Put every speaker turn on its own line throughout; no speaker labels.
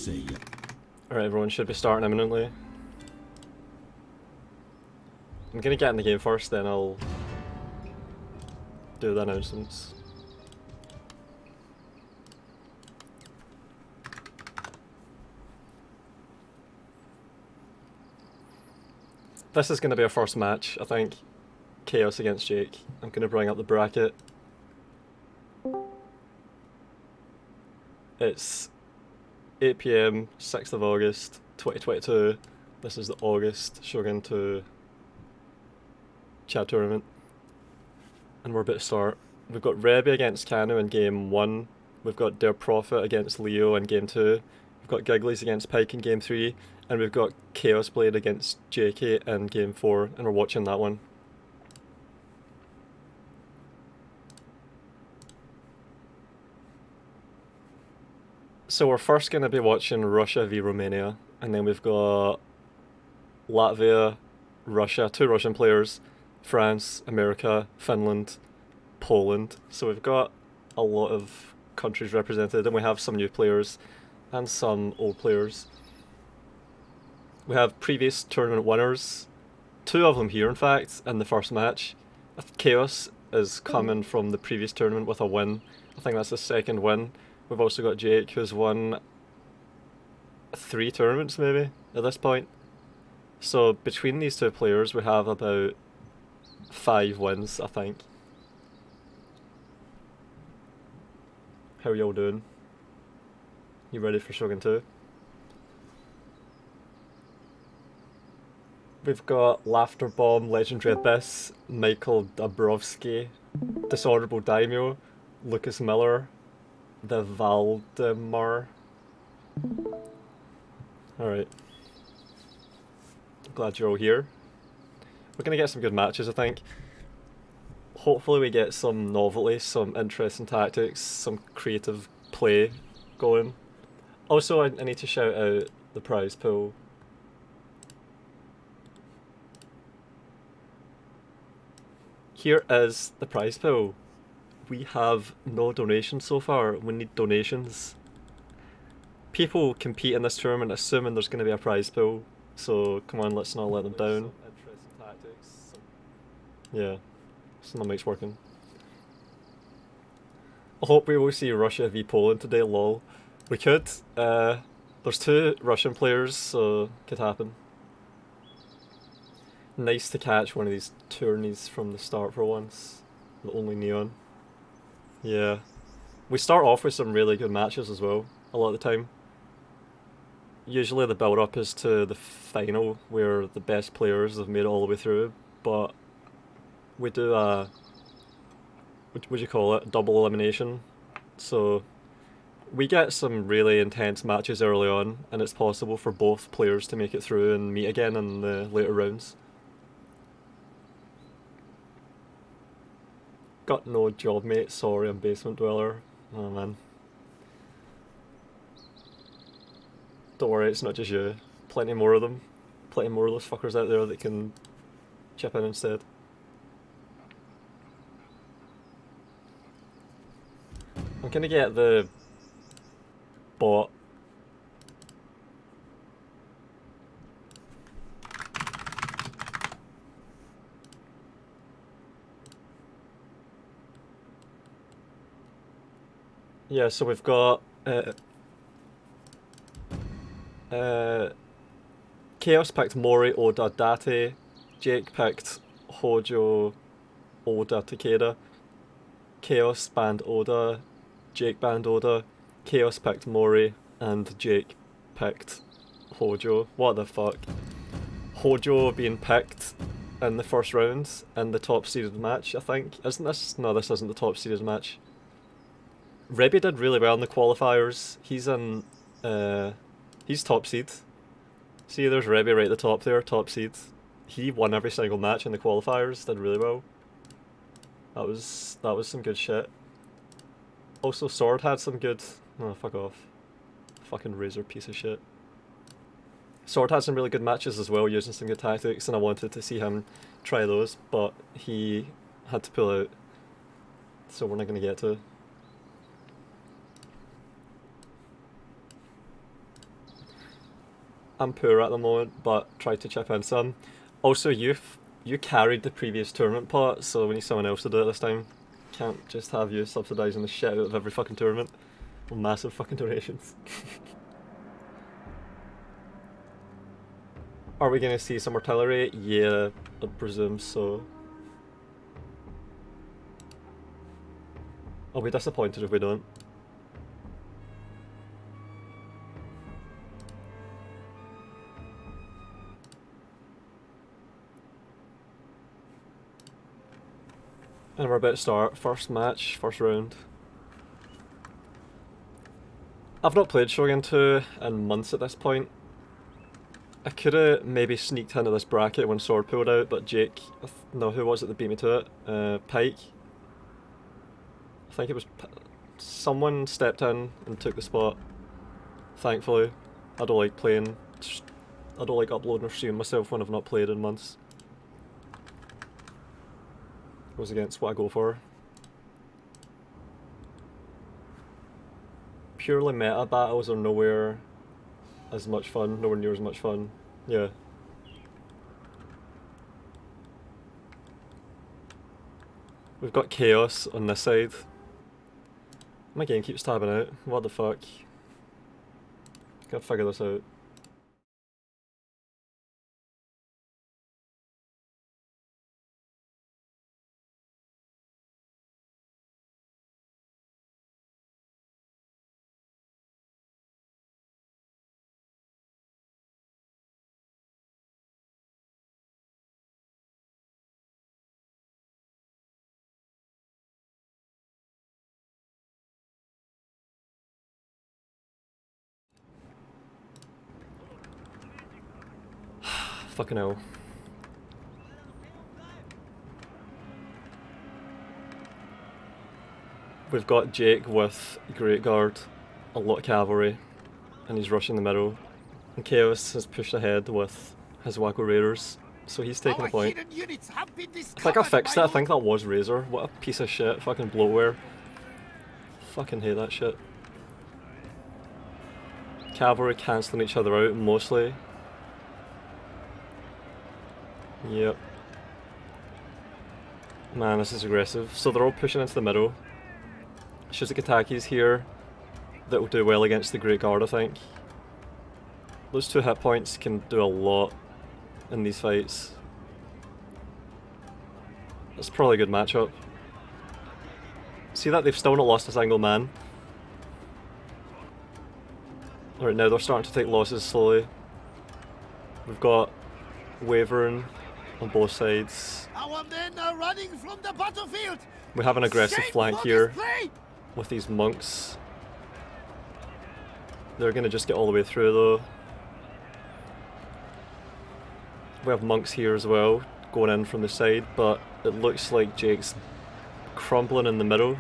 Alright, everyone should be starting imminently. I'm gonna get in the game first, then I'll do the announcements. This is gonna be our first match, I think. Chaos against Jake. I'm gonna bring up the bracket. It's 8 PM, 6th of August, 2022. This is the August Shogun 2 chat tournament. And we're about to start. We've got Rebi against Kanu in game 1. We've got Their Prophet against Leo in game 2. We've got Giggly's against Pike in game 3. And we've got Chaos Blade against JK in game 4. And we're watching that one. So we're first going to be watching Russia v Romania, and then we've got Latvia, Russia, 2 Russian players, France, America, Finland, Poland. So we've got a lot of countries represented, and we have some new players and some old players. We have previous tournament winners, 2 of them here in fact, in the first match. Chaos is coming from the previous tournament with a win. I think that's the 2nd win. We've also got Jake, who's won 3 tournaments maybe at this point. So between these 2 players we have about 5 wins, I think. How are y'all doing? You ready for Shogun 2? We've got Laughter Bomb, Legendary Abyss, Michael Dabrowski, Dishonorable Daimyo, Lucas Miller, the Valdemar. Alright. Glad you're all here. We're gonna get some good matches, I think. Hopefully we get some novelty, some interesting tactics, some creative play going. Also, I need to shout out the prize pool. Here is the prize pool. We have no donations so far. We need donations. People compete in this tournament assuming there's going to be a prize pool, so come on, let's not let them down. Yeah, so my mic's working. I hope we will see Russia v Poland today, lol. We could. There's 2 Russian players, so it could happen. Nice to catch one of these tourneys from the start for once. The only neon. Yeah. We start off with some really good matches as well, a lot of the time. Usually the build-up is to the final, where the best players have made it all the way through, but we do a... what would you call it? Double elimination. So we get some really intense matches early on, and it's possible for both players to make it through and meet again in the later rounds. Got no job, mate. Sorry, I'm Basement Dweller. Oh man. Don't worry, it's not just you. Plenty more of them. Plenty more of those fuckers out there that can chip in instead. I'm gonna get the bot. Yeah, so we've got Chaos picked Mori, Oda, Date. Jake picked Hojo, Oda, Takeda. Chaos banned Oda. Jake banned Oda. Chaos picked Mori, and Jake picked Hojo. What the fuck? Hojo being picked in the first round in the top seeded match, I think. Isn't this? No, this isn't the top seeded match. Rebi did really well in the qualifiers. He's in, he's top seed. See, there's Rebi right at the top there, top seed. He won every single match in the qualifiers, did really well. That was some good shit. Also, Sword had some good... oh, fuck off. Fucking Razor piece of shit. Sword had some really good matches as well, using some good tactics, and I wanted to see him try those, but he had to pull out. So we're not going to get to. I'm poor at the moment, but try to chip in some. Also, you carried the previous tournament pot, so we need someone else to do it this time. Can't just have you subsidising the shit out of every fucking tournament. Massive fucking donations. Are we gonna see some artillery? Yeah, I presume so. I'll be disappointed if we don't. And we're about to start. First match, first round. I've not played Shogun 2 in months at this point. I could've maybe sneaked into this bracket when Sword pulled out, but Jake, no, who was it that beat me to it? Pike. I think it was someone stepped in and took the spot. Thankfully, I don't like playing. I don't like uploading or streaming myself when I've not played in months. Goes against what I go for. Purely meta battles are nowhere as much fun, nowhere near as much fun. Yeah. We've got chaos on this side. My game keeps tabbing out. What the fuck? Gotta figure this out. Fucking hell. We've got Jake with Great Guard, a lot of cavalry, and he's rushing the middle. And Chaos has pushed ahead with his Wacko Raiders, so he's taking a point. I think I fixed it, I think that was Razor. What a piece of shit, fucking bloatware. Fucking hate that shit. Cavalry cancelling each other out, mostly. Yep. Man, this is aggressive. So they're all pushing into the middle. Shizukataki's here. That will do well against the Great Guard, I think. Those 2 hit points can do a lot in these fights. That's probably a good matchup. See that? They've still not lost a single man. Alright, now they're starting to take losses slowly. We've got Wavering on both sides.
Our men are running from the battlefield.
We have an aggressive flank here with these monks. They're gonna just get all the way through though. We have monks here as well, going in from the side, but it looks like Jake's crumbling in the middle.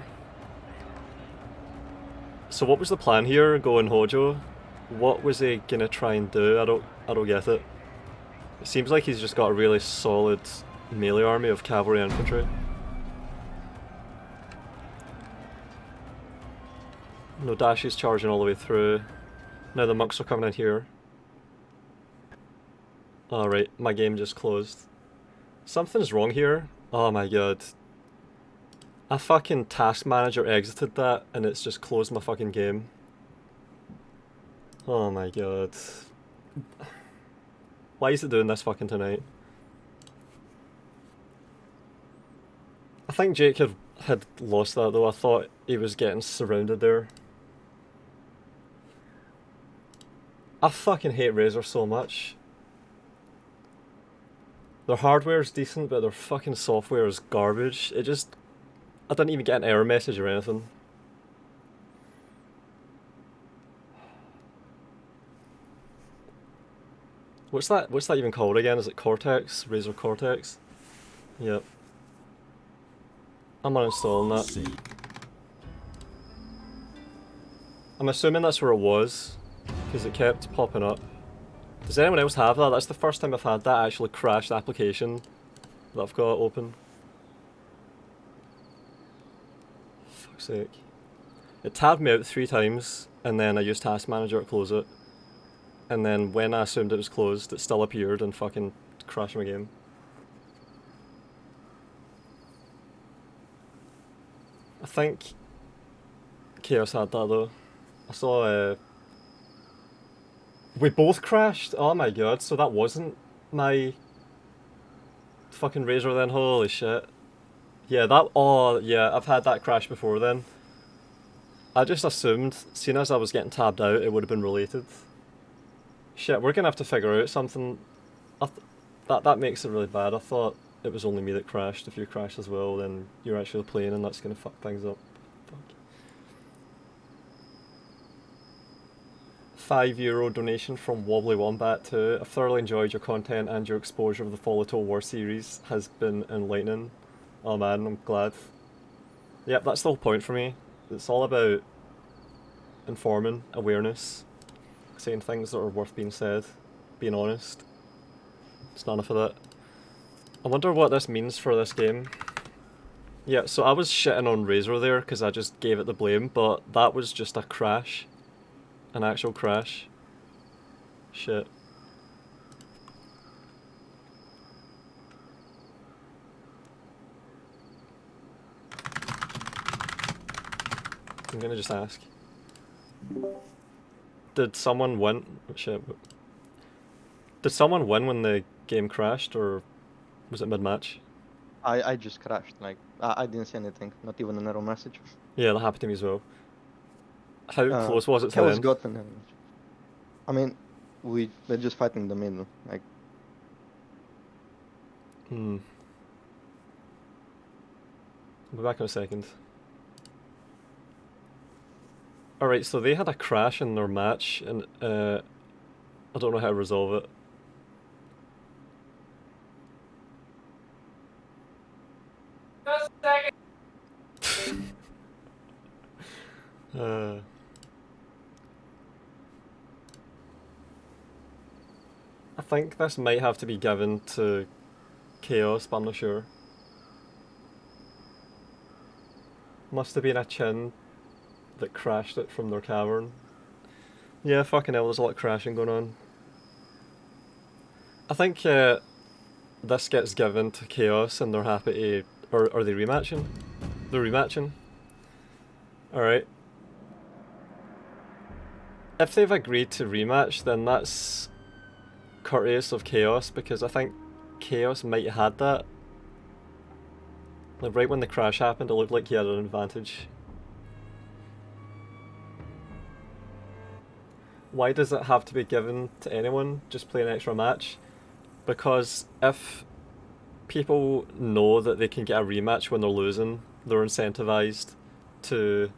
So what was the plan here, going Hojo? What was he gonna try and do? I don't get it. It seems like he's just got a really solid melee army of cavalry and infantry. No, Dashi's charging all the way through. Now the monks are coming in here. Alright, my game just closed. Something's wrong here. Oh my god. A fucking task manager exited that and it's just closed my fucking game. Oh my god. Why is it doing this fucking tonight? I think Jake had lost that though. I thought he was getting surrounded there. I fucking hate Razor so much. Their hardware is decent, but their fucking software is garbage. I didn't even get an error message or anything. What's that even called again? Is it Cortex? Razor Cortex? Yep. I'm uninstalling that. I'm assuming that's where it was, because it kept popping up. Does anyone else have that? That's the first time I've had that actually crashed application that I've got open. Fuck's sake. It tabbed me out 3 times, and then I used Task Manager to close it. and then when I assumed it was closed, it still appeared and fucking crashed my game. I think Chaos had that though. I saw we both crashed. Oh my god, so that wasn't my fucking Razor then, holy shit. Yeah, that, oh yeah, I've had that crash before then. I just assumed, seeing as I was getting tabbed out, it would have been related. Shit, we're gonna have to figure out something. That makes it really bad. I thought it was only me that crashed. If you crash as well, then you're actually playing and that's gonna fuck things up. Fuck. €5 donation from Wobbly Wombat to I've thoroughly enjoyed your content and your exposure of the Volatile War series has been enlightening. Oh man, I'm glad. Yep, that's the whole point for me. It's all about informing, awareness, saying things that are worth being said, being honest. It's not enough of that. I wonder what this means for this game. Yeah, so I was shitting on Razor there because I just gave it the blame, but that was just a crash. An actual crash. Shit. I'm gonna just ask. Did someone win? Shit. Did someone win when the game crashed, or was it mid-match?
I just crashed, like, I didn't see anything, not even an error message.
Yeah, that happened to me as well. How close was it to the
Chaos
end?
got an error. I mean, we're just fighting in the middle, like...
I'll be back in a second. Alright, so they had a crash in their match, and I don't know how to resolve it.
Just a second.
I think this might have to be given to Chaos, but I'm not sure. Must have been a Chin that crashed it from their cavern. Yeah, fucking hell, there's a lot of crashing going on. I think this gets given to Chaos and they're happy to... Or are they rematching? They're rematching. Alright. If they've agreed to rematch, then that's courteous of Chaos, because I think Chaos might have had that. Like right when the crash happened, it looked like he had an advantage. Why does it have to be given to anyone? Just play an extra match? Because if people know that they can get a rematch when they're losing, they're incentivized to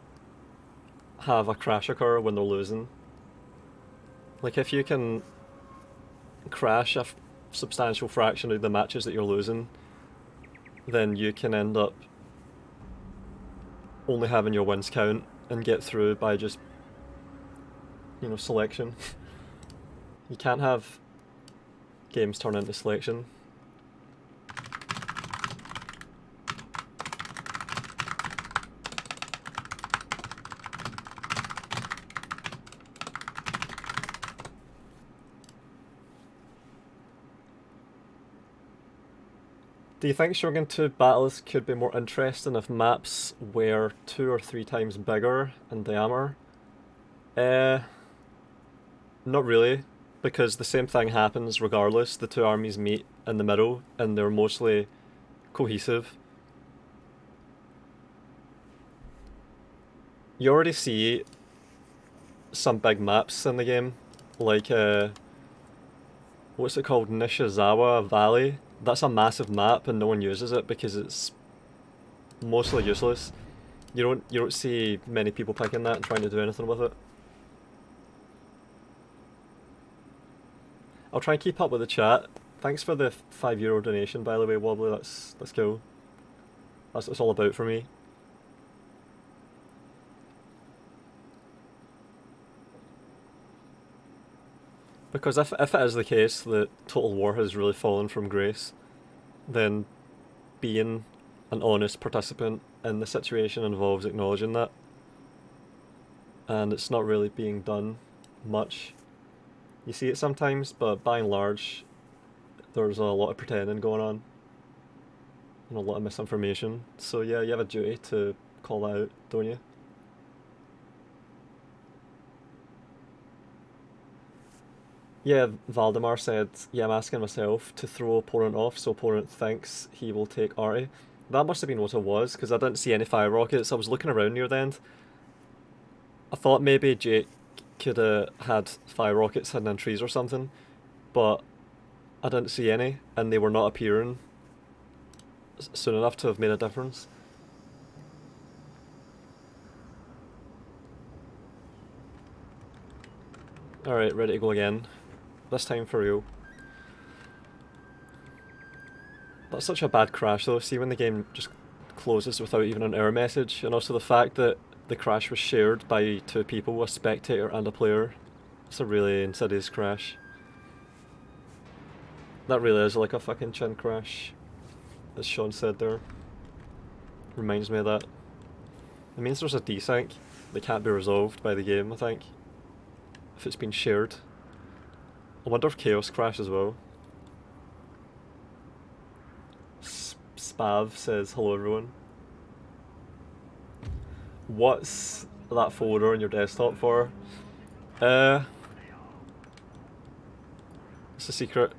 have a crash occur when they're losing. Like if you can crash a substantial fraction of the matches that you're losing, then you can end up only having your wins count and get through by just, you know, selection. You can't have games turn into selection. Do you think Shogun 2 battles could be more interesting if maps were 2 or 3 times bigger in diameter? Not really, because the same thing happens regardless. The two armies meet in the middle and they're mostly cohesive. You already see some big maps in the game, like what's it called, Nishizawa Valley? That's a massive map and no one uses it because it's mostly useless. You don't see many people picking that and trying to do anything with it. I'll try and keep up with the chat. Thanks for the €5 donation, by the way, Wobbly. That's cool. That's what it's all about for me. Because if it is the case that Total War has really fallen from grace, then being an honest participant in the situation involves acknowledging that. And it's not really being done much. You see it sometimes, but by and large, there's a lot of pretending going on. And a lot of misinformation. So yeah, you have a duty to call that out, don't you? Yeah, Valdemar said, yeah, I'm asking myself to throw opponent off so opponent thinks he will take arty. That must have been what it was, because I didn't see any fire rockets. I was looking around near the end. I thought maybe Jake could have had fire rockets hidden in trees or something, but I didn't see any, and they were not appearing soon enough to have made a difference. Alright, ready to go again. This time for real. That's such a bad crash though, see when the game just closes without even an error message, and also the fact that the crash was shared by two people, a spectator and a player. It's a really insidious crash. That really is like a fucking chin crash, as Sean said there. Reminds me of that. It means there's a desync that can't be resolved by the game, I think, if it's been shared. I wonder if Chaos crashed as well. Spav says, hello everyone. What's that folder on your desktop for? It's a secret.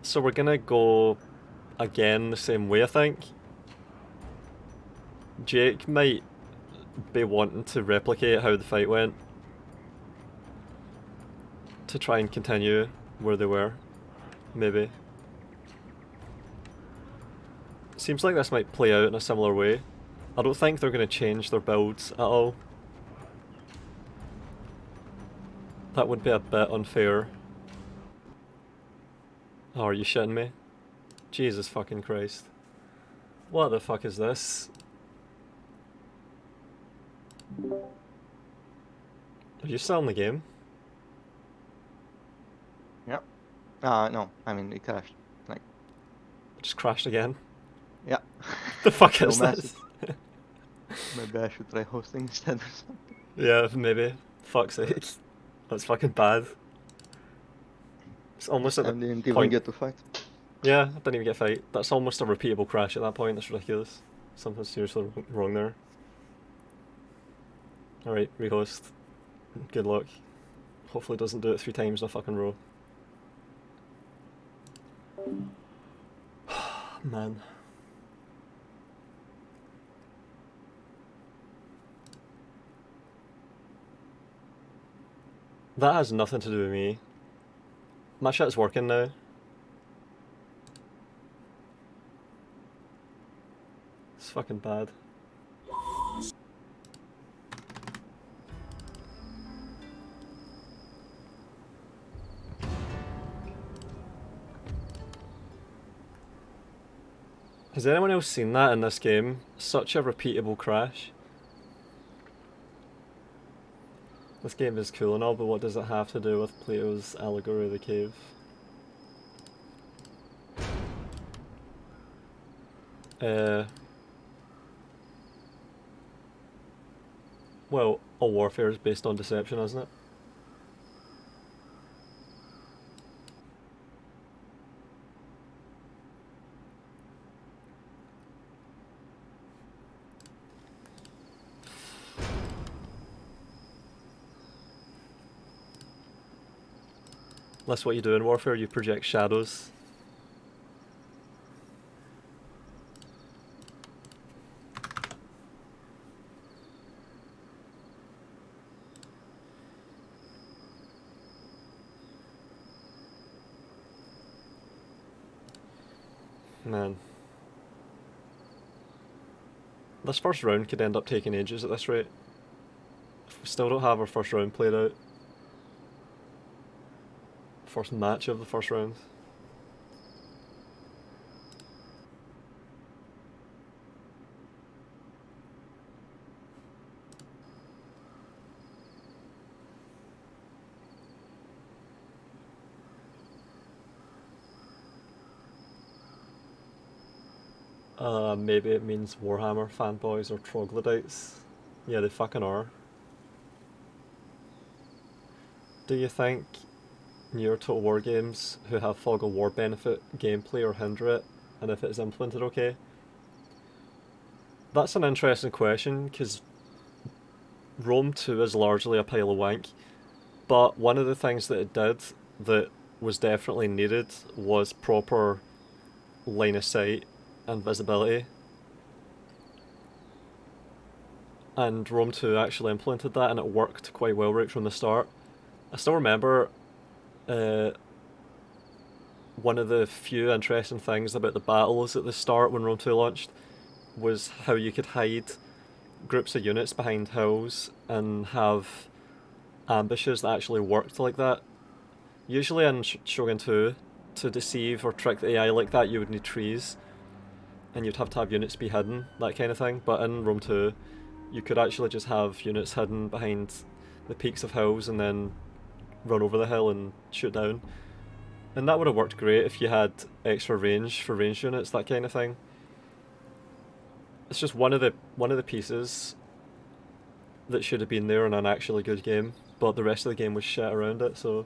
So we're gonna go again the same way, I think. Jake might be wanting to replicate how the fight went to try and continue where they were, maybe. Seems like this might play out in a similar way. I don't think they're going to change their builds at all. That would be a bit unfair. Oh, are you shitting me? Jesus fucking Christ. What the fuck is this? Are you still in the game?
Yeah. No, I mean, it crashed. Like,
It just crashed again?
yeah.
The fuck
No
is
message.
this?
Maybe I should try hosting instead or something.
Yeah, maybe. Fuck's sake. That's fucking bad. It's almost at
I
the
didn't even
point.
get to fight.
Yeah, I didn't even get a fight. That's almost a repeatable crash at that point. That's ridiculous. Something's seriously wrong there. Alright, rehost. Good luck. Hopefully it doesn't do it 3 times in a fucking row. Man. That has nothing to do with me. My shit's working now. It's fucking bad. Has anyone else seen that in this game? Such a repeatable crash. This game is cool and all, but what does it have to do with Plato's allegory of the cave? Well, all warfare is based on deception, isn't it? That's what you do in warfare, you project shadows. Man. This first round could end up taking ages at this rate. If we still don't have our first round played out. First match of the first round. Maybe it means Warhammer fanboys or troglodytes. Yeah, they fucking are. Do you think newer Total War games who have Fog of War benefit gameplay or hinder it, and if it is implemented okay? That's an interesting question, because Rome 2 is largely a pile of wank, but one of the things that it did that was definitely needed was proper line of sight and visibility. And Rome 2 actually implemented that, and it worked quite well right from the start. I still remember one of the few interesting things about the battles at the start when Rome 2 launched was how you could hide groups of units behind hills and have ambushes that actually worked like that. Usually in Shogun 2, to deceive or trick the AI like that, you would need trees, and you'd have to have units be hidden, that kind of thing. But in Rome 2, you could actually just have units hidden behind the peaks of hills and then run over the hill and shoot down. And that would have worked great if you had extra range for ranged units, that kind of thing. It's just one of the pieces that should have been there in an actually good game, but the rest of the game was shit around it, so...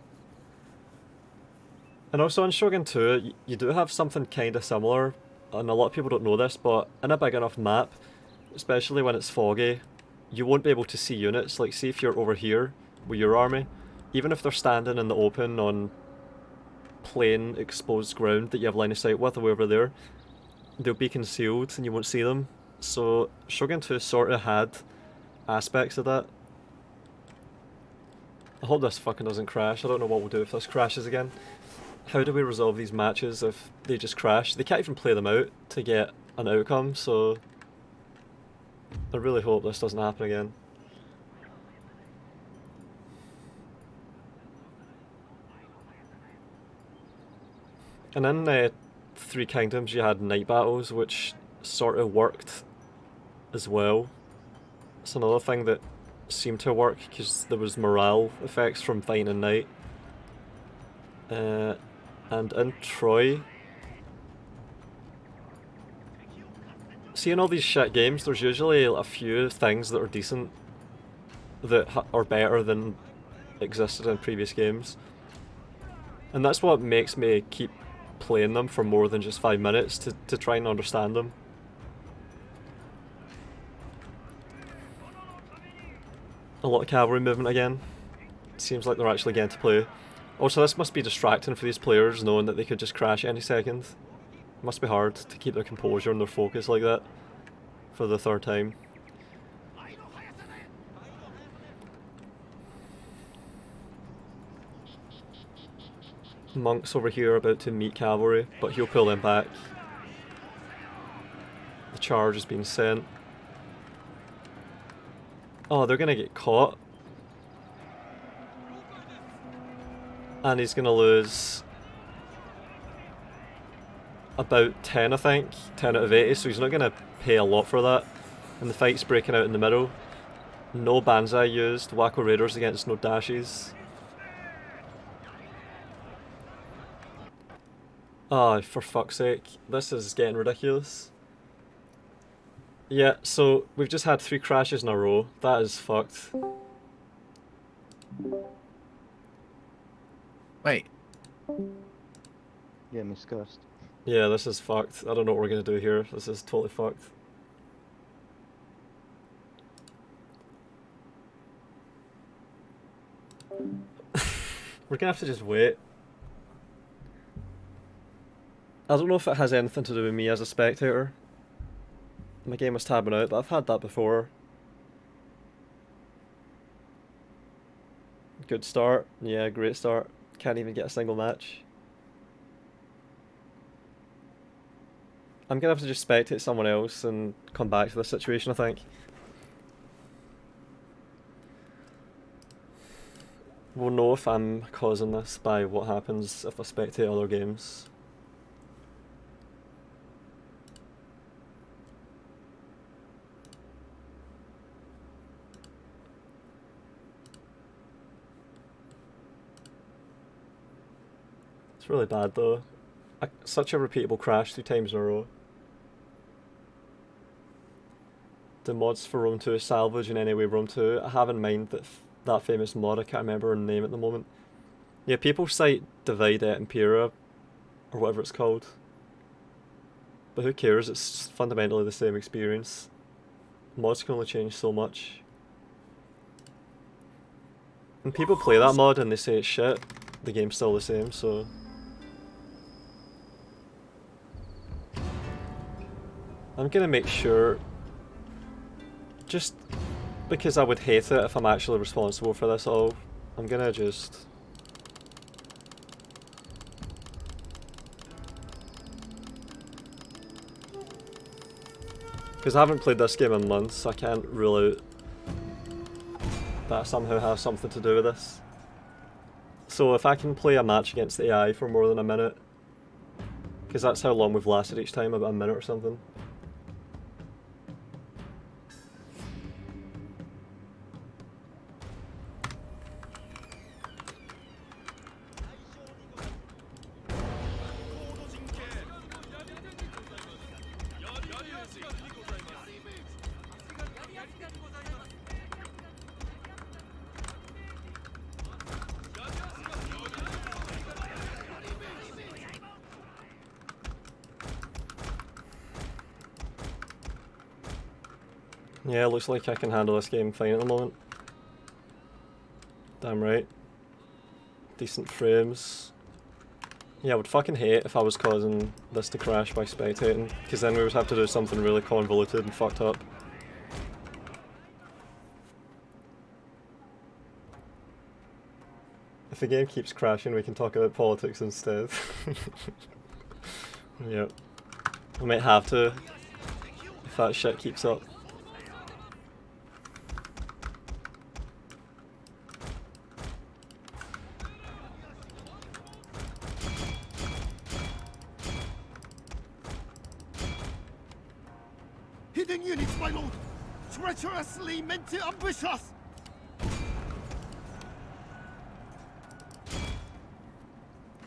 And also in Shogun 2, you do have something kind of similar, and a lot of people don't know this, but in a big enough map, especially when it's foggy, you won't be able to see units. Like, see if you're over here with your army, even if they're standing in the open on plain exposed ground that you have line of sight with, or over there, they'll be concealed and you won't see them. So Shogun 2 sort of had aspects of that. I hope this fucking doesn't crash. I don't know what we'll do if this crashes again. How do we resolve these matches if they just crash? They can't even play them out to get an outcome, so I really hope this doesn't happen again. And in Three Kingdoms you had night battles, which sort of worked as well. It's another thing that seemed to work, because there was morale effects from fighting at night. And in Troy, see, in all these shit games, there's usually a few things that are decent, that are better than existed in previous games. And that's what makes me keep playing them for more than just 5 minutes, to try and understand them. A lot of cavalry movement again. Seems like they're actually getting to play. Also, this must be distracting for these players, knowing that they could just crash any second. It must be hard to keep their composure and their focus like that for the third time. Monk's over here about to meet cavalry, but he'll pull them back. The charge is being sent. Oh, they're gonna get caught. And he's gonna lose about 10, I think. 10 out of 80, so he's not gonna pay a lot for that. And the fight's breaking out in the middle. No Banzai used, Wacko Raiders against no dashes. Oh, for fuck's sake. This is getting ridiculous. Yeah, so we've just had 3 crashes in a row. That is fucked.
Wait.
Yeah, miscast.
Yeah, this is fucked. I don't know what we're gonna do here. This is totally fucked. We're gonna have to just wait. I don't know if it has anything to do with me as a spectator. My game was tabbing out, but I've had that before. Good start. Yeah, great start. Can't even get a single match. I'm gonna have to just spectate someone else and come back to this situation, I think. We'll know if I'm causing this by what happens if I spectate other games. It's really bad though. Such a repeatable crash 3 times in a row. The mods for Rome 2 salvage in any way Rome 2. I have in mind that that famous mod, I can't remember her name at the moment. Yeah, people cite Divide et Impera, or whatever it's called. But who cares, it's fundamentally the same experience. Mods can only change so much. When people play that mod and they say it's shit, the game's still the same, so... I'm gonna make sure, just because I would hate it if I'm actually responsible for this all, I'm gonna just... Because I haven't played this game in months, I can't rule out that I somehow have something to do with this. So if I can play a match against the AI for more than a minute, because that's how long we've lasted each time, about a minute or something. Yeah, looks like I can handle this game fine at the moment. Damn right. Decent frames. Yeah, I would fucking hate if I was causing this to crash by spectating, because then we would have to do something really convoluted and fucked up. If the game keeps crashing, we can talk about politics instead. Yep. I might have to, if that shit keeps up.
Hidden units, my lord! Treacherously meant to ambush us!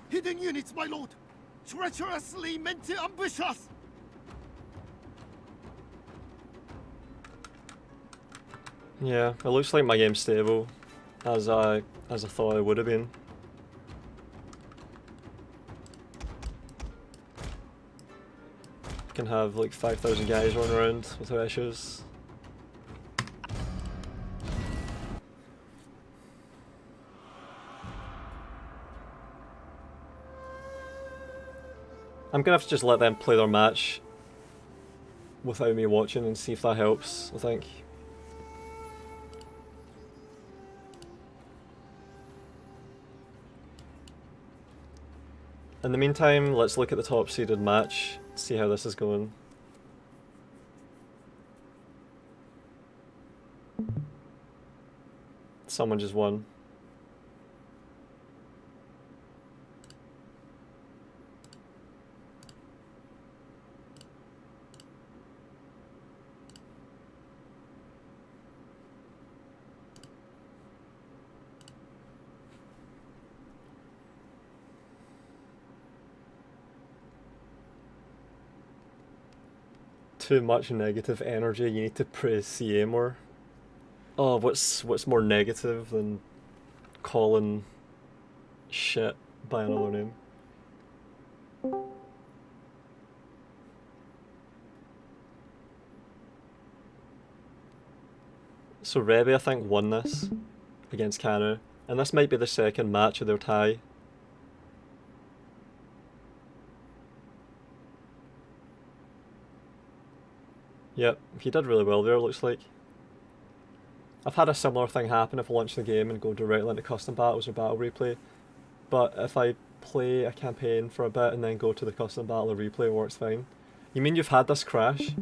Hidden units, my lord! Treacherously meant to ambush us!
Yeah, it looks like my game's stable, as I thought it would have been. Can have like 5,000 guys running around without issues. I'm gonna have to just let them play their match without me watching and see if that helps, I think. In the meantime, let's look at the top seeded match, see how this is going. Someone just won. Too much negative energy, you need to praise CA more. Oh, what's more negative than calling shit by another name? So Rebi, I think, won this against Kanu, and this might be the second match of their tie. Yep, he did really well there, looks like. I've had a similar thing happen if I launch the game and go directly into custom battles or battle replay, but if I play a campaign for a bit and then go to the custom battle or replay, it works fine. You mean you've had this crash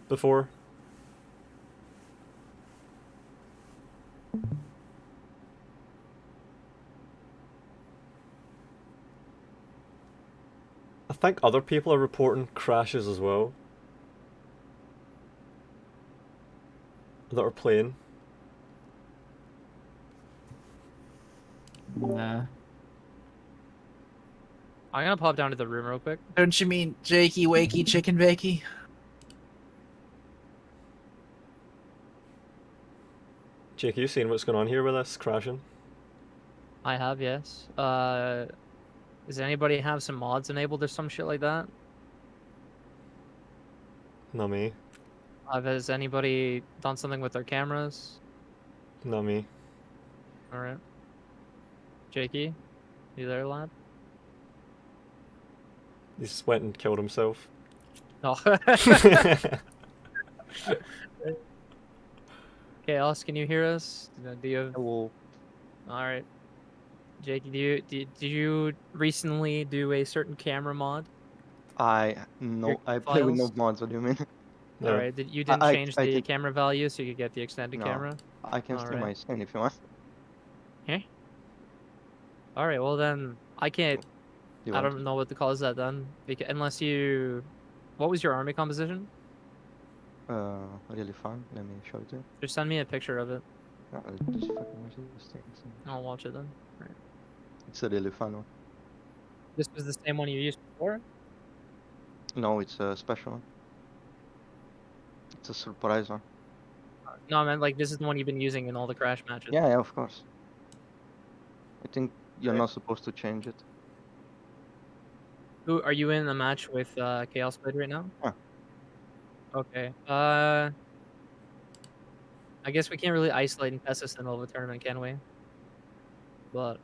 before? I think other people are reporting crashes as well that are playing.
Nah.
I'm gonna pop down to the room real quick.
Don't you mean Jakey Wakey Chicken Bakey?
Jake, you seen what's going on here with this crashing?
I have, yes. Does anybody have some mods enabled or some shit like that?
Not me.
Has anybody done something with their cameras?
Not me.
Alright. Jakey? You there, lad?
He just went and killed himself.
No. Chaos, can you hear us? Do you...
Hello.
Alright. Jakey, did you recently do a certain camera mod?
I play with no
files?
mods. What do you mean?
Yeah.
Alright, you didn't
I-
change
I
the
think-
camera value so you could get the extended
No.
camera?
I can stream my
Alright.
screen if you want.
Alright, well then, I can't...
You
I
want
don't know what to cause that then. Unless you... What was your army composition?
really fun. Let me show it to you.
Just send me a picture of it.
Just fucking watch this thing.
I'll watch it then.
It's a really fun one.
This was the same one you used before?
No, it's a special one. It's a surprise one.
No, I meant like this is the one you've been using in all the crash matches.
Yeah, of course. I think you're
Okay.
not supposed to change it.
Who are you in a match with Chaos Blade right now?
Yeah.
Okay. I guess we can't really isolate and test this in the middle of a tournament, can we? But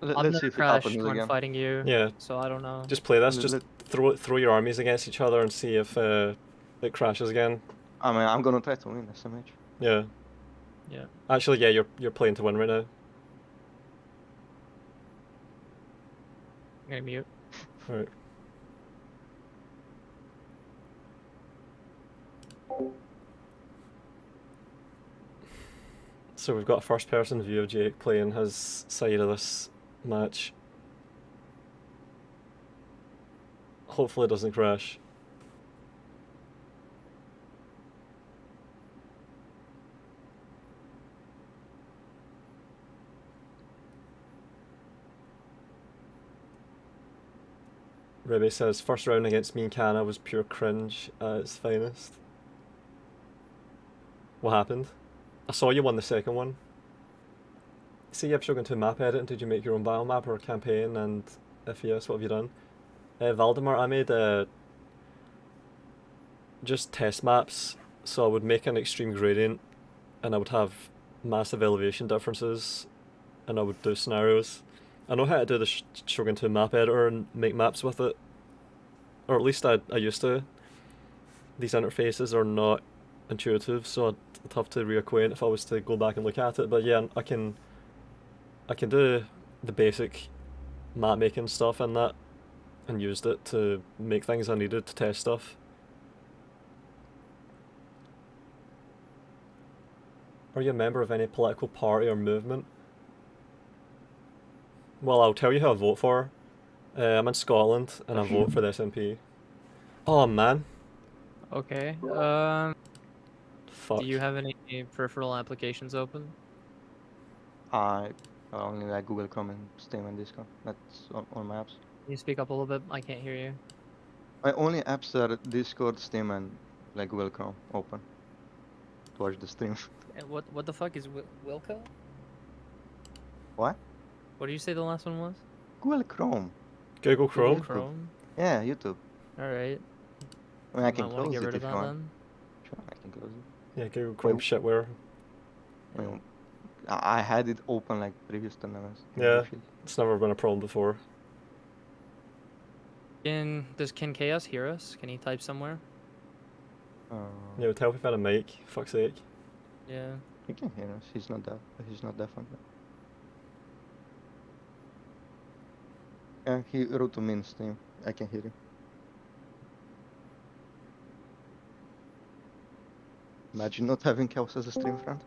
I've
Let's
never
see if it
crashed
happens
when
again.
fighting you,
Yeah.
so I don't know.
Just play this.
Let-
Just
let-
throw your armies against each other and see if it crashes again.
I mean, I'm gonna try to win SMH.
Yeah.
Yeah.
Actually, yeah, you're playing to win right now.
I'm gonna mute.
Alright. So we've got a first-person view of Jake playing his side of this match. Hopefully it doesn't crash. Rebi says, first round against me and Kana was pure cringe at its finest. What happened? I saw you won the second one. See, you have Shogun 2 map edit, and did you make your own battle map or campaign, and if yes, what have you done? Valdemar, I made just test maps, so I would make an extreme gradient, and I would have massive elevation differences, and I would do scenarios. I know how to do the Shogun 2 map editor and make maps with it. Or at least I used to. These interfaces are not intuitive, so I'd have to reacquaint if I was to go back and look at it. But yeah, I can do the basic map making stuff in that, and used it to make things I needed to test stuff. Are you a member of any political party or movement? Well, I'll tell you who I vote for. I'm in Scotland, and I vote for the SNP. Oh man.
Okay.
Fuck.
Do you have any peripheral applications open?
I only like Google Chrome and Steam and Discord. That's on my apps.
Can you speak up a little bit? I can't hear you.
My only apps are Discord, Steam, and like Google Chrome open to watch the stream.
And what the fuck is Wilco?
What?
What did you say the last one was?
Google Chrome.
Google Chrome?
Google Chrome.
Yeah, YouTube.
All right.
I mean, I can
Might want to
close
get
it
rid
if
of
you
that
want.
then.
Sure, I can close it.
Yeah, Google Chrome shitware.
I mean, I had it open like previous tournaments.
Yeah. It's never been a problem before.
Does Chaos hear us? Can he type somewhere?
Yeah, tell me if I had a mic. Fuck's sake.
Yeah.
He can hear us. He's not deaf. He's not deaf on that. Yeah, he wrote to me in Steam. I can hear him. Imagine not having Chaos as a stream friend.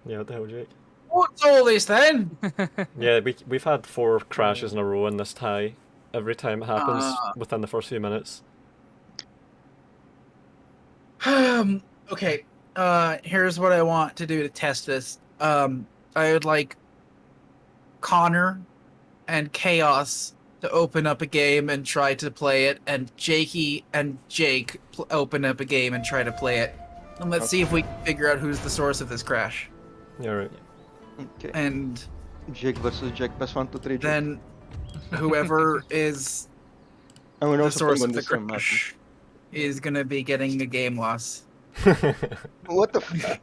Yeah, what the hell, Jake?
What's all this then?
Yeah, we've had 4 crashes in a row in this tie. Every time it happens within the first few minutes.
Okay. Here's what I want to do to test this. I would like Connor and Chaos to open up a game and try to play it, and Jakey and Jake open up a game and try to play it. And let's see if we can figure out who's the source of this crash.
Yeah, right.
Okay.
And
Jake versus Jake. Best 1, 2, 3. Jake.
then whoever is
And we're
the
also
source
playing on
of the
the same map.
crash is gonna be getting a game loss.
What the f?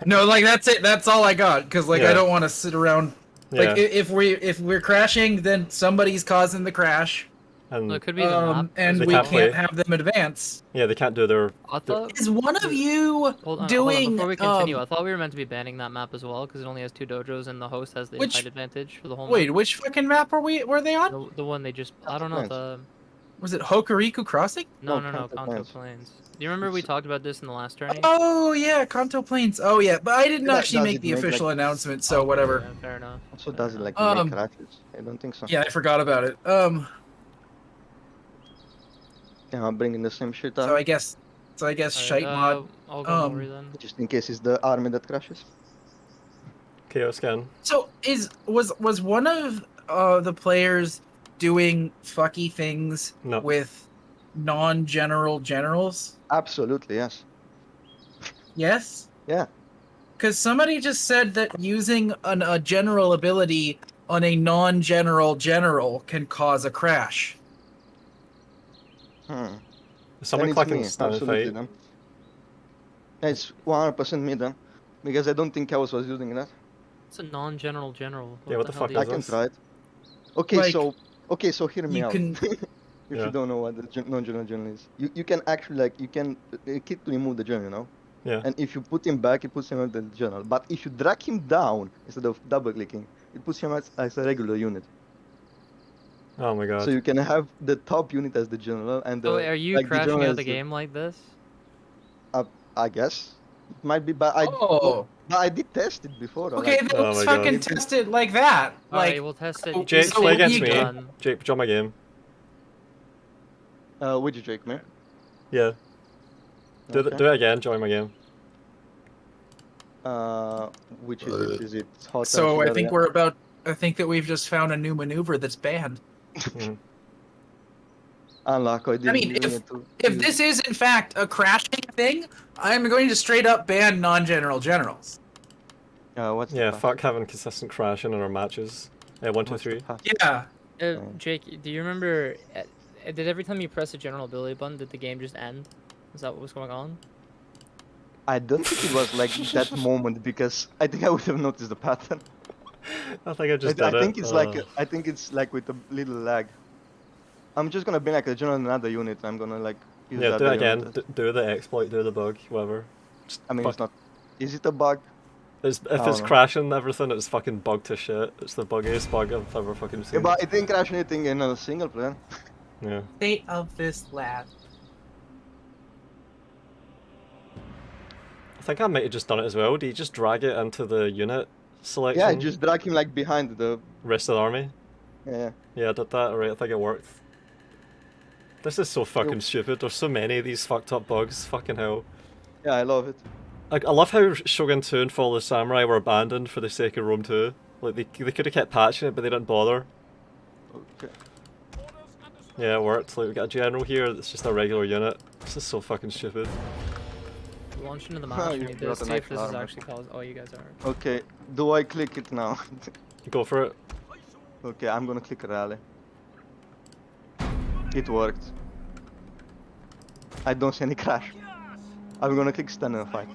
No, like that's it. That's all I got. Because like
Yeah.
I don't want to sit around. Like
Yeah.
if we're crashing, then somebody's causing the crash,
And
Well, it could be the map.
and
They
we
can't
can't
play.
have them advance.
yeah, they can't do their.
I thought.
Is one of you
Hold on,
doing?
before we continue,
um,
I thought we were meant to be banning that map as well because it only has 2 dojos and the host has the
Which-
height advantage for the whole
wait,
map.
which fucking map were they on?
The one they just I don't know
Plains.
the
Was it Hokuriku Crossing?
no
No,
no
Kanto
Kanto
Plains.
Plains. Do you remember we
It's-
talked about this in the last tourney?
Oh yeah, Kanto Plains. Oh yeah, but I didn't
That
actually
does
make
it
the
make, like-
official announcement, so
Okay,
whatever.
yeah, fair enough.
Also
fair
does it
enough.
like
Um,
make crashes? I don't think so.
Yeah, I forgot about it.
Yeah, I'm bringing the same shit
So
up.
I guess
Alright,
shite mod.
I'll go Mori
um,
then.
Just in case it's the army that crashes.
Chaos scan.
So was one of the players doing fucky things
No.
with non-general generals?
Absolutely, yes.
Yes.
Yeah.
Because somebody just said that using a general ability on a non-general general can cause a crash.
Hmm.
Is someone
Then it's
clicking
me,
stand and
absolutely
fight?
then. It's 100% me then. Because I don't think Chaos was using that.
It's a non-general general.
Yeah, what the fuck
hell
I
do you-
can
this?
try it. Okay,
Like,
so hear me
you
out.
can-
If
Yeah.
you don't know what the non-general general is, you can actually like keep to remove the general, you know.
Yeah.
And if you put him back, it puts him at the general. But if you drag him down instead of double clicking, it puts him as a regular unit.
Oh my god.
So you can have the top unit as the general and the.
So are you
like,
crashing
general
out
as
the game like this?
I guess. It might be, but
Oh.
I did test it before. though,
Okay,
like,
then
Oh
let's
my God.
fucking test it like that.
Alright,
Like,
we'll test it.
so-
Jake,
so
play against
you
me.
can-
Jake, join my game.
which Jake, man?
Yeah. Do
Okay.
it again. Join my game.
Which is it? Is it hot?
so I
Rush
think
Area?
I think that we've just found a new maneuver that's banned.
Mhm.
Unlock. I didn't
mean,
even need to
If
use-
this is in fact a crashing thing, I'm going to straight up ban non-general generals.
what's the
Yeah,
path?
fuck having consistent crashing in our matches. 1, 2,
What's the
3.
path?
Yeah.
Jake, do you remember? Did every time you press the general ability button, did the game just end? Is that what was going on?
I don't think it was like that moment because I think I would have noticed the pattern.
I think I just
I
did it.
think it's I think it's like with a little lag. I'm just gonna be like a general in another unit. I'm gonna like use
Yeah,
that
do it
other
again.
unit.
Do the exploit, do the bug, whatever. Just
I mean,
fuck-
it's not. Is it a bug?
if
don't
it's
know.
crashing and everything, it's fucking bugged to shit. It's the buggiest bug I've ever fucking
Yeah,
seen.
but it didn't crash anything in a single player.
Yeah.
State of this lab.
I think I might have just done it as well. Do you just drag it into the unit selection?
Yeah, just drag him like behind the.
Rest of the army?
Yeah.
Yeah, I did that. Alright, I think it worked. This is so fucking stupid. There's so many of these fucked up bugs. Fucking hell.
Yeah, I love it.
I love how Shogun 2 and Fall of the Samurai were abandoned for the sake of Rome 2. Like, they could have kept patching it, but they didn't bother.
Okay.
Yeah, it worked. Like, we got a general here that's just a regular unit. This is so fucking stupid.
Launch into the
Oh,
match.
you
We need to
brought
see
an
if
extra
this is
armor.
actually caused. Oh, you guys are.
Okay. Do I click it now?
Go for it.
Okay, I'm gonna click rally. It worked. I don't see any crash. I'm gonna click stand and fight.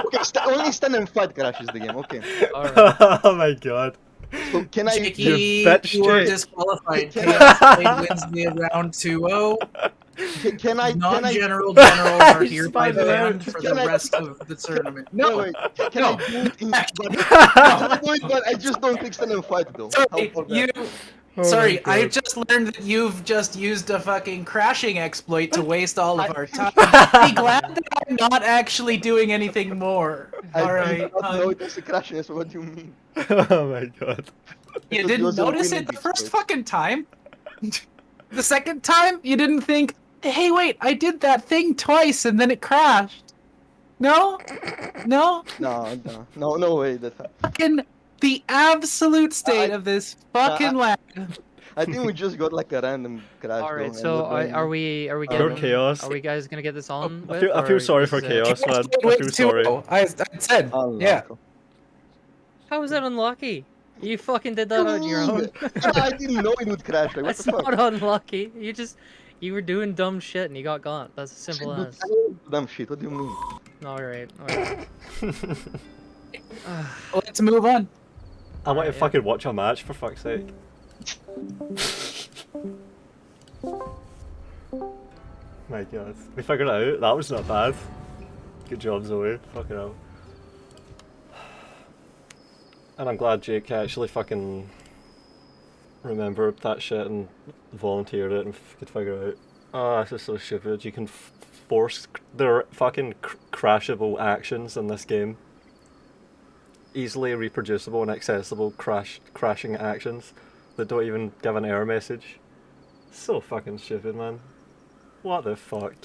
Okay, only stand and fight crashes the game. Okay.
Alright.
Oh my god.
So can I?
Jakey,
You bitch,
you were
Jake.
disqualified. Chaos Blade wins the round 2-0.
Can I?
Non-general generals are
He's
hereby
spun it out.
banned for the
Can I-
rest of the tournament.
No,
No,
wait. Can
no.
I do it in? I do it, but I just don't click stand and fight though.
sorry,
How about that?
you.
Oh
Sorry,
my
I
God.
just learned that you've just used a fucking crashing exploit to waste all of our time. Be glad that I'm not actually doing anything more.
I
Alright,
did not know it was a crashing. So what do you mean?
Oh my god.
you
Because
didn't
yours are
notice
winning
it the first
exploit.
fucking time? The second time, you didn't think, hey wait, I did that thing twice and then it crashed. No? No?
No way. That
Fucking the absolute state of this fucking lab.
I think we just got like a random crash.
All
though,
right,
and
so
we're going-
are we
Pure
getting
chaos.
Are we guys gonna get this on?
I feel
or
sorry
this
for
is it?
chaos, man. I
Wait,
feel
2-0.
sorry.
I said, yeah.
Unlucky.
How is that unlucky? You fucking did that on your own.
Yeah, I didn't know it would crash. Like, what
That's
the fuck?
not unlucky. You were doing dumb shit and you got got. That's as simple
Dude,
as.
I don't do dumb shit. What do you mean?
All right. All right.
Let's move on.
I want to
Alright, yeah.
fucking watch a match, for fuck's sake. My god. We figured it out. That was not bad. Good job, Zoe. Fucking hell. And I'm glad Jake actually fucking remembered that shit and volunteered it and could figure it out. Ah, this is so stupid. You can force their fucking crashable actions in this game. Easily reproducible and accessible crashing actions that don't even give an error message. So fucking stupid, man. What the fuck?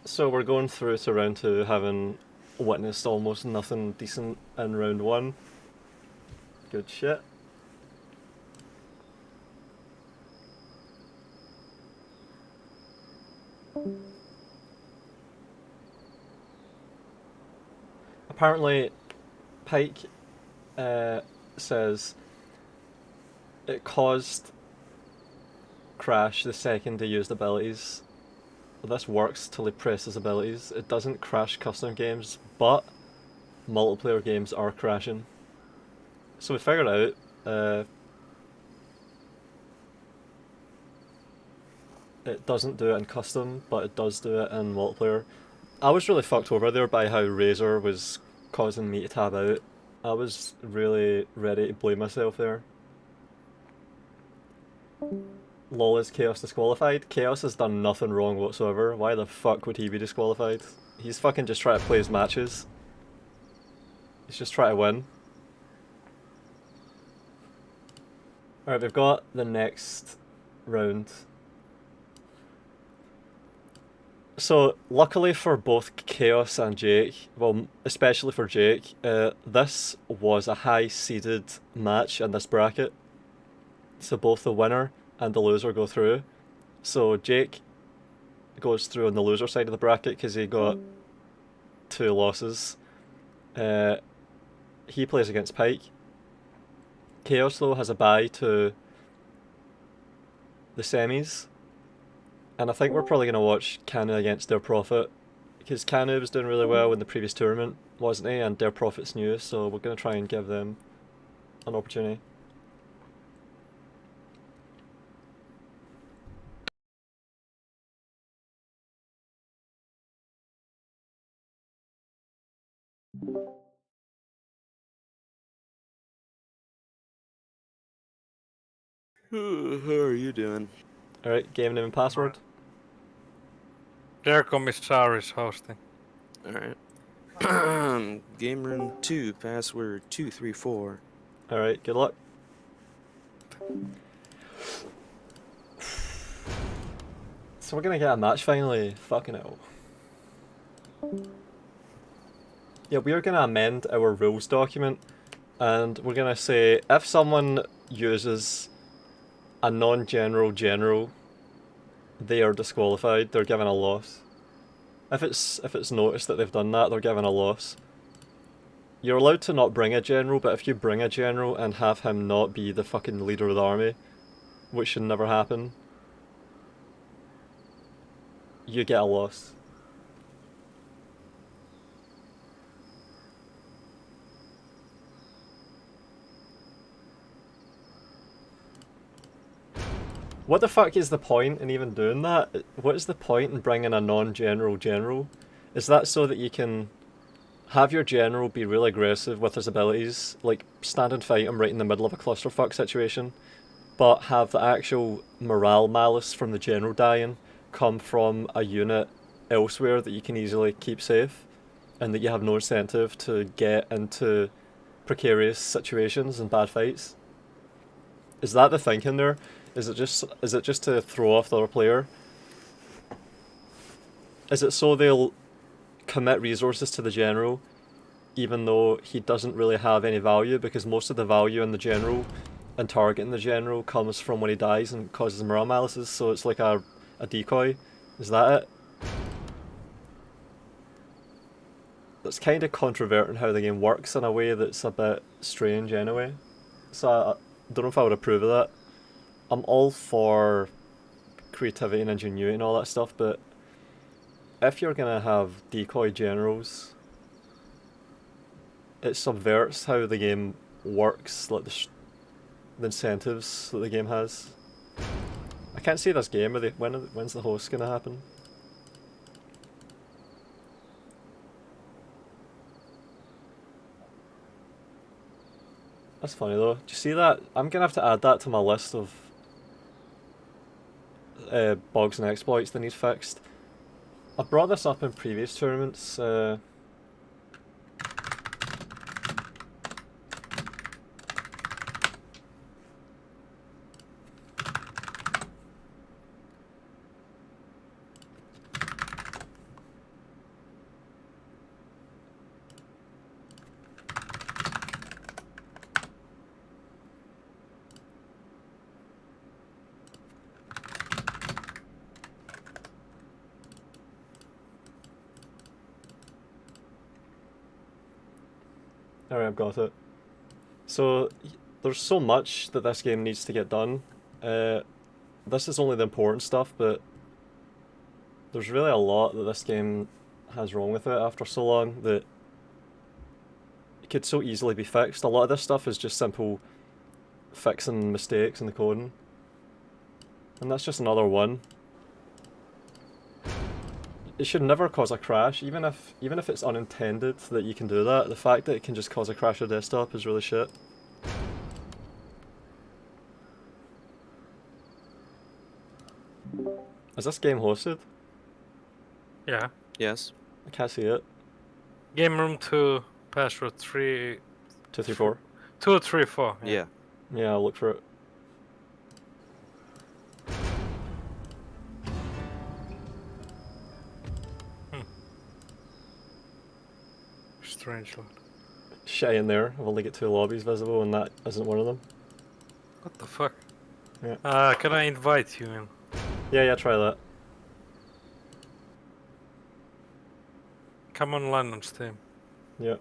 So we're going through to round 2, having witnessed almost nothing decent in round 1. Good shit. Apparently, Pike says it caused Crash the second he used abilities. This works till he presses abilities. It doesn't crash custom games, but multiplayer games are crashing. So we figured out it doesn't do it in custom, but it does do it in multiplayer. I was really fucked over there by how Razor was causing me to tab out. I was really ready to blame myself there. Lol, is Chaos disqualified? Chaos has done nothing wrong whatsoever. Why the fuck would he be disqualified? He's fucking just trying to play his matches. He's just trying to win. Alright, we've got the next round. So, luckily for both Chaos and Jake, well, especially for Jake, this was a high-seeded match in this bracket. So both the winner and the loser go through. So Jake goes through on the loser side of the bracket because he got 2 losses. He plays against Pike. Chaos, though, has a bye to the semis. And I think we're probably going to watch Kanu against Their Prophet, because Kanu was doing really well in the previous tournament, wasn't he? And Their Prophet's new, so we're going to try and give them an opportunity.
How are you doing?
Alright, game name and password.
Their commissar is hosting.
Alright. Game room 2, password 234.
Alright, good luck. So we're gonna get a match finally. Fucking hell. Yeah, we are gonna amend our rules document, and we're gonna say if someone uses a non-general general, they are disqualified. They're given a loss. If it's noticed that they've done that, they're given a loss. You're allowed to not bring a general, but if you bring a general and have him not be the fucking leader of the army, which should never happen, you get a loss. What the fuck is the point in even doing that? What is the point in bringing a non-general general? Is that so that you can have your general be really aggressive with his abilities, like stand and fight him right in the middle of a clusterfuck situation, but have the actual morale malice from the general dying come from a unit elsewhere that you can easily keep safe, and that you have no incentive to get into precarious situations and bad fights? Is that the thinking there? Is it just to throw off the other player? Is it so they'll commit resources to the general, even though he doesn't really have any value, because most of the value in the general and targeting the general comes from when he dies and causes morale malices, so it's like a decoy. Is that it? That's kind of controverting how the game works in a way that's a bit strange anyway. So I don't know if I would approve of that. I'm all for creativity and ingenuity and all that stuff, but if you're gonna have decoy generals, it subverts how the game works, like the incentives that the game has. I can't see this game. When's the host gonna happen? That's funny though. Do you see that? I'm gonna have to add that to my list of bugs and exploits that need fixed. I brought this up in previous tournaments. Alright, I've got it. So, there's so much that this game needs to get done. This is only the important stuff, but there's really a lot that this game has wrong with it after so long that it could so easily be fixed. A lot of this stuff is just simple fixing mistakes in the coding. And that's just another one. It should never cause a crash, even if it's unintended that you can do that. The fact that it can just cause a crash of desktop is really shit. Is this game hosted?
Yeah.
Yes.
I can't see it.
Game room 2, password 3.
234.
234.
Yeah.
Yeah, I'll look for it.
Strange one.
Shit in there. I've only got 2 lobbies visible and that isn't one of them.
What the fuck?
Yeah.
Can I invite you in?
Yeah, try that.
Come online on Steam.
Yeah.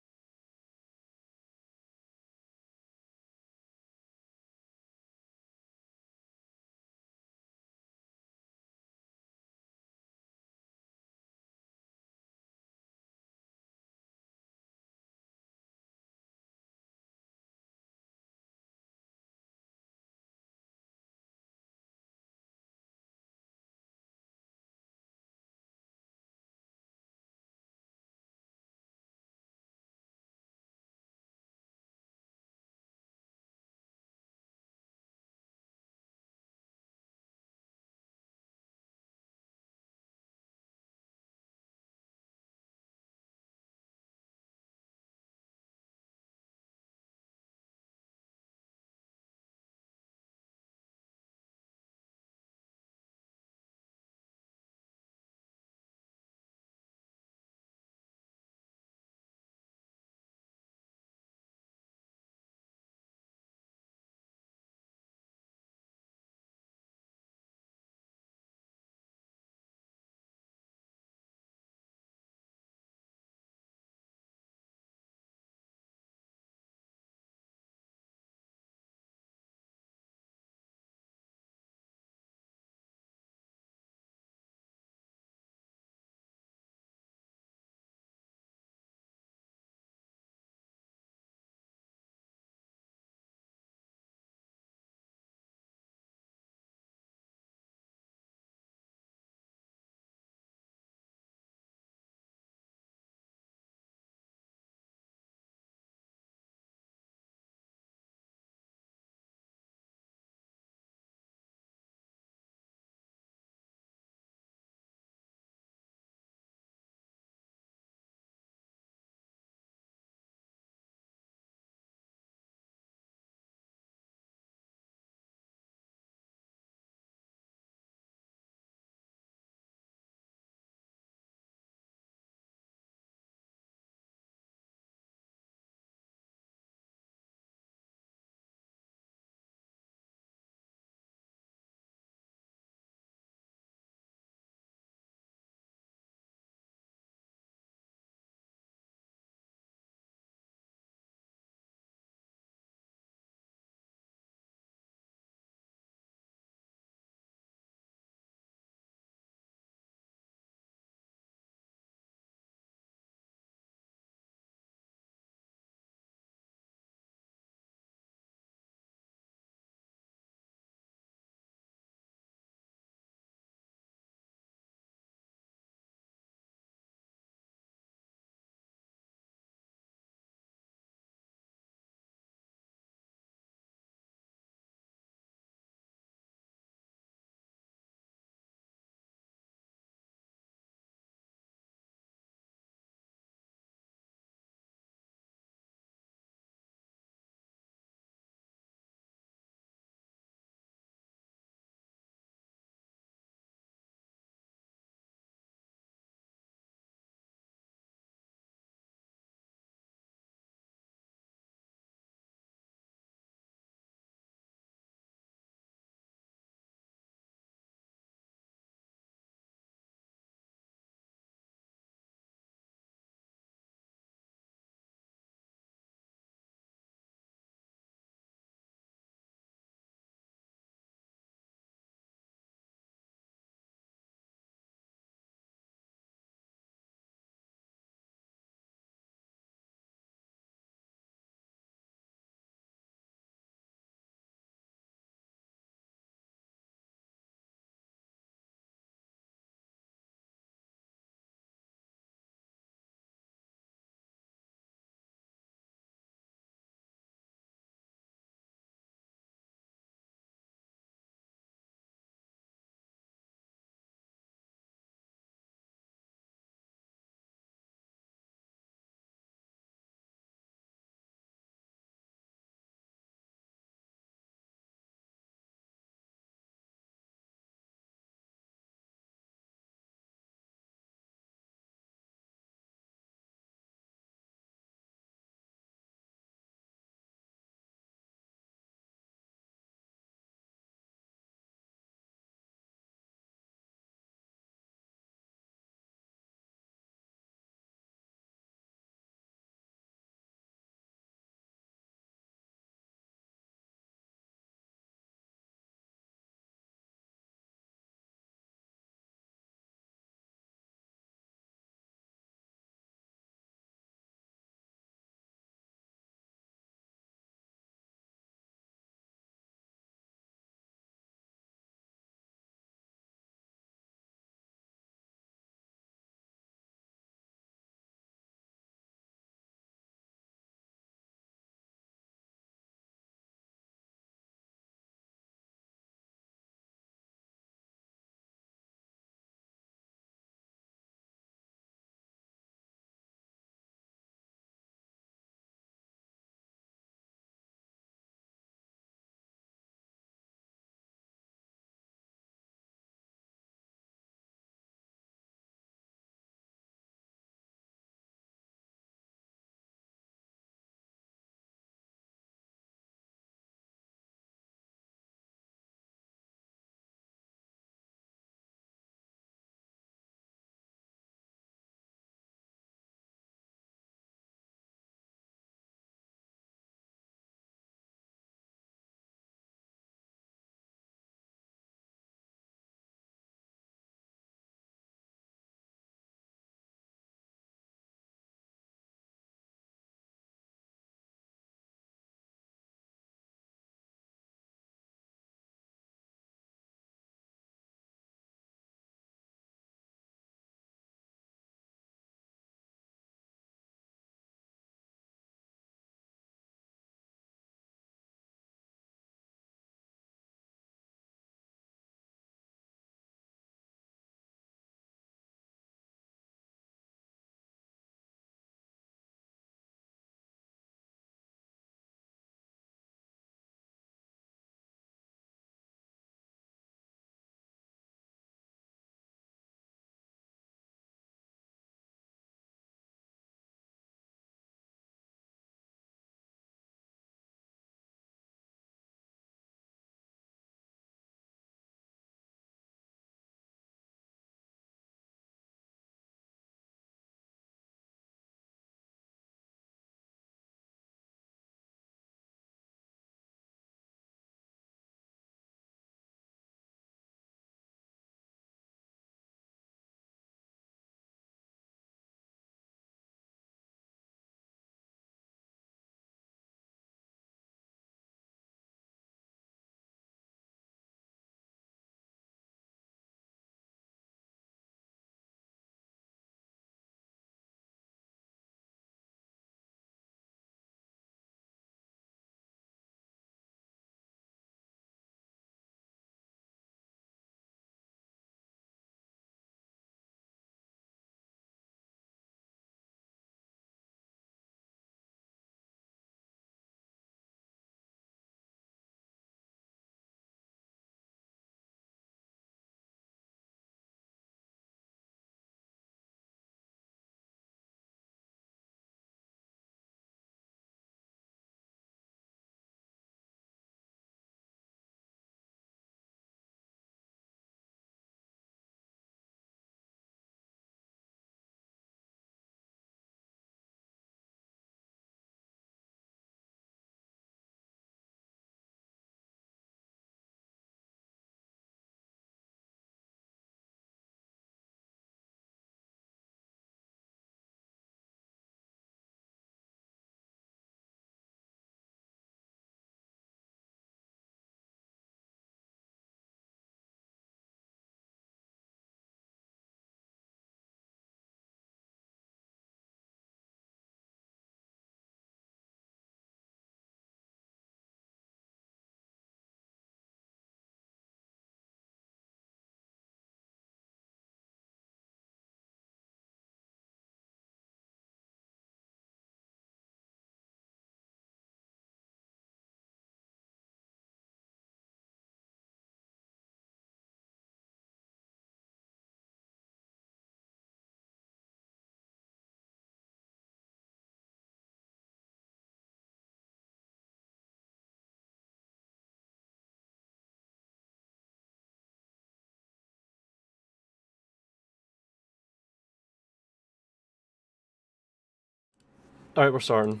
Alright, we're starting.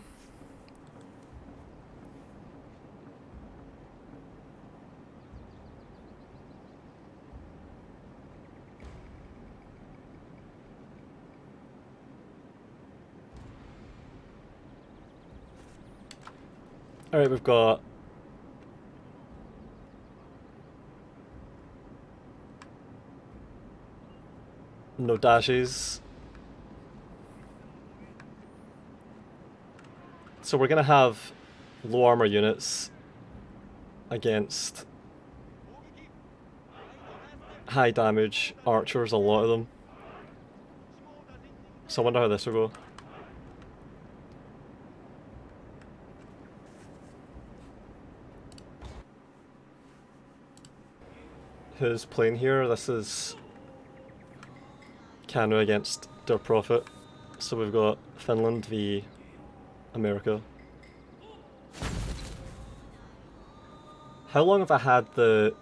Alright, we've got no dashes. So we're gonna have low armor units against high damage archers, a lot of them. So I wonder how this will go. Who's playing here? This is Kanu against their Prophet. So we've got Finland v America. How long have I had the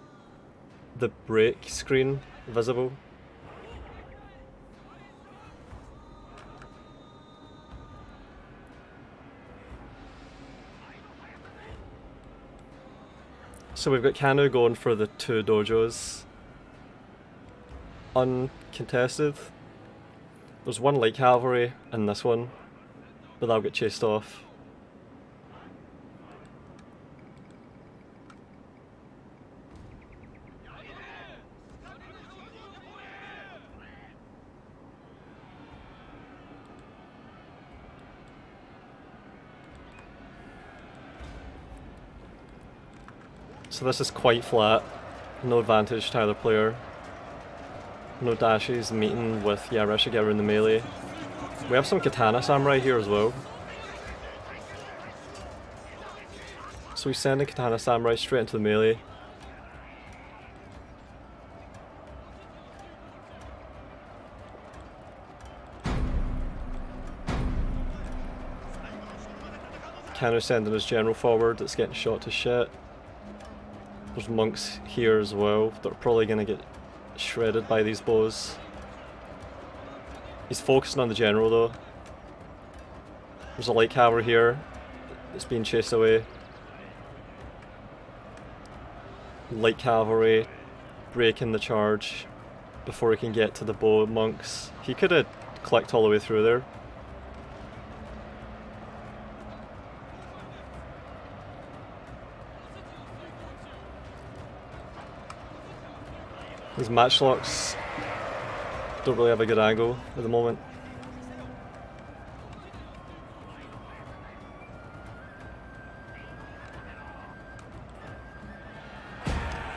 break screen visible? So we've got Kanu going for the 2 dojos. Uncontested. There's 1 light cavalry in this one, but that'll get chased off. So this is quite flat, no advantage to either player. No dashes, meeting with Yareshigeru in the melee. We have some katana samurai here as well. So we send the katana samurai straight into the melee. Kanu sending his general forward, it's getting shot to shit. There's monks here as well, they're probably gonna get shredded by these bows. He's focusing on the general though. There's a light cavalry here that's being chased away. Light cavalry breaking the charge before he can get to the bow monks. He could have clicked all the way through there. These matchlocks don't really have a good angle at the moment.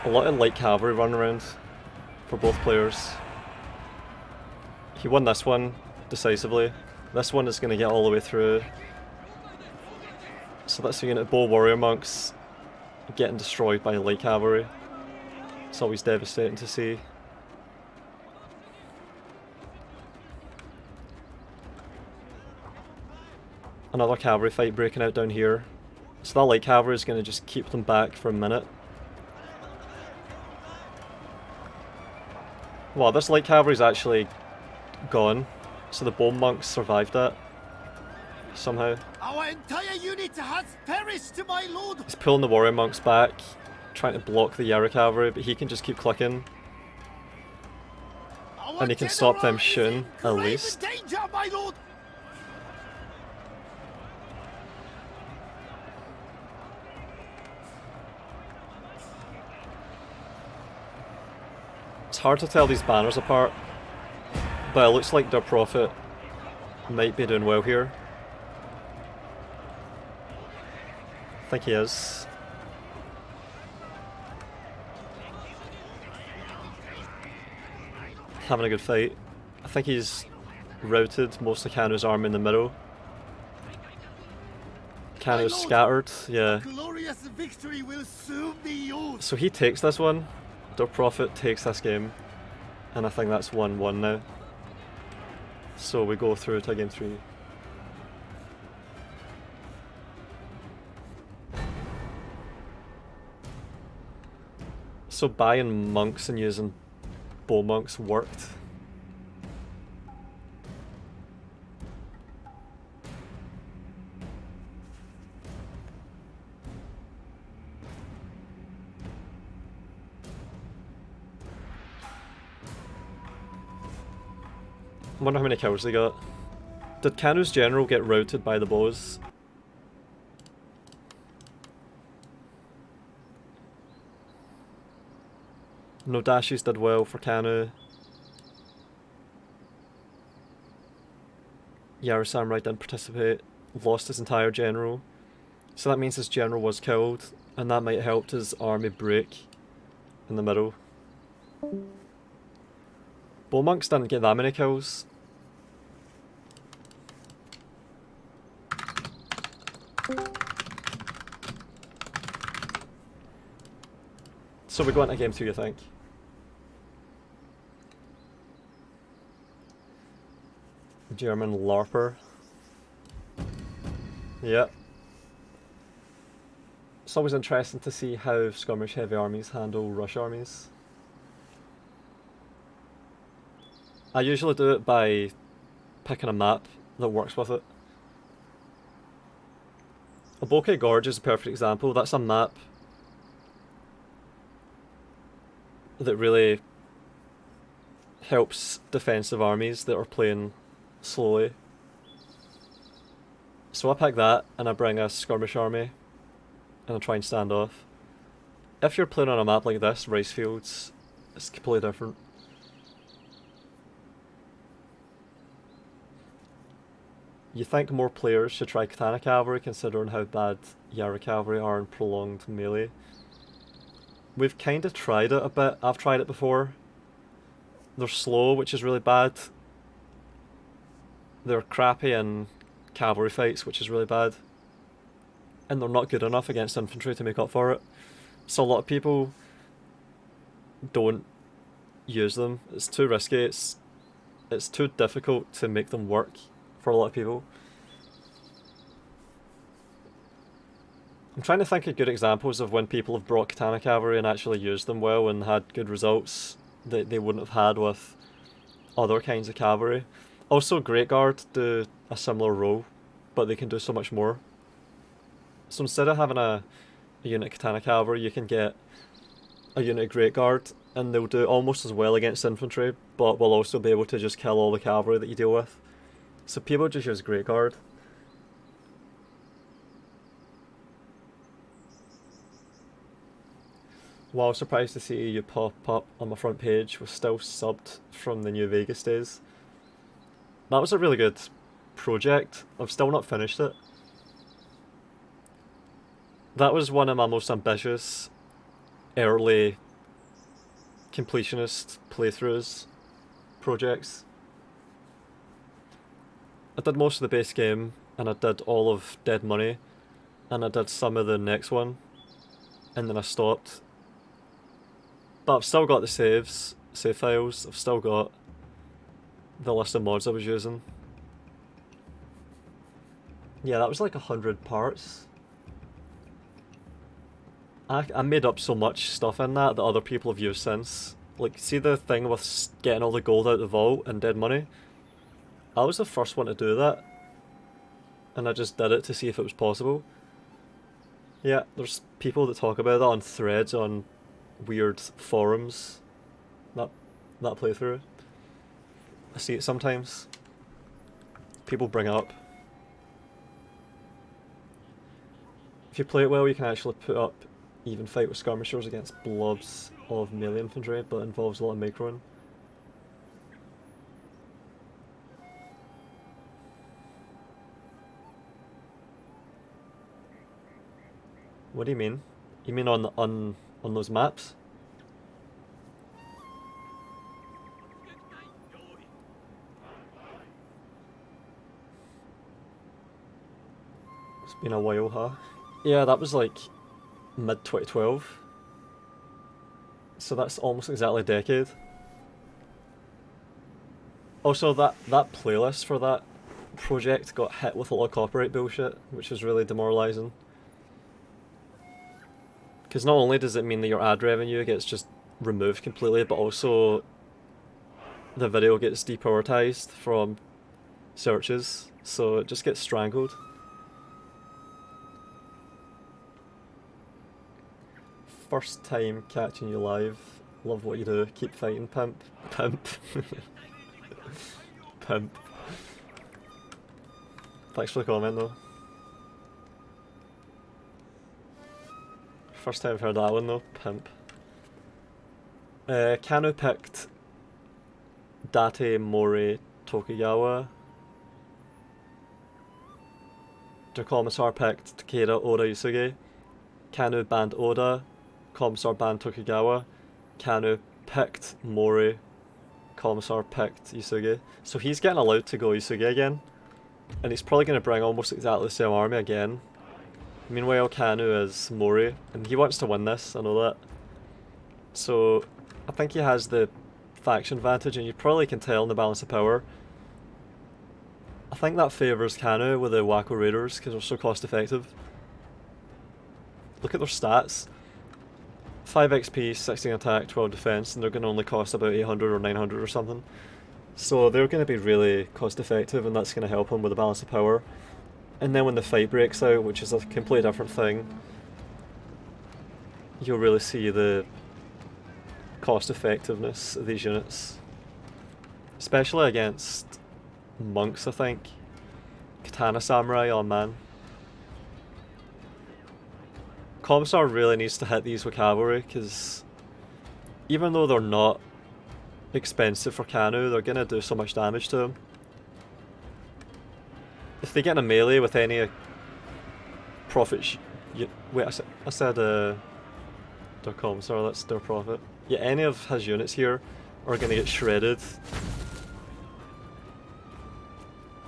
A lot of light cavalry running around for both players. He won this one decisively. This one is going to get all the way through. So that's a unit of bow warrior monks getting destroyed by light cavalry. It's always devastating to see. Another cavalry fight breaking out down here. So that light cavalry is going to just keep them back for a minute. Wow, this light cavalry is actually gone. So the bone monks survived that somehow.
Our entire unit has perished, my lord.
He's pulling the warrior monks back, trying to block the Yara cavalry, but he can just keep clicking.
Our
And he can stop them
general is
shooting,
in
at
grave
least.
danger, my lord.
It's hard to tell these banners apart, but it looks like their Prophet might be doing well here. I think he is. Having a good fight. I think he's routed most of Kanu's army in the middle. Kanu's scattered, yeah.
Glorious victory will soon be yours.
So he takes this one, their Prophet takes this game, and I think that's 1-1 now. So we go through to game 3. So buying monks and using bow monks worked. Wonder how many kills they got. Did Kanu's general get routed by the bows? No dashes did well for Kanu. Yara Samurai didn't participate. Lost his entire general. So that means his general was killed, and that might have helped his army break in the middle. Bowmonks didn't get that many kills. So we go into game 2, you think? German LARPer. Yep. It's always interesting to see how skirmish heavy armies handle rush armies. I usually do it by picking a map that works with it. Aboke Gorge is a perfect example. That's a map that really helps defensive armies that are playing slowly. So I pick that and I bring a skirmish army and I try and stand off. If you're playing on a map like this, rice fields, it's completely different. You think more players should try Katana Cavalry considering how bad Yara Cavalry are in prolonged melee. We've kind of tried it a bit. I've tried it before. They're slow, which is really bad. They're crappy in cavalry fights, which is really bad. And they're not good enough against infantry to make up for it. So a lot of people don't use them. It's too risky. It's too difficult to make them work for a lot of people. I'm trying to think of good examples of when people have brought Katana Cavalry and actually used them well and had good results that they wouldn't have had with other kinds of cavalry. Also, Great Guard do a similar role, but they can do so much more. So instead of having a unit Katana Cavalry, you can get a unit Great Guard, and they'll do almost as well against infantry, but will also be able to just kill all the cavalry that you deal with. So people just use Great Guard. Wow, surprised to see you pop up on my front page. Was still subbed from the New Vegas days. That was a really good project. I've still not finished it. That was one of my most ambitious early completionist playthroughs projects. I did most of the base game, and I did all of Dead Money, and I did some of the next one, and then I stopped. But I've still got the save files, I've still got the list of mods I was using. Yeah, that was like 100 parts. I made up so much stuff in that other people have used since. Like, see the thing with getting all the gold out of the vault and Dead Money? I was the first one to do that, and I just did it to see if it was possible. Yeah, there's people that talk about that on threads on weird forums. That playthrough. I see it sometimes. People bring it up. If you play it well, you can actually put up even fight with skirmishers against blobs of melee infantry, but it involves a lot of macroing. What do you mean? You mean on those maps? It's been a while, huh? Yeah, that was like mid-2012. So that's almost exactly a decade. Also, that playlist for that project got hit with a lot of copyright bullshit, which was really demoralising. Because not only does it mean that your ad revenue gets just removed completely, but also the video gets deprioritised from searches, so it just gets strangled. First time catching you live. Love what you do. Keep fighting, pimp. Pimp. Pimp. Thanks for the comment though. First time I've heard that one though. Pimp. Kanu picked Date, Mori, Tokugawa. Der Commissar picked Takeda, Oda, Yusuge. Kanu banned Oda. Commissar banned Tokugawa. Kanu picked Mori. Commissar picked Yusuge. So he's getting allowed to go Yusuge again. And he's probably going to bring almost exactly the same army again. Meanwhile, Kanu is Mori. And he wants to win this, I know that. So I think he has the faction advantage, and you probably can tell in the balance of power. I think that favours Kanu with the Wacko Raiders because they're so cost effective. Look at their stats. 5 XP, 16 attack, 12 defense, and they're going to only cost about 800 or 900 or something. So they're going to be really cost effective, and that's going to help them with the balance of power. And then when the fight breaks out, which is a completely different thing, you'll really see the cost effectiveness of these units. Especially against monks, I think. Katana Samurai, oh man. Commissar really needs to hit these with cavalry, because even though they're not expensive for Kanu, they're going to do so much damage to him. If they get in a melee with any profit wait, I said their Commissar, that's their profit. Yeah, any of his units here are going to get shredded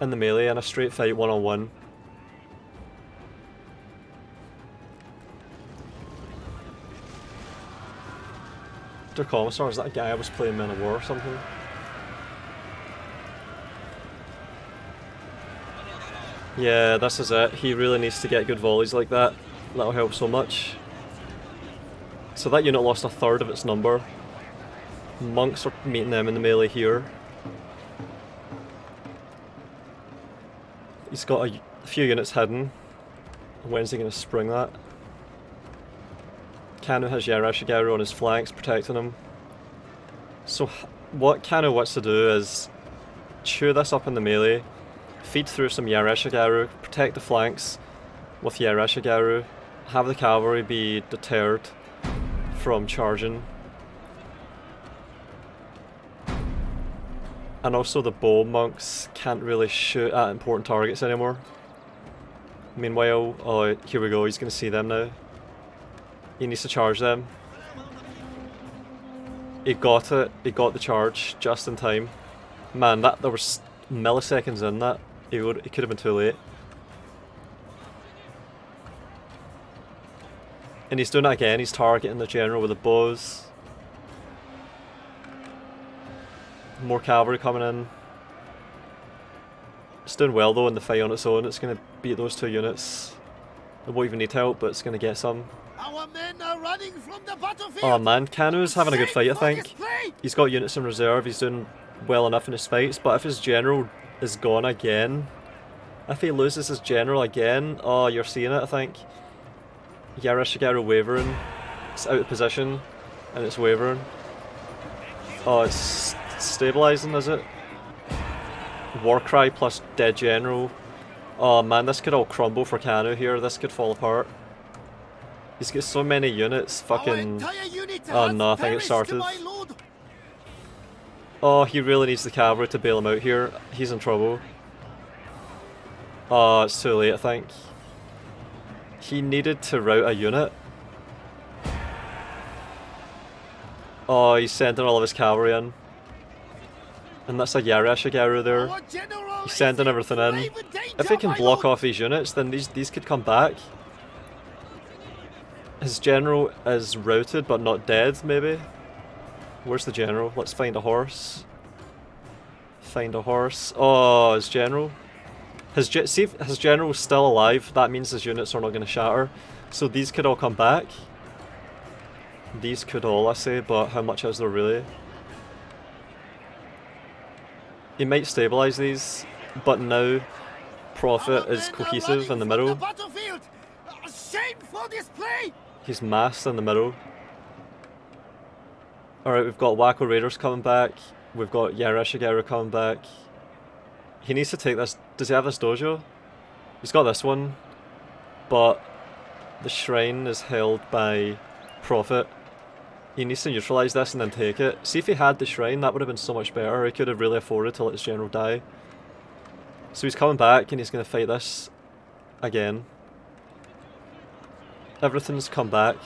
in the melee in a straight fight one-on-one. Their Commissar, is that a guy I was playing Men of War or something? Yeah, this is it. He really needs to get good volleys like that. That'll help so much. So that unit lost a third of its number. Monks are meeting them in the melee here. He's got a few units hidden. When's he going to spring that? Kanu has Yarashigaru on his flanks protecting him. So what Kanu wants to do is chew this up in the melee, feed through some Yarashigaru, protect the flanks with Yarashigaru, have the cavalry be deterred from charging. And also the bow monks can't really shoot at important targets anymore. Meanwhile, oh here we go, he's going to see them now. He needs to charge them. He got it, he got the charge just in time. Man, there was milliseconds in that. It could have been too late. And he's doing it again, he's targeting the general with the bows. More cavalry coming in. It's doing well though in the fight on its own. It's going to beat those two units. It won't even need help, but it's going to get some.
Our men are running from the battlefield.
Oh man, Kanu's having a good fight, I think. He's got units in reserve, he's doing well enough in his fights, but if his general is gone again, if he loses his general again, oh, you're seeing it, I think. Yarashigaru wavering, it's out of position, and it's wavering. Oh, it's stabilizing, is it? Warcry plus dead general. Oh man, this could all crumble for Kanu here, this could fall apart. He's got so many units, fucking... Oh no, I think it started. Oh, he really needs the cavalry to bail him out here. He's in trouble. Oh, it's too late, I think. He needed to rout a unit. Oh, he's sending all of his cavalry in. And that's a Yarashigaru there. He's sending everything in. If he can block off these units, then these could come back. His general is routed but not dead, maybe? Where's the general? Let's find a horse. Find a horse. Oh, his general. See if his general's still alive, that means his units are not going to shatter. So these could all come back. These could all, I say, but how much is there really? He might stabilise these, but now Prophet is cohesive in the middle. He's massed in the middle. Alright, we've got Wacko Raiders coming back. We've got Yarashigaru coming back. He needs to take this. Does he have this dojo? He's got this one, but the shrine is held by Prophet. He needs to neutralise this and then take it. See, if he had the shrine, that would have been so much better. He could have really afforded to let his general die. So he's coming back and he's going to fight this again. Everything's come back.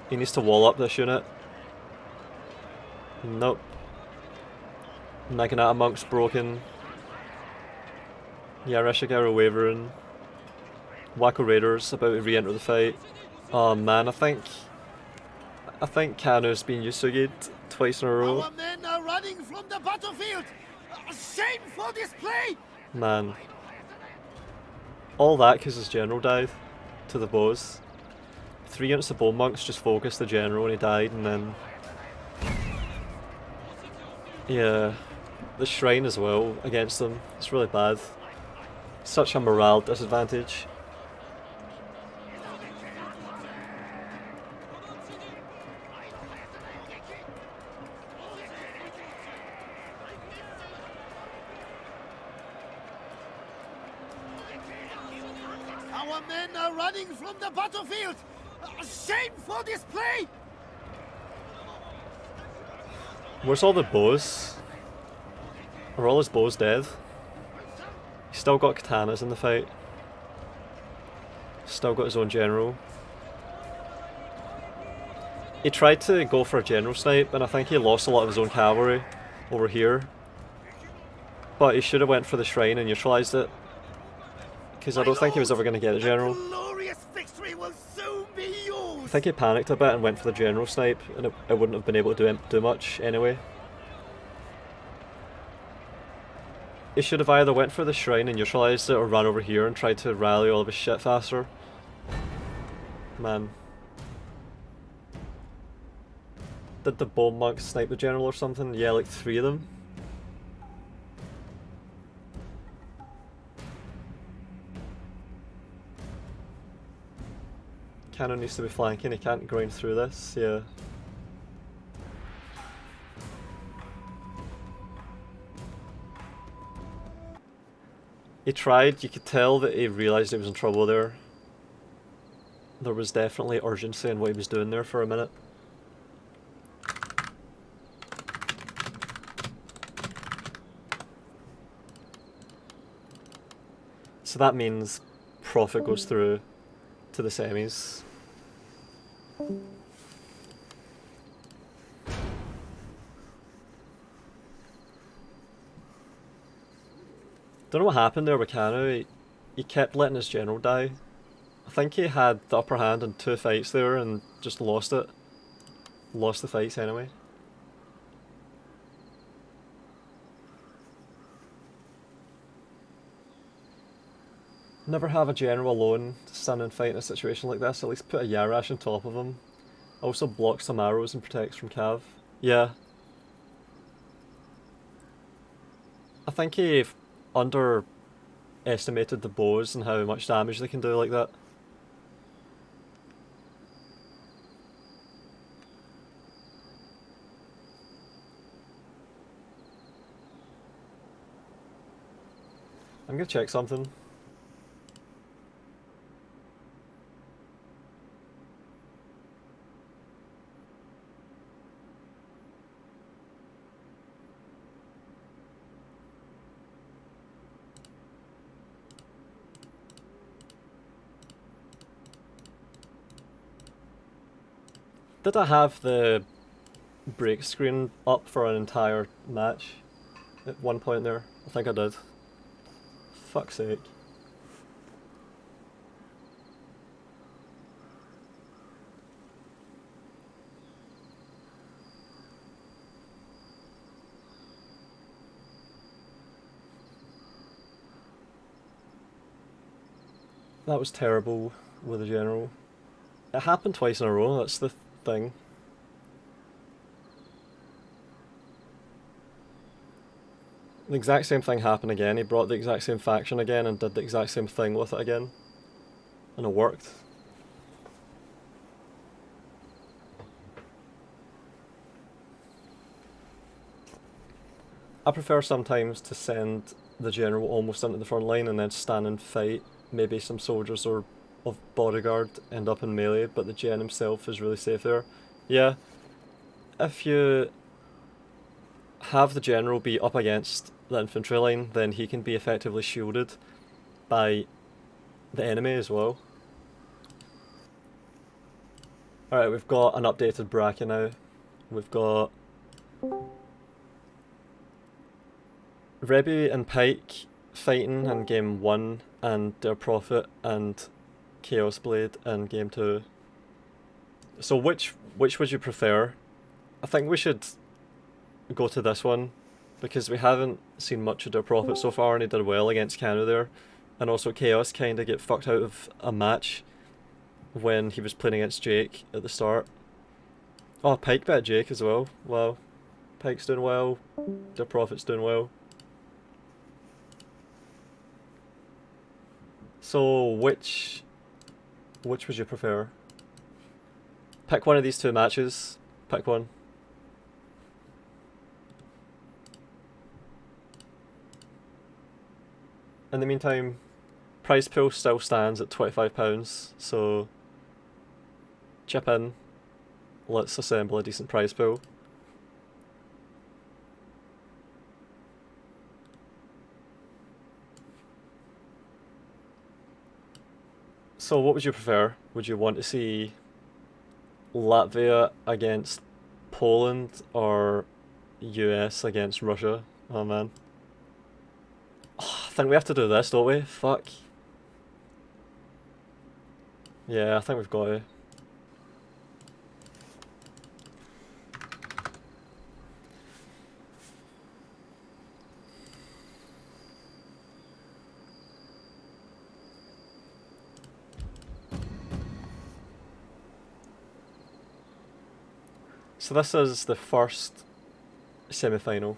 He needs to wall up this unit. Nope. Naginata Monk's broken. Yareshigaru wavering. Wacko Raiders about to re-enter the fight. Oh man, I think Kanu's been Yusugi'd twice in a row.
Our men are running from the battlefield. A shameful display.
Man. All that because his general died to the bows. 3 units of bone monks just focused the general and he died, and then... Yeah. The shrine as well against them. It's really bad. Such a morale disadvantage.
Our men are running from the battlefield. A shameful display.
Where's all the bows? Are all his bows dead? He's still got katanas in the fight. Still got his own general. He tried to go for a general snipe, and I think he lost a lot of his own cavalry over here. But he should have went for the shrine and neutralised it. Because I don't think he was ever going to get a general.
Glorious victory will soon be yours.
I think he panicked a bit and went for the general snipe, and it wouldn't have been able to do much anyway. He should have either went for the shrine and neutralised it, or ran over here and tried to rally all of his shit faster. Man. Did the bone monks snipe the general or something? Yeah, like 3 of them. Kanu needs to be flanking, he can't grind through this, yeah. He tried, you could tell that he realised he was in trouble there. There was definitely urgency in what he was doing there for a minute. So that means Prophet goes through to the semis. Don't know what happened there with Kanu. He kept letting his general die. I think he had the upper hand in 2 fights there and just lost it. Lost the fights anyway. Never have a general alone to stand and fight in a situation like this. At least put a Yarash on top of him. Also blocks some arrows and protects from Cav. Yeah. I think he underestimated the bows and how much damage they can do like that. I'm gonna check something. Did I have the break screen up for an entire match at one point there? I think I did. Fuck's sake. That was terrible with the general. It happened twice in a row, that's the thing. The exact same thing happened again. He brought the exact same faction again and did the exact same thing with it again. And it worked. I prefer sometimes to send the general almost into the front line and then stand and fight. Maybe some soldiers or of bodyguard end up in melee, but the gen himself is really safe there. Yeah, if you have the general be up against the infantry line, then he can be effectively shielded by the enemy as well. Alright, we've got an updated bracket now. We've got Rebi and Pike fighting in game 1 and their Prophet and Chaos Blade in game 2. So which would you prefer? I think we should go to this one because we haven't seen much of their Prophet so far and he did well against Kanu there. And also Chaos kind of get fucked out of a match when he was playing against Jake at the start. Oh, Pike bet Jake as well. Wow. Pike's doing well. Their Prophet's doing well. So which would you prefer? Pick one of these two matches. Pick one. In the meantime, prize pool still stands at £25, so chip in. Let's assemble a decent prize pool. So what would you prefer? Would you want to see Latvia against Poland or US against Russia? Oh man. Oh, I think we have to do this, don't we? Fuck. Yeah, I think we've got to. So this is the first semi-final.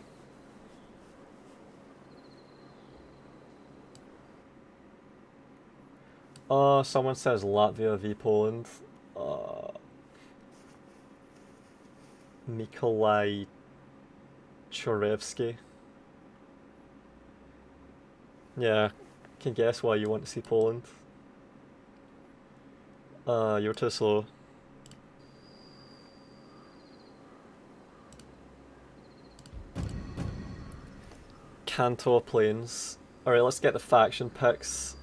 Someone says Latvia v Poland. Mikolaj Chorevsky. Yeah, can guess why you want to see Poland. You're too slow. Kanto Plains. Alright, let's get the faction picks.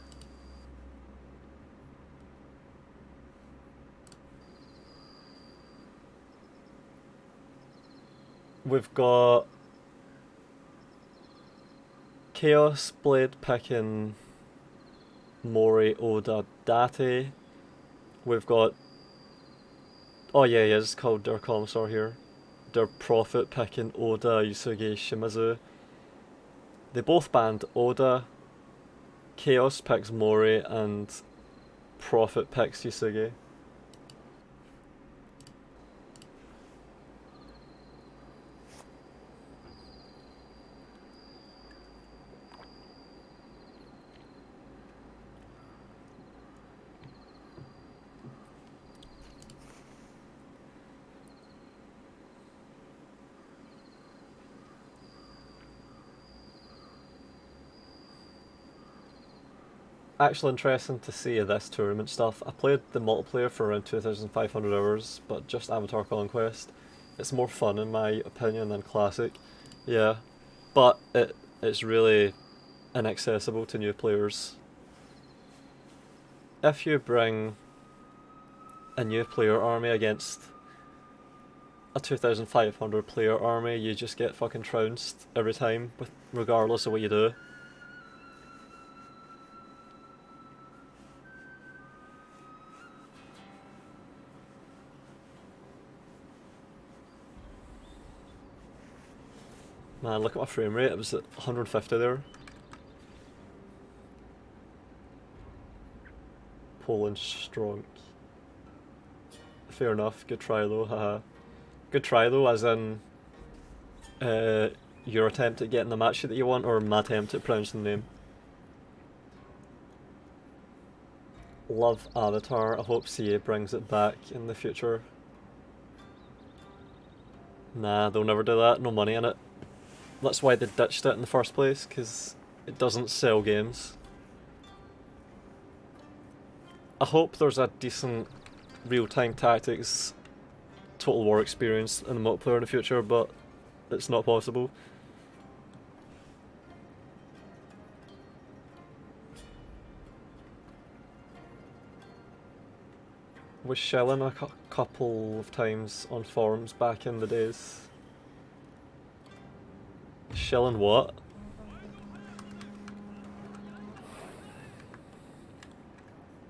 We've got Chaos Blade picking Mori Oda Date. We've got, oh yeah, he is called their Commissar here. Their Prophet picking Oda Yusuge Shimizu. They both banned Oda. Chaos picks Mori and Prophet picks Yusuge. Actually interesting to see this tournament stuff. I played the multiplayer for around 2,500 hours, but just Avatar Conquest. It's more fun in my opinion than Classic. Yeah, but it's really inaccessible to new players. If you bring a new player army against a 2,500 player army, you just get fucking trounced every time, regardless of what you do. Man, look at my frame rate, it was at 150 there. Poland strong. Fair enough, good try though, haha. Good try though, as in your attempt at getting the match that you want, or my attempt at pronouncing the name. Love Avatar, I hope CA brings it back in the future. Nah, they'll never do that, no money in it. That's why they ditched it in the first place, because it doesn't sell games. I hope there's a decent real-time tactics Total War experience in the multiplayer in the future, but it's not possible. Was shelling a couple of times on forums back in the days. Shelling what?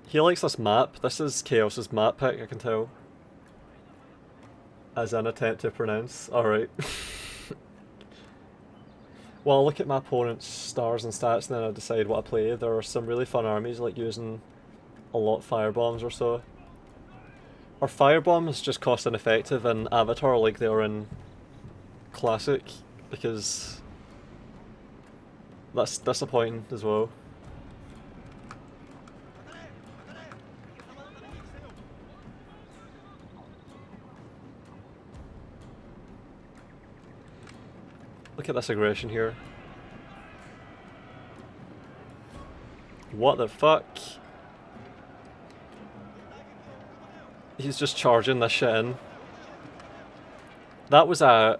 He likes this map. This is Chaos's map pick, I can tell. As an attempt to pronounce. Alright. Well, I'll look at my opponent's stars and stats and then I'll decide what I play. There are some really fun armies, like using a lot of firebombs or so. Are firebombs just cost ineffective in Avatar like they are in Classic? Because that's disappointing as well. Look at this aggression here. What the fuck? He's just charging this shit in. That was a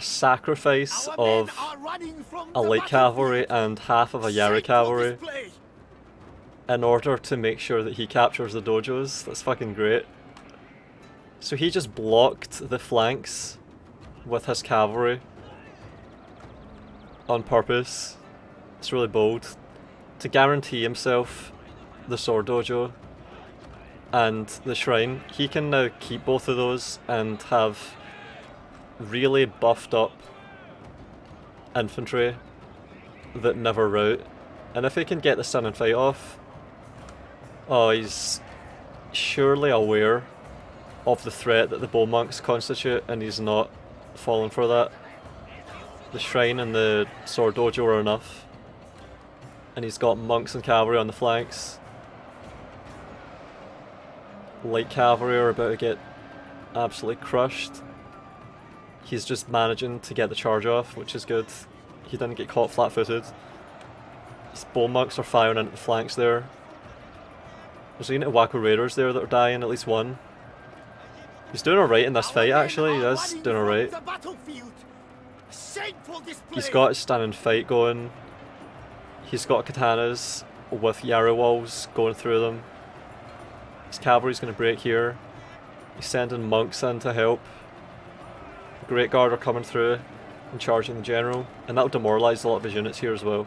sacrifice of a light cavalry and half of a Yari cavalry in order to make sure that he captures the dojos. That's fucking great. So he just blocked the flanks with his cavalry on purpose. It's really bold. To guarantee himself the sword dojo and the shrine, he can now keep both of those and have really buffed up infantry that never rout. And if he can get the sun and fight off, oh, he's surely aware of the threat that the bow monks constitute, and he's not falling for that. The shrine and the sword dojo are enough, and he's got monks and cavalry on the flanks. Light cavalry are about to get absolutely crushed. He's just managing to get the charge off, which is good. He didn't get caught flat-footed. His bow monks are firing into the flanks there. There's a unit of Wacko Raiders there that are dying, at least one. He's doing alright in this fight actually, he is doing alright. He's got his standing fight going. He's got katanas with Yara walls going through them. His cavalry's going to break here. He's sending monks in to help. The Great Guard are coming through and charging the general, and that'll demoralise a lot of his units here as well.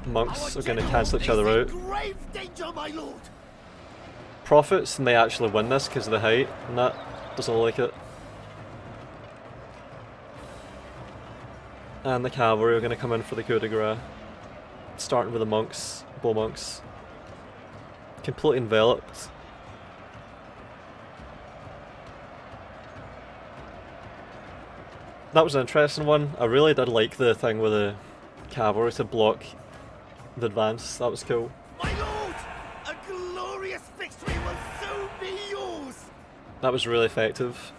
Monks are going to cancel each other out. Prophets may actually win this because of the height, and that doesn't like it. And the cavalry are going to come in for the coup de grace. Starting with the monks, bow monks. Completely enveloped. That was an interesting one. I really did like the thing with the cavalry to block the advance. That was cool.
My lord, a glorious victory will soon be yours.
That was really effective.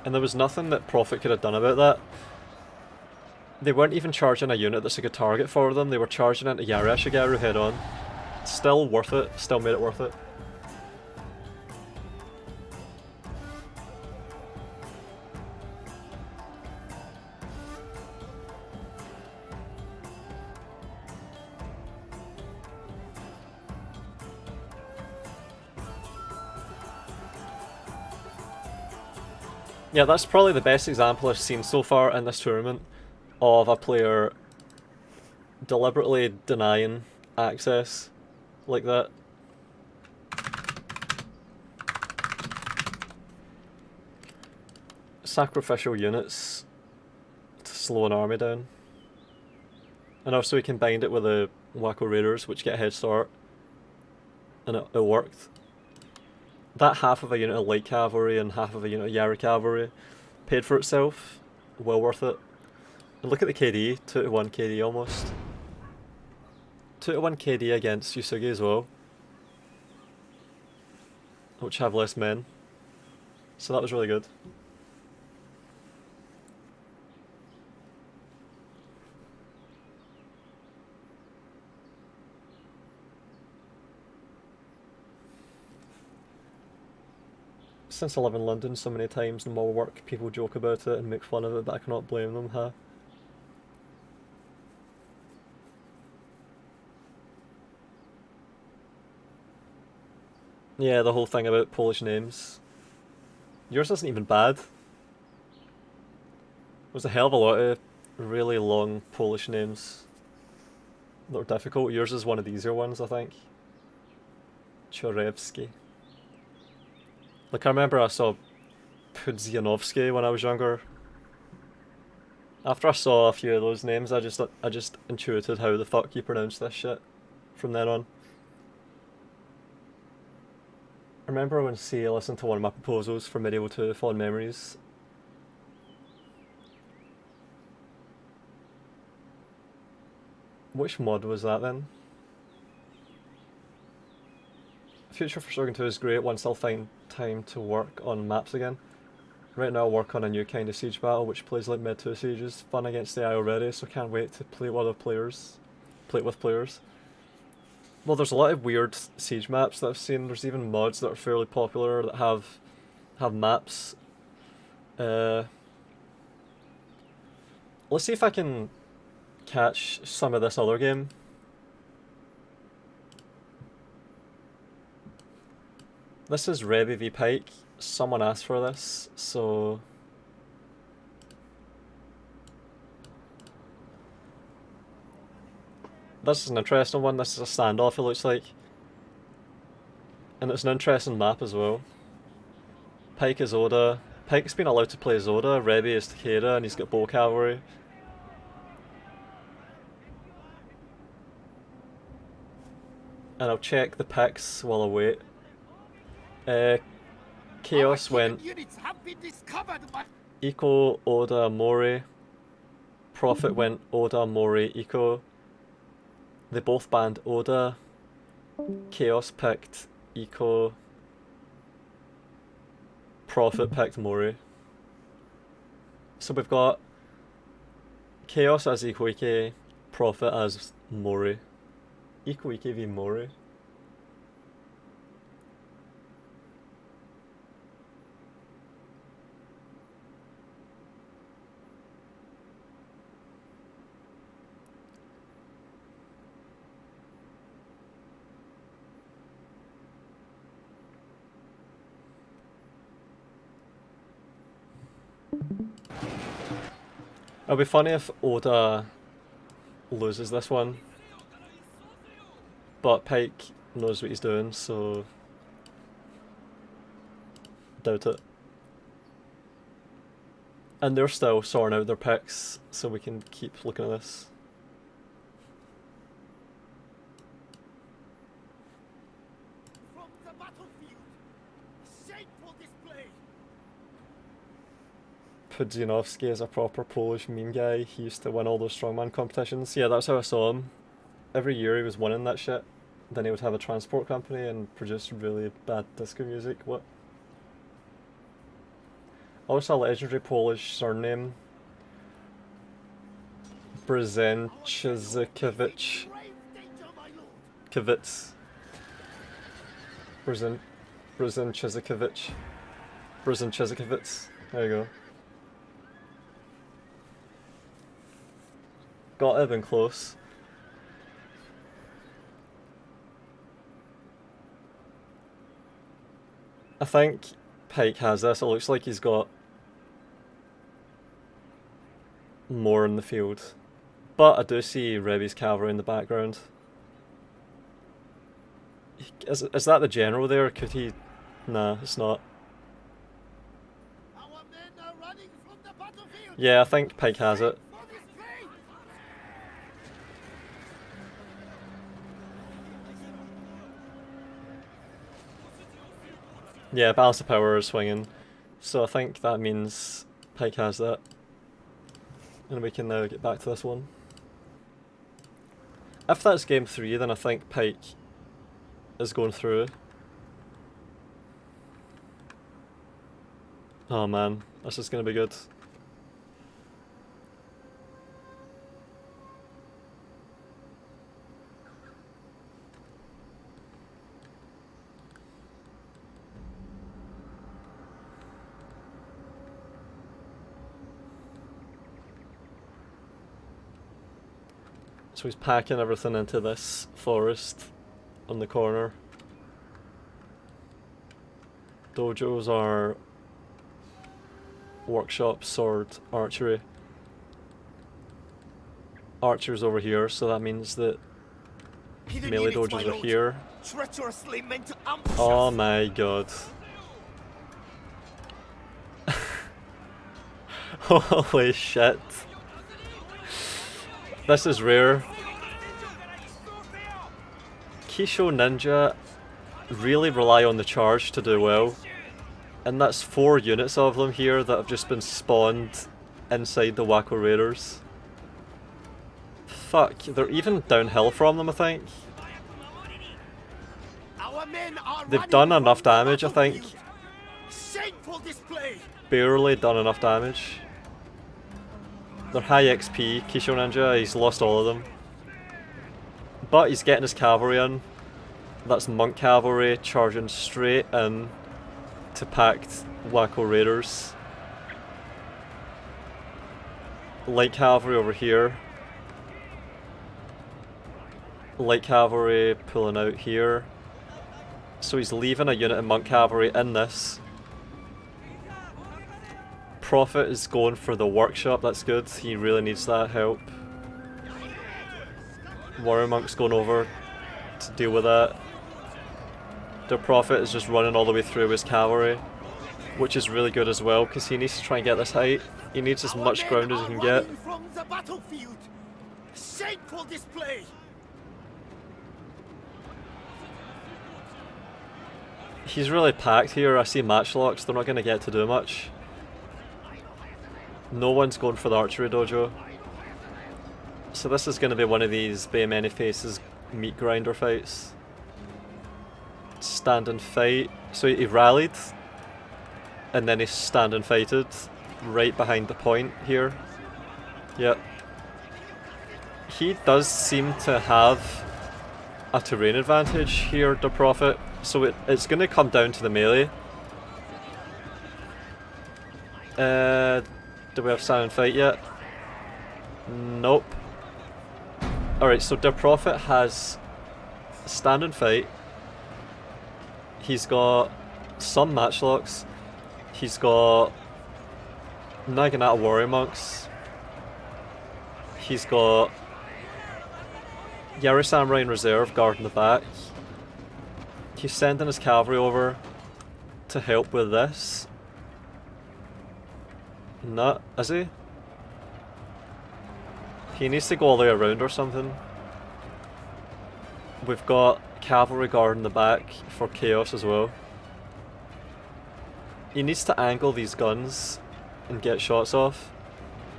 And there was nothing that Prophet could have done about that. They weren't even charging a unit that's a good target for them, they were charging into Yara Shigaru head on. Still worth it, still made it worth it. Yeah, that's probably the best example I've seen so far in this tournament of a player deliberately denying access like that. Sacrificial units to slow an army down. And also he combined it with the Wacko Raiders, which get a head start. And it worked. That half of a unit of light cavalry and half of a unit of Yari cavalry paid for itself. Well worth it. And look at the KD, 2-1 KD almost. 2-1 KD against Yusugi as well. which have less men. So that was really good. Since I live in London so many times in my work, people joke about it and make fun of it, but I cannot blame them, huh? Yeah, the whole thing about Polish names. Yours isn't even bad. There's a hell of a lot of really long Polish names that are difficult. Yours is one of the easier ones, I think. Chorewski. Like, I remember I saw Pudzianowski when I was younger. After I saw a few of those names, I just intuited how the fuck you pronounce this shit from then on. I remember when C listened to one of my proposals for Medieval 2 Fond Memories. Which mod was that then? Future for Shogun 2 is great once I'll find time to work on maps again. Right now I work on a new kind of siege battle which plays like Mid 2 sieges. Fun against AI already, so can't wait to play with other players. Play it with players. Well, there's a lot of weird siege maps that I've seen. There's even mods that are fairly popular that have maps. Let's see if I can catch some of this other game. This is Rebi v Pike. Someone asked for this, so... This is an interesting one. This is a standoff, it looks like. And it's an interesting map as well. Pike is Oda. Pike's been allowed to play as Oda, Rebi is Takeda, and he's got bow cavalry. And I'll check the picks while I wait. Chaos went
Units have been discovered, but
Eco, Oda, Mori. Prophet went Oda, Mori, Eco. They both banned Oda. Chaos picked Eco. Prophet picked Mori. So we've got Chaos as Ikoike, Prophet as Mori. Ikoike v Mori. It'll be funny if Oda loses this one, but Pike knows what he's doing, so doubt it. And they're still sorting out their picks, so we can keep looking at this.
from the battlefield, a shameful display.
Pudzianowski is a proper Polish meme guy. He used to win all those strongman competitions. Yeah, that's how I saw him. Every year he was winning that shit. Then he would have a transport company and produce really bad disco music. What? Also a legendary Polish surname. Brzezinczyzkiewicz.
Grave danger, my lord.
Kivitz. Brzezinczyzkiewicz. Brzezinczyzkiewicz. There you go. Got it, been close. I think Pike has this. It looks like he's got more in the field. But I do see Rebi's cavalry in the background. Is that the general there? Could he... Nah, it's not.
Our men are running from the battlefield.
Yeah, I think Pike has it.
For display.
Yeah, balance of power is swinging. So I think that means Pike has that. And we can now get back to this one. If that's game 3, then I think Pike is going through. Oh man, this is gonna be good. So he's packing everything into this forest on the corner. Dojos are workshop, sword, archery. Archer's over here, so that means that
Hidden
melee
units, my
dojos are
lord.
here.
Treacherously meant to ambush
Oh
us.
my god. Holy shit. This is rare. Kisho Ninja really rely on the charge to do well. And that's 4 units of them here that have just been spawned inside the Wako Raiders. Fuck, they're even downhill from them, I think.
Our men are
They've
running
done
from
enough
the
damage, I think.
battlefield. Shameful display.
Barely done enough damage. They're high XP, Kisho Ninja, he's lost all of them. But he's getting his cavalry in. That's monk cavalry charging straight in to packed Wako Raiders. Light cavalry over here. Light cavalry pulling out here. So he's leaving a unit of monk cavalry in this. Prophet is going for the workshop, that's good. He really needs that help. Warrior Monk's going over to deal with that. The Prophet is just running all the way through his cavalry, which is really good as well, because he needs to try and get this height. He needs as much ground as he can get.
From the battlefield. Shameful display.
He's really packed here. I see matchlocks, they're not going to get to do much. No one's going for the archery dojo. So this is going to be one of these Bay Many Faces meat grinder fights. Stand and fight. So he rallied, and then he stand and fighted right behind the point here. Yep. He does seem to have a terrain advantage here, the Prophet. So it's going to come down to the melee. Do we have stand and fight yet? Nope. Alright, so the Prophet has stand and fight. He's got some matchlocks. He's got Naginata warrior monks. He's got Yari Samurai in reserve guarding the back. He's sending his cavalry over to help with this. No, is he? He needs to go all the way around or something. We've got cavalry guarding the back for chaos as well. He needs to angle these guns and get shots off.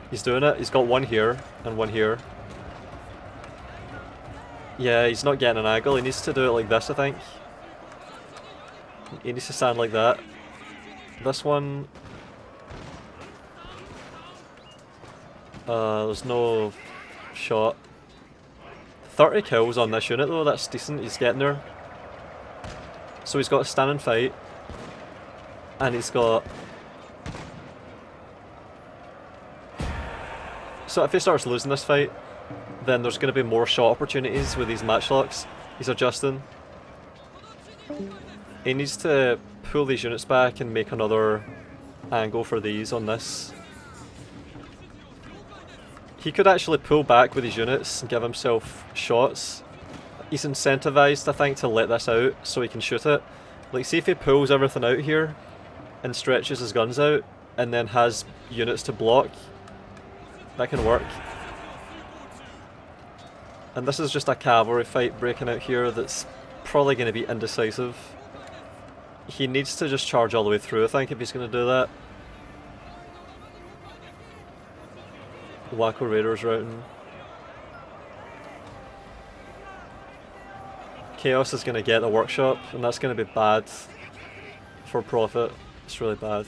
He's doing it. He's got one here and one here. Yeah, he's not getting an angle. He needs to do it like this, I think. He needs to stand like that. This one... there's no shot. 30 kills on this unit though, that's decent, he's getting there. So he's got a stand and fight. And he's got... So if he starts losing this fight, then there's going to be more shot opportunities with these matchlocks. He's adjusting. He needs to pull these units back and make another angle for these on this. He could actually pull back with his units and give himself shots. He's incentivized, I think, to let this out so he can shoot it. Like, see if he pulls everything out here and stretches his guns out and then has units to block. That can work. And this is just a cavalry fight breaking out here that's probably going to be indecisive. He needs to just charge all the way through, I think, if he's going to do that. Wako Raiders routing. Chaos is going to get a workshop, and that's going to be bad for Prophet. It's really bad.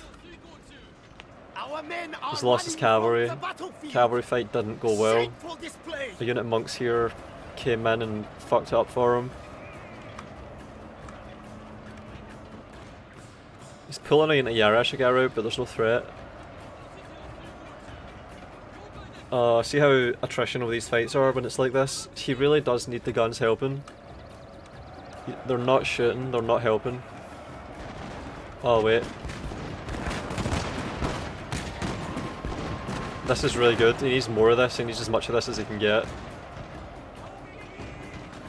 Our men are
He's lost his
running
cavalry.
from the battlefield.
Cavalry fight didn't go well.
Shameful display.
A unit of monks here came in and fucked it up for him. He's pulling into Yarashiga route, but there's no threat. See how attritional these fights are when it's like this? He really does need the guns helping. They're not shooting, they're not helping. Oh wait. This is really good. He needs more of this, he needs as much of this as he can get.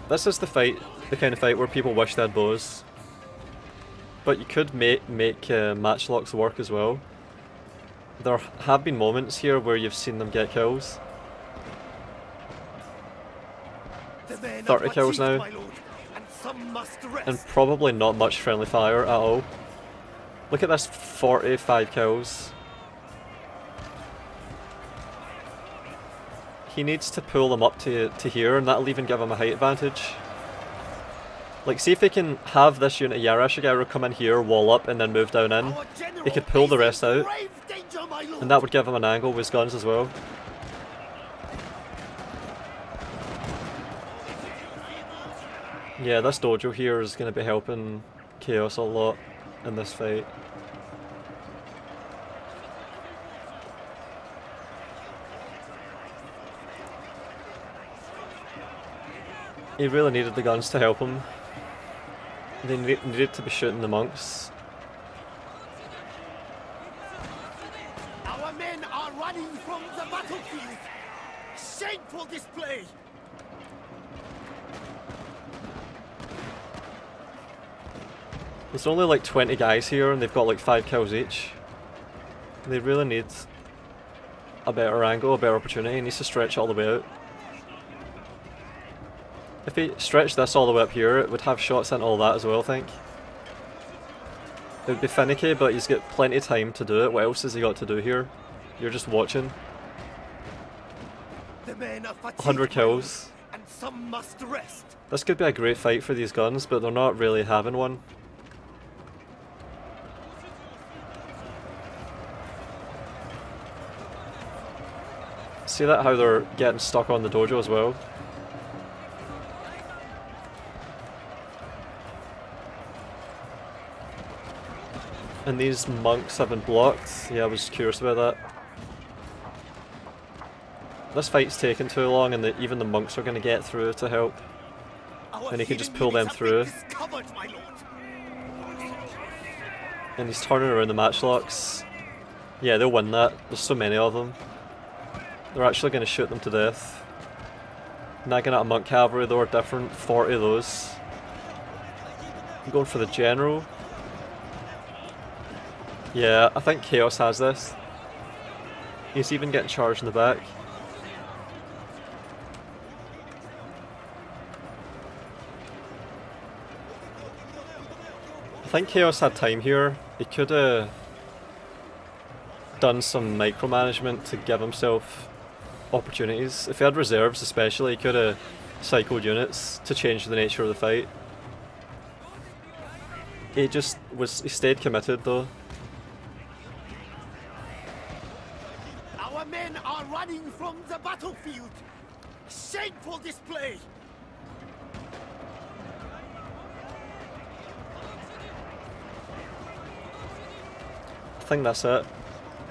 This is the fight, the kind of fight where people wish they had bows. But you could make matchlocks work as well. There have been moments here where you've seen them get kills.
The men
30
are
kills
fatigued,
now.
my lord, and some must rest.
And probably not much friendly fire at all. Look at this, 45 kills. He needs to pull them up to here, and that'll even give him a height advantage. Like, see if he can have this unit of Yarashigaru come in here, wall up, and then move down in.
Our general
He could pull the rest
faces
out,
grave danger, my lord.
and that would give him an angle with his guns as well. Yeah, this dojo here is going to be helping Chaos a lot in this fight. He really needed the guns to help him. They needed to be shooting the monks.
Our men are running from the battlefield. Shameful display.
There's only like 20 guys here and they've got like 5 kills each. They really need a better angle, a better opportunity. He needs to stretch all the way out. If he stretched this all the way up here, it would have shots into all that as well, I think. It would be finicky, but he's got plenty of time to do it. What else has he got to do here? You're just watching.
The men are fatigued,
100
my
kills.
lord, and some must rest.
This could be a great fight for these guns, but they're not really having one. See that how they're getting stuck on the dojo as well? And these monks have been blocked. Yeah, I was curious about that. This fight's taking too long and even the monks are going to get through to help.
Our
And he can just
hidden
pull them
units have been
through.
discovered, my lord.
And he's turning around the matchlocks. Yeah, they'll win that. There's so many of them. They're actually going to shoot them to death. Nagging at a monk cavalry, though, are different. 40 of those. I'm going for the general. Yeah, I think Chaos has this. He's even getting charged in the back. I think Chaos had time here. He could have done some micromanagement to give himself opportunities. If he had reserves especially, he could have cycled units to change the nature of the fight. He stayed committed though.
Our men are running from the battlefield. Shameful display.
I think that's it.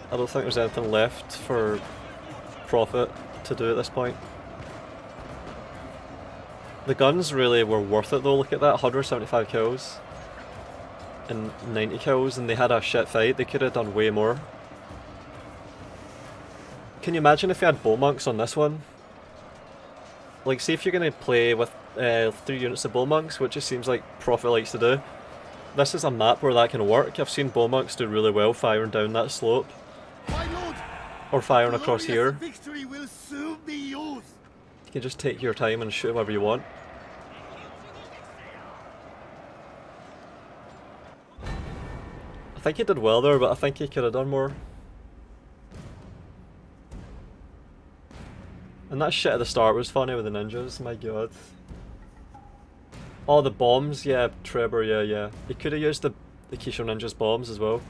I don't think there's anything left for Profit to do at this point. The guns really were worth it though, look at that, 175 kills and 90 kills, and they had a shit fight. They could have done way more. Can you imagine if you had bow monks on this one? Like, see if you're going to play with 3 units of bow monks, which it seems like Prophet likes to do. This is a map where that can work. I've seen bow monks do really well firing down that slope.
My lord,
Or firing across here.
glorious victory will soon be yours.
You can just take your time and shoot whoever you want. I think he did well there, but I think he could have done more. And that shit at the start was funny with the ninjas, my god. Oh, the bombs, yeah, Trevor, yeah. He could have used the Kisho ninjas bombs as well.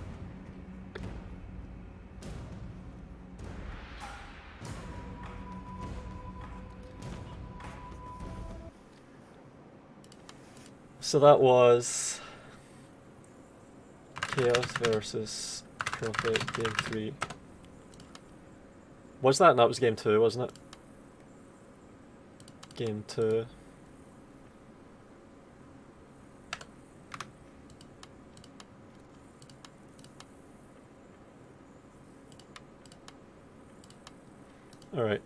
So that was Chaos versus Prophet game 3. Was that? That was game 2, wasn't it? Game 2. Alright.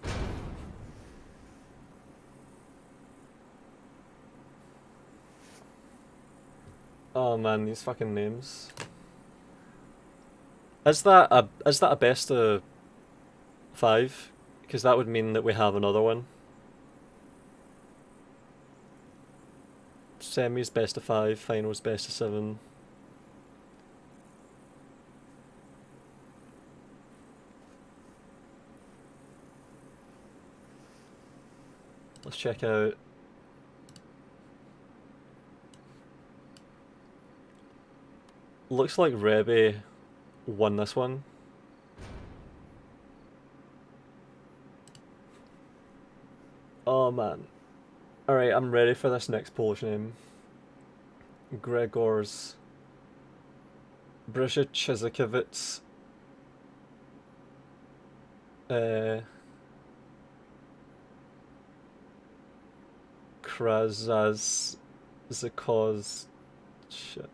Oh man, these fucking names. Is that a best of 5? Because that would mean that we have another one. Semis best of 5, finals best of 7. Let's check out. Looks like Rebi won this one. Oh man. Alright, I'm ready for this next Polish name. Gregor's Brzezikiewicz. Krazaz Zakoz. Shit.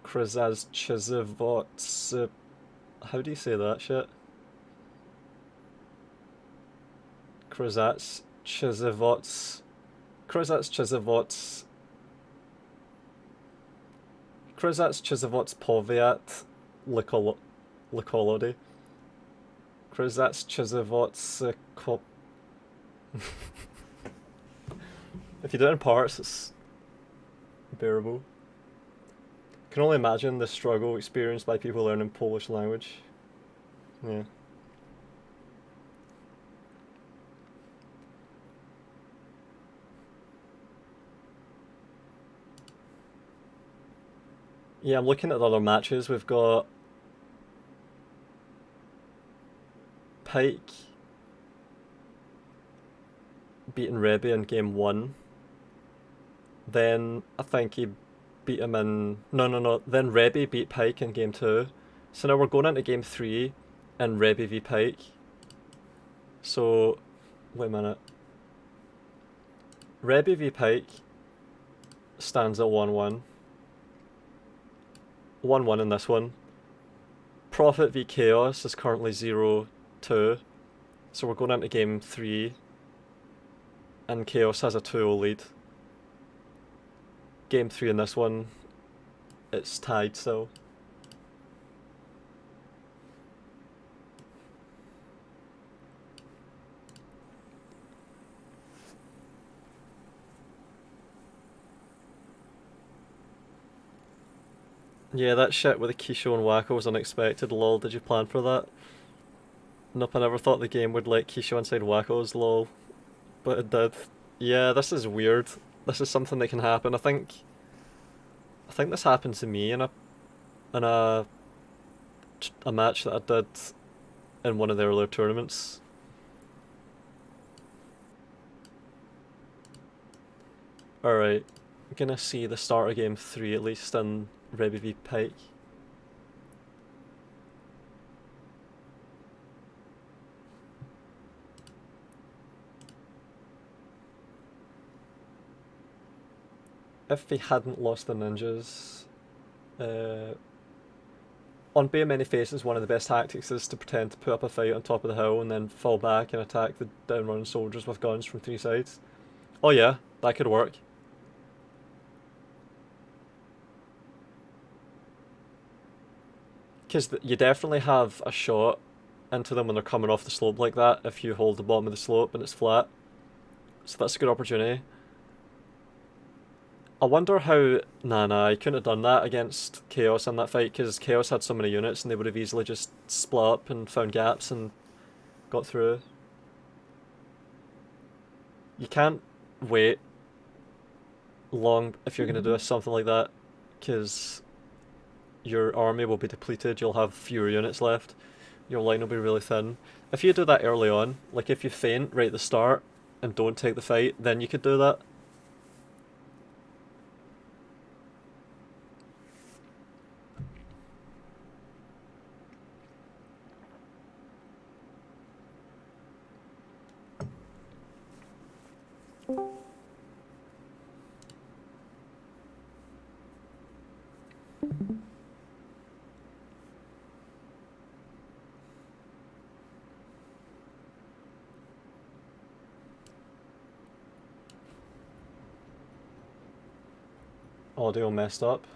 Krazaz Chizivots. How do you say that shit? Krazats Chizivots. Krazats Chizivots. Krazats Chizivots Poviat Likolody. Krazats Chizivots Kop. If you do it in parts, it's bearable. Can only imagine the struggle experienced by people learning Polish language. Yeah. Yeah, I'm looking at the other matches. We've got Pike beating Rebi in game 1. Then I think he beat him in... No. Then Rebi beat Pike in game 2. So now we're going into game 3 and Rebi v Pike. So, wait a minute. Rebi v Pike stands at 1-1. 1-1 in this one. Prophet v Chaos is currently 0-2. So we're going into game 3. And Chaos has a 2-0 lead. Game 3 in this one, it's tied still. Yeah, that shit with the Kisho and Wacko was unexpected, lol. Did you plan for that? Nope, I never thought the game would let Kisho inside Wacko's, lol. But it did. Yeah, this is weird. This is something that can happen. I think this happened to me in a match that I did in one of the earlier tournaments. Alright, I'm gonna see the start of game 3 at least in Rebi v Pike. If he hadn't lost the ninjas, on Bear Many Faces, one of the best tactics is to pretend to put up a fight on top of the hill and then fall back and attack the down running soldiers with guns from 3 sides. Oh yeah, that could work. Because you definitely have a shot into them when they're coming off the slope like that if you hold the bottom of the slope and it's flat. So that's a good opportunity. I wonder how... Nah, I couldn't have done that against Chaos in that fight because Chaos had so many units and they would have easily just split up and found gaps and got through. You can't wait long if you're going to do something like that because your army will be depleted, you'll have fewer units left, your line will be really thin. If you do that early on, like if you feint right at the start and don't take the fight, then you could do that. Audio messed up.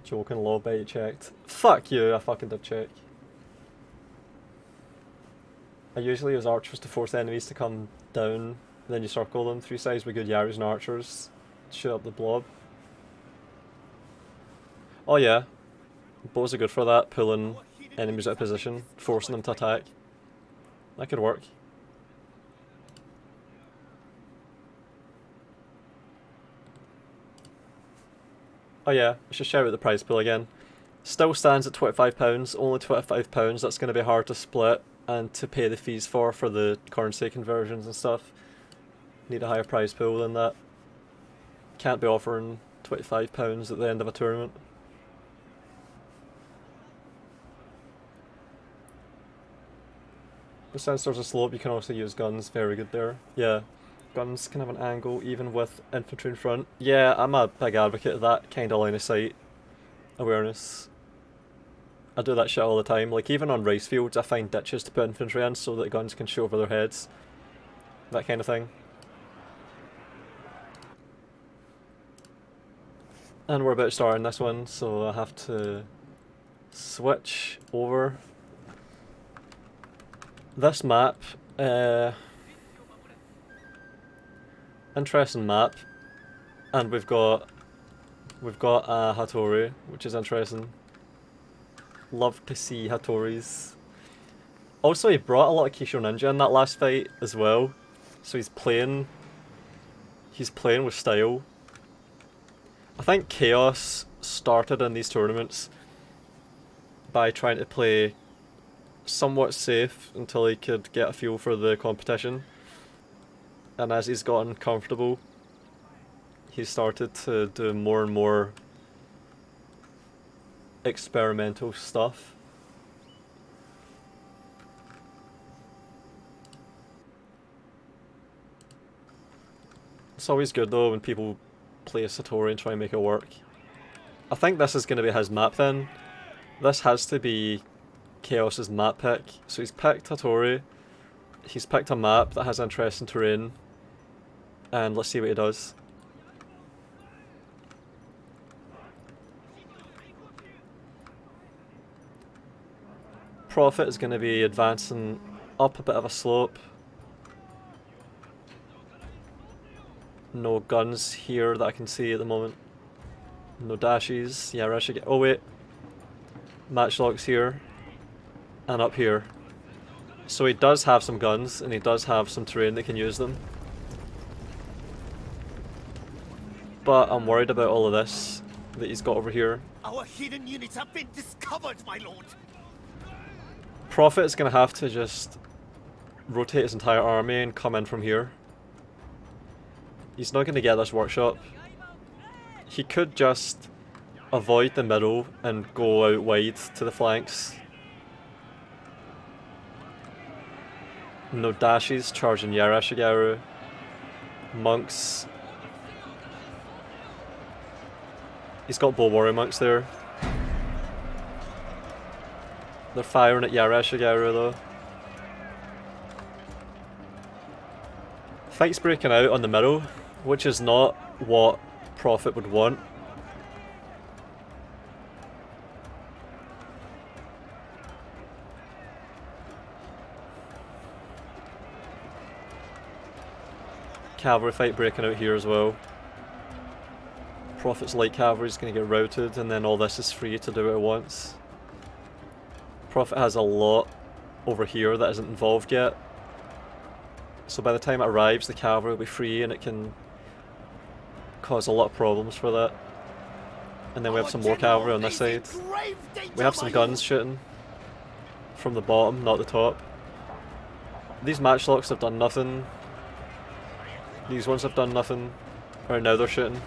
Joking, law bait checked. Fuck you, I fucking did check. I usually use archers to force enemies to come down, then you circle them. 3 sides with good Yaris and archers. Shoot up the blob. Oh yeah, bows are good for that, pulling enemies out of position, forcing them to attack. That could work. Oh yeah, I should shout out the prize pool again. Still stands at £25, only £25, that's going to be hard to split and to pay the fees for the currency conversions and stuff. Need a higher prize pool than that. Can't be offering £25 at the end of a tournament. Besides there's a slope, you can also use guns, very good there. Yeah. Guns can have an angle even with infantry in front. Yeah, I'm a big advocate of that kind of line of sight awareness. I do that shit all the time. Like even on race fields I find ditches to put infantry in so that guns can shoot over their heads. That kind of thing. And we're about starting this one, so I have to switch over. This map, interesting map, and we've got a Hattori, which is interesting. Love to see Hattoris. Also, he brought a lot of Kisho Ninja in that last fight as well, so he's playing with style. I think Chaos started in these tournaments by trying to play somewhat safe until he could get a feel for the competition. And as he's gotten comfortable, he's started to do more and more experimental stuff. It's always good though when people play a Satori and try and make it work. I think this is going to be his map then. This has to be Chaos's map pick. So he's picked Hattori, he's picked a map that has interesting terrain, and let's see what he does. Prophet is going to be advancing up a bit of a slope. No guns here that I can see at the moment. No dashes. Yeah, I should get. Oh wait, matchlocks here and up here. So he does have some guns and he does have some terrain that can use them. But I'm worried about all of this that he's got over here.
Our hidden units have been discovered, my lord.
Prophet is going to have to just rotate his entire army and come in from here. He's not going to get this workshop. He could just avoid the middle and go out wide to the flanks. No dashes, charging Yarashigaru. Monks. He's got bow warrior monks there. They're firing at Yarashigaru though. Fight's breaking out on the middle, which is not what Prophet would want. Cavalry fight breaking out here as well. Prophet's light cavalry is going to get routed, and then all this is free to do it at once. Prophet has a lot over here that isn't involved yet. So by the time it arrives, the cavalry will be free and it can cause a lot of problems for that. And then we have some more cavalry on this side. We have some guns shooting from the bottom, not the top. These matchlocks have done nothing. These ones have done nothing. Or now they're shooting.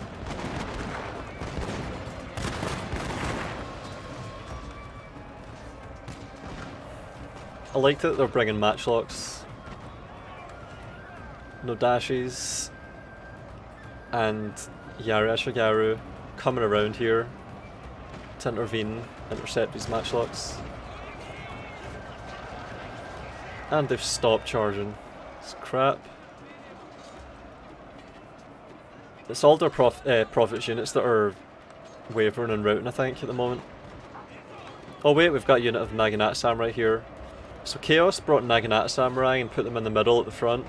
I like that they're bringing matchlocks. Nodashis and Yarashigaru coming around here to intervene, intercept these matchlocks. And they've stopped charging. It's crap. It's all their Prophet's units that are wavering and routing, I think, at the moment. Oh wait, we've got a unit of Naginata Samurai here. So Chaos brought Naginata Samurai and put them in the middle at the front.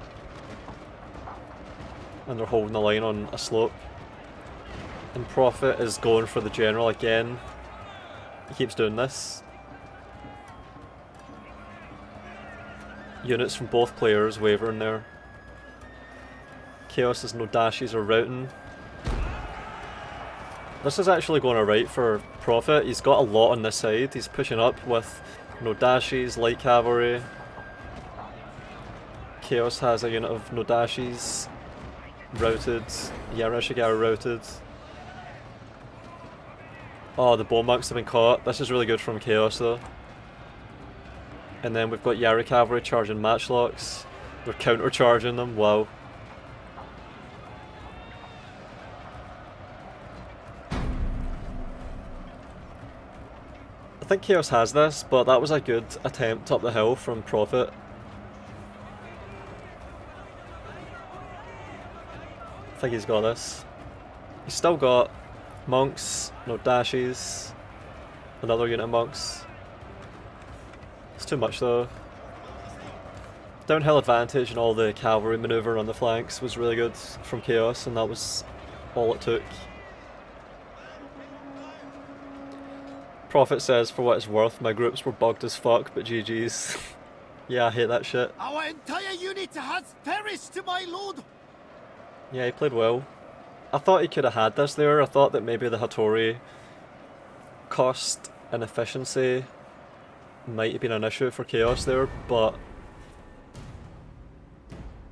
And they're holding the line on a slope. And Prophet is going for the general again. He keeps doing this. Units from both players wavering there. Chaos's Nodashis are routing. This is actually going alright for Prophet. He's got a lot on this side. He's pushing up with Nodashis, light cavalry. Chaos has a unit of Nodashis routed. Yarashigaru routed. Oh, the bone monks have been caught. This is really good from Chaos though. And then we've got Yari cavalry charging matchlocks. They're counter charging them. Wow. I think Chaos has this, but that was a good attempt up the hill from Prophet. I think he's got this. He's still got monks, Nodashis, another unit of monks. It's too much though. Downhill advantage and all the cavalry maneuver on the flanks was really good from Chaos, and that was all it took. Prophet says, for what it's worth, my groups were bugged as fuck, but GG's. Yeah, I hate that shit.
Our entire unit has perished, my lord.
Yeah, he played well. I thought he could have had this there. I thought that maybe the Hattori cost and efficiency might have been an issue for Chaos there, but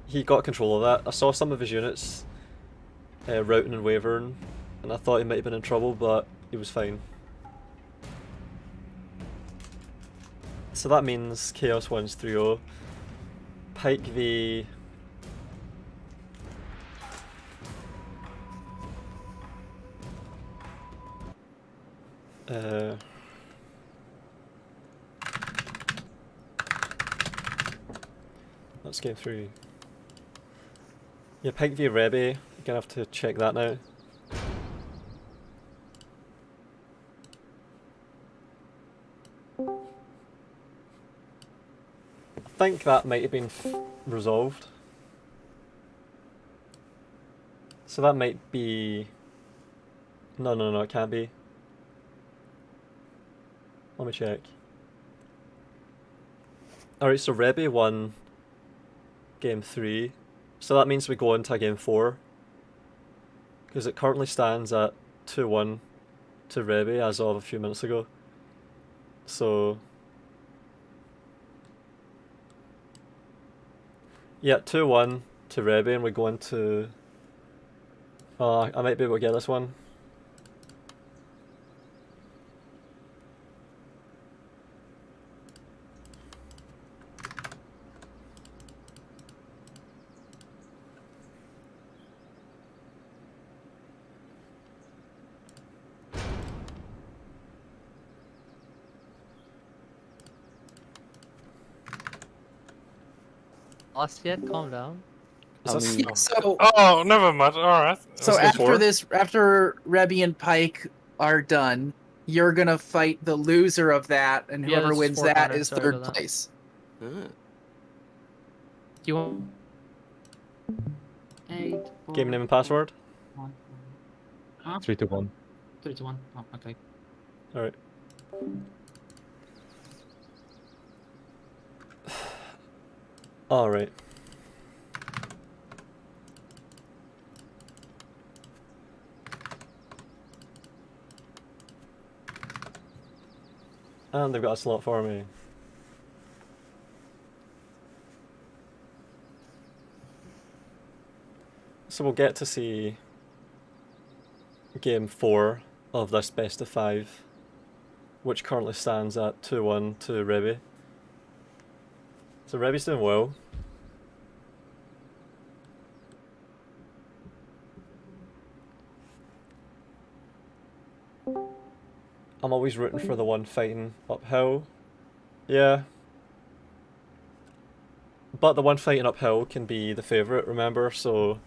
he got control of that. I saw some of his units routing and wavering, and I thought he might have been in trouble, but he was fine. So that means Chaos wins 3-0. Pike v... That's game 3. Yeah, Pike v Rebi. You're gonna have to check that now. I think that might have been resolved. So that might be... No, it can't be. Let me check. Alright, so Rebi won game 3. So that means we go into game 4. Because it currently stands at 2-1 to Rebi as of a few minutes ago. So... yeah, 2-1 to Rebi, and we go into... I might be able to get this one.
Lost yet? Calm down.
Is this-
Yeah, so
Oh, never mind. All right.
so
Let's go
after
forward.
this, after Rebi and Pike are done, you're gonna fight the loser of that, and
Yeah,
whoever
this is
wins
Fort
that
Hunter,
is
sorry
third
about that.
place.
Ah.
You want?
8,
Game name and password?
1. Huh?
3 to 1.
3 to 1. Oh, okay.
Alright. Alright. And they've got a slot for me. So we'll get to see game 4 of this best of 5, which currently stands at 2-1 to Rebi. So Rebi's doing well. I'm always rooting for the one fighting uphill. Yeah. But the one fighting uphill can be the favourite, remember? So,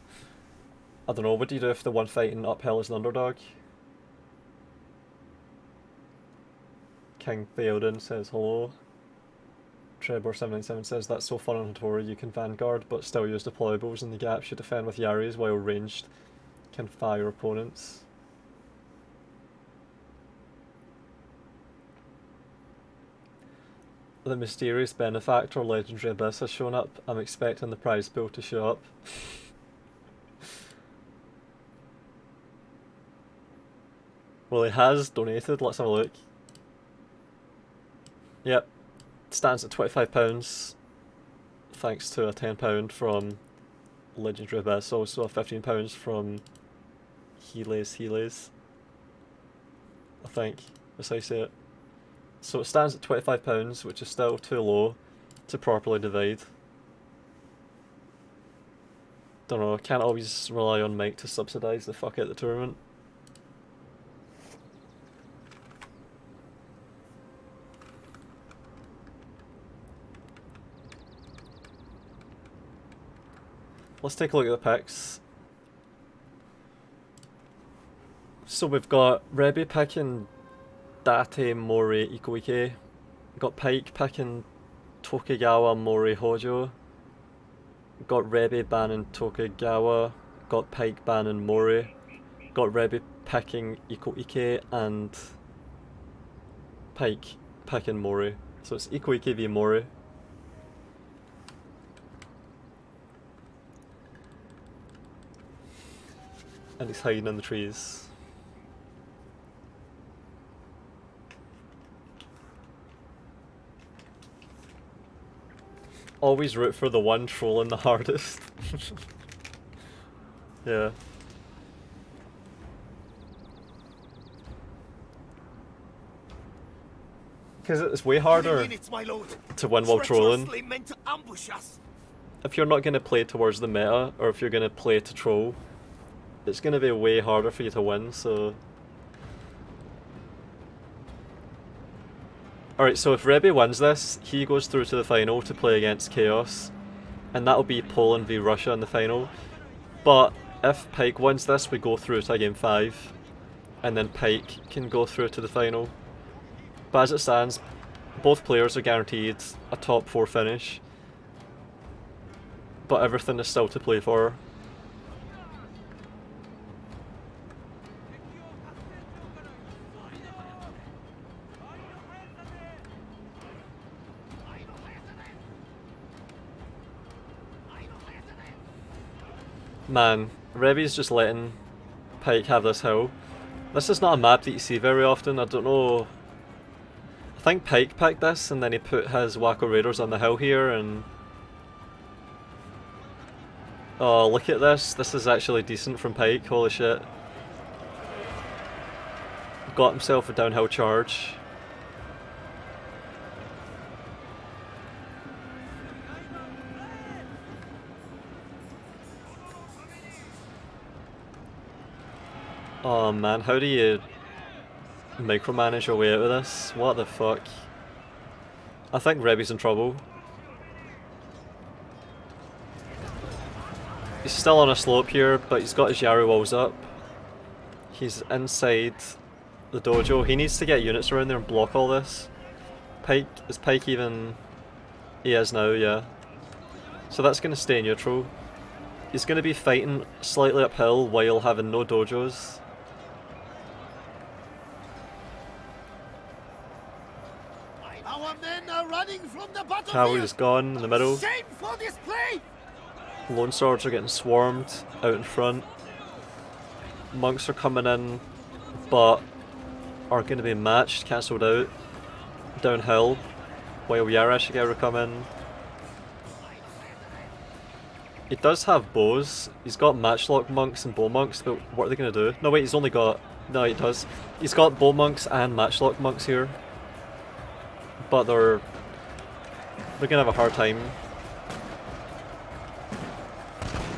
I don't know, what do you do if the one fighting uphill is an underdog? King Theoden says hello. Trebor797 says that's so fun on Tourney you can vanguard but still use deployables in the gaps you defend with Yaris while ranged can fire opponents. The mysterious benefactor Legendary Abyss has shown up. I'm expecting the prize pool to show up. Well, he has donated, let's have a look. Yep, stands at £25 thanks to a £10 from Legendary Abyss, also a £15 from Heelays, I think, that's how you say it. So it stands at £25, which is still too low to properly divide. Don't know, can't always rely on Mike to subsidise the fuck out of the tournament. Let's take a look at the picks. So we've got Rebi picking Date, Mori, Ikoike. Got Pike picking Tokugawa, Mori, Hojo. Got Rebi banning Tokugawa. Got Pike banning Mori. Got Rebi picking Ikoike and Pike picking Mori. So it's Ikoike v Mori. And he's hiding in the trees. Always root for the one trolling the hardest. Yeah. Because it's way harder
Units, my lord.
to win while trolling.
Treacherously meant to ambush us.
If you're not going to play towards the meta, or if you're going to play to troll, it's going to be way harder for you to win, so... Alright, so if Rebi wins this, he goes through to the final to play against Chaos, and that'll be Poland v Russia in the final. But if Pike wins this, we go through to game 5, and then Pike can go through to the final. But as it stands, both players are guaranteed a top 4 finish, but everything is still to play for. Man, Rebi's just letting Pike have this hill. This is not a map that you see very often, I don't know. I think Pike picked this and then he put his Wacko Raiders on the hill here and... Oh, look at this. This is actually decent from Pike, holy shit. Got himself a downhill charge. Oh man, how do you micromanage your way out of this? What the fuck? I think Rebi's in trouble. He's still on a slope here, but he's got his Yari walls up. He's inside the dojo. He needs to get units around there and block all this. Pike, is Pike even... He is now, yeah. So that's going to stay neutral. He's going to be fighting slightly uphill while having no dojos.
Our men are running from the battlefield.
Cavalry's gone in the middle.
Shame for display.
Lone Swords are getting swarmed out in front. Monks are coming in, but are going to be matched, cancelled out, downhill, while Yara Shigeru come in. He does have bows. He's got matchlock monks and bow monks, but what are they going to do? No, wait, he's only got... No, he does. He's got bow monks and matchlock monks here. But they're going to have a hard time.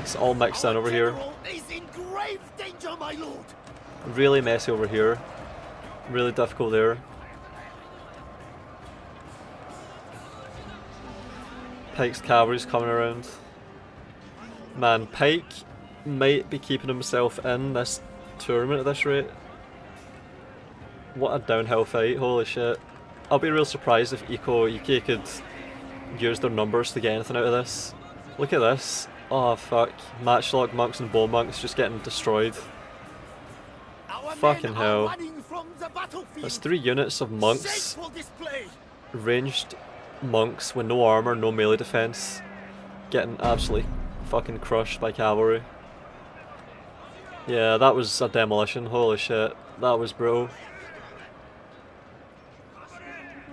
It's all mixed in over here.
General is in grave danger, my lord.
Really messy over here. Really difficult there. Pike's cavalry's coming around. Man, Pike might be keeping himself in this tournament at this rate. What a downhill fight, holy shit. I'll be real surprised if UK could use their numbers to get anything out of this. Look at this. Oh fuck. Matchlock monks and bow monks just getting destroyed.
Our
Fucking
men
hell.
are running from the battlefield.
That's 3 units of monks.
Shameful display.
Ranged monks with no armor, no melee defense. Getting absolutely fucking crushed by cavalry. Yeah, that was a demolition. Holy shit. That was brutal.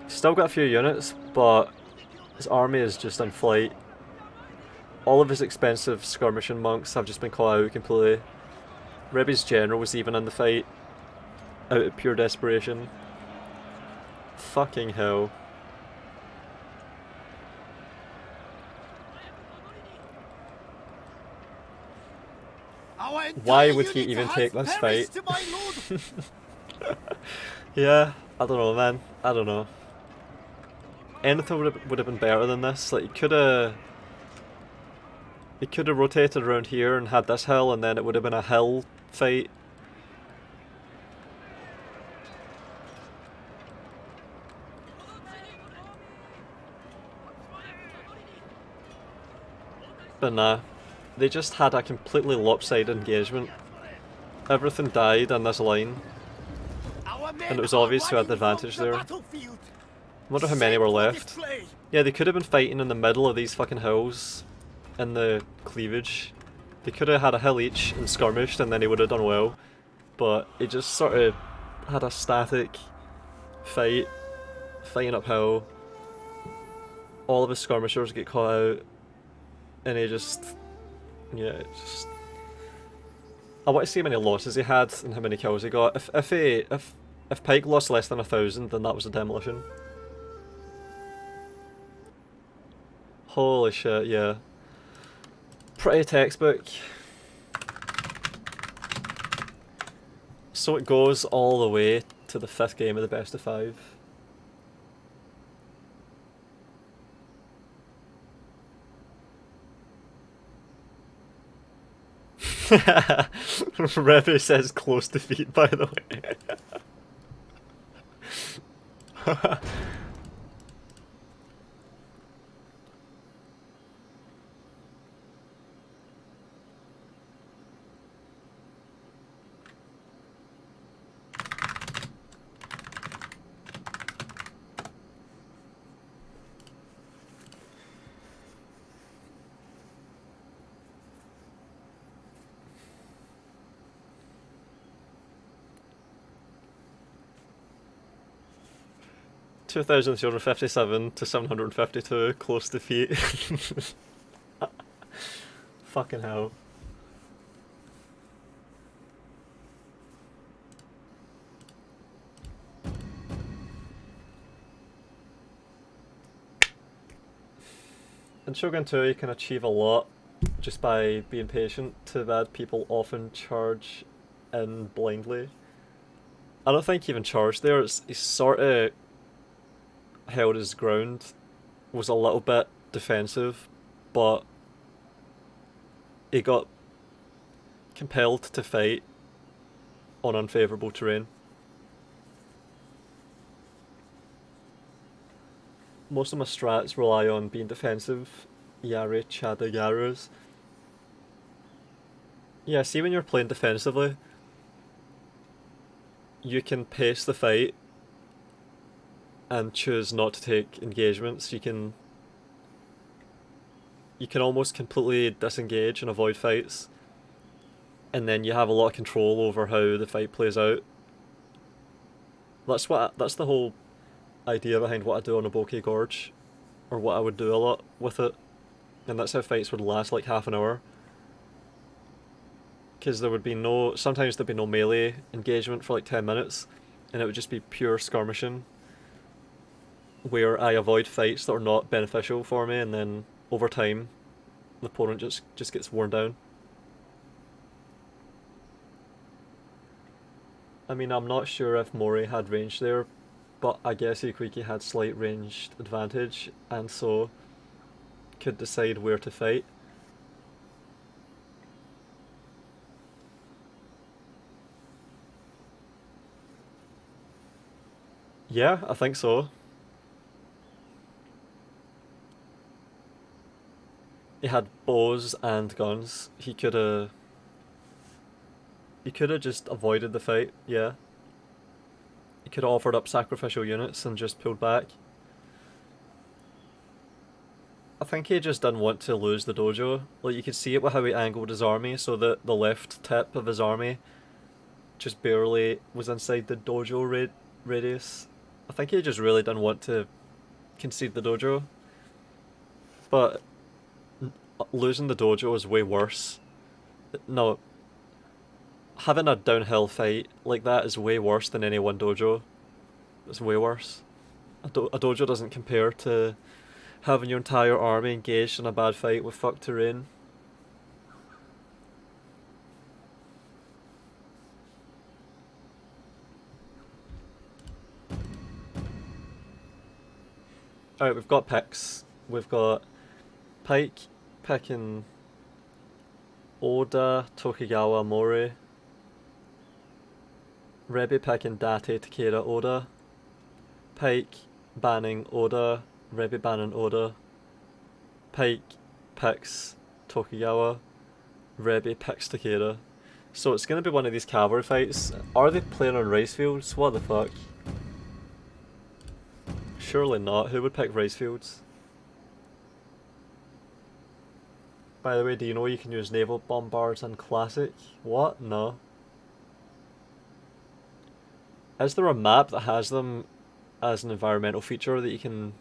Still got a few units, but his army is just in flight. All of his expensive skirmishing monks have just been caught out completely. Rebi's general was even in the fight, out of pure desperation. Fucking hell.
Our entire
Why would he
unit
even
has
take this
perished,
fight?
my lord.
Yeah, I don't know, man. I don't know. Anything would have been better than this. Like, he could have rotated around here and had this hill, and then it would have been a hill fight. But nah, they just had a completely lopsided engagement. Everything died on this line.
Our men
And it was
are
obvious who had the
running from
advantage
the
there.
battlefield.
Wonder how many were
Shameful
left.
display.
Yeah, they could have been fighting in the middle of these fucking hills in the cleavage. They could have had a hill each and skirmished, and then he would have done well. But he just sort of had a static fight, fighting uphill. All of his skirmishers get caught out, and he just, yeah, it just. I want to see how many losses he had and how many kills he got. If Pike lost less than 1,000, then that was a demolition. Holy shit, yeah. Pretty textbook. So it goes all the way to the 5th game of the best of 5. Rebi says close defeat, by the way. 2,257 to 752, close defeat. Fucking hell. In Shogun 2 you can achieve a lot just by being patient. Too bad people often charge in blindly. I don't think he even charged there, he sort of held his ground, was a little bit defensive, but he got compelled to fight on unfavourable terrain. Most of my strats rely on being defensive. Yare Chada Yaras. Yeah, see, when you're playing defensively, you can pace the fight and choose not to take engagements. You can almost completely disengage and avoid fights, and then you have a lot of control over how the fight plays out. That's the whole idea behind what I do on a Bokeh Gorge, or what I would do a lot with it. and that's how fights would last like half an hour. Because there would be no, sometimes there'd be no melee engagement for like 10 minutes, and it would just be pure skirmishing, where I avoid fights that are not beneficial for me, and then over time, the opponent just gets worn down. I mean, I'm not sure if Mori had range there, but I guess Ikuiki had slight ranged advantage, and so could decide where to fight. Yeah, I think so. He had bows and guns. He could have just avoided the fight, yeah. He could have offered up sacrificial units and just pulled back. I think he just didn't want to lose the dojo. Like, you could see it with how he angled his army, so that the left tip of his army just barely was inside the dojo radius. I think he just really didn't want to concede the dojo. But losing the dojo is way worse. No, having a downhill fight like that is way worse than any one dojo. It's way worse. A dojo doesn't compare to having your entire army engaged in a bad fight with fucked terrain. Alright, we've got picks. We've got Pike picking Oda, Tokugawa, Mori. Rebi picking Date, Takeda, Oda. Pike banning Oda, Rebi banning Oda. Pike picks Tokugawa, Rebi picks Takeda. So it's going to be one of these cavalry fights. Are they playing on rice fields? What the fuck? Surely not. Who would pick rice fields? By the way, do you know you can use naval bombards in Classic? What? No. Is there a map that has them as an environmental feature that you can...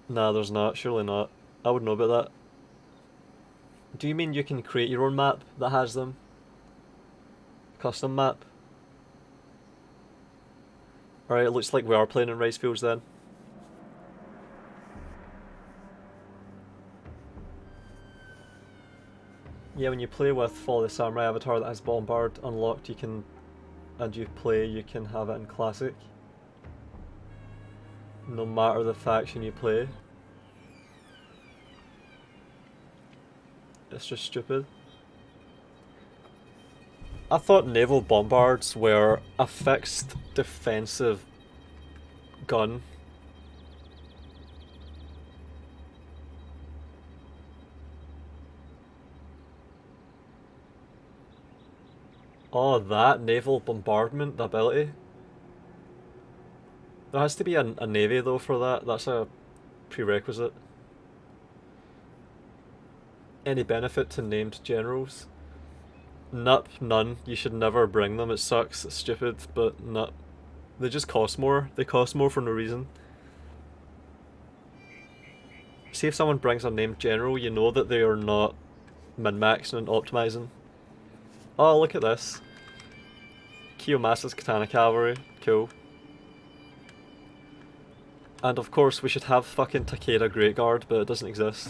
Nah, there's not. Surely not. I would know about that. Do you mean you can create your own map that has them? Custom map? Alright, it looks like we are playing in rice fields then. Yeah, when you play with Fall of the Samurai avatar that has Bombard unlocked, you can... and you play, you can have it in Classic. No matter the faction you play. It's just stupid. I thought naval bombards were a fixed defensive gun. Oh, that naval bombardment, the ability. There has to be a navy though for that. That's a prerequisite. Any benefit to named generals? Nope, none. You should never bring them. It sucks. It's stupid, but nope. They just cost more. They cost more for no reason. See, if someone brings a named general, you know that they are not min-maxing and optimizing. Oh, look at this. Kiyomasa's Katana Cavalry. Cool. And of course we should have fucking Takeda Great Guard, but it doesn't exist.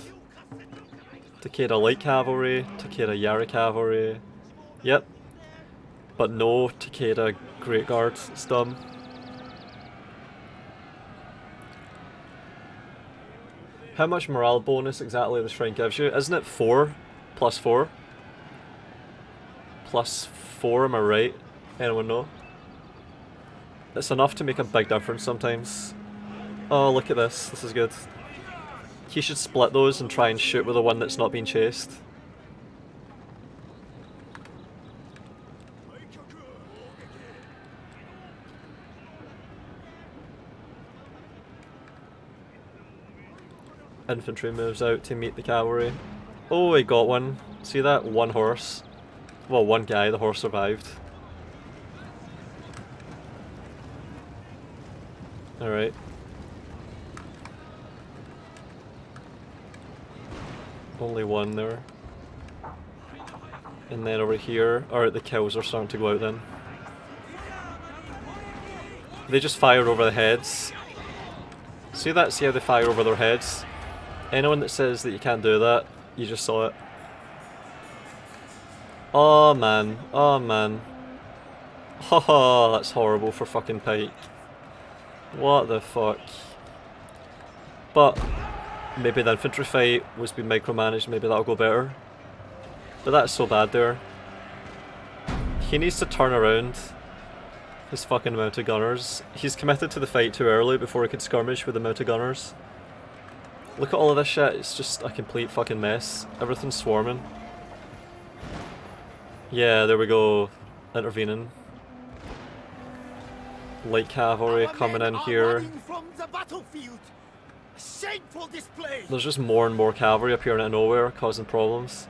Takeda Light Cavalry, Takeda Yari Cavalry. Yep. But no Takeda Great Guard. It's dumb. How much morale bonus exactly the shrine gives you? Isn't it 4 plus 4? Plus 4, am I right? Anyone know? It's enough to make a big difference sometimes. Oh, look at this. This is good. He should split those and try and shoot with the one that's not being chased. Infantry moves out to meet the cavalry. Oh, he got one. See that? One horse. Well, one guy, the horse survived. Alright. Only one there. And then over here, alright, the kills are starting to go out then. They just fired over the heads. See that? See how they fire over their heads? Anyone that says that you can't do that, you just saw it. Oh man, oh man. Haha, that's horrible for fucking Pike. What the fuck? But maybe the infantry fight was being micromanaged, maybe that'll go better. But that's so bad there. He needs to turn around his fucking mounted gunners. He's committed to the fight too early before he could skirmish with the mounted gunners. Look at all of this shit, it's just a complete fucking mess. Everything's swarming. Yeah, there we go. Intervening. Light cavalry
Our
coming
men
in
are
here.
running from the battlefield. A shameful display.
There's just more and more cavalry appearing out of nowhere, causing problems.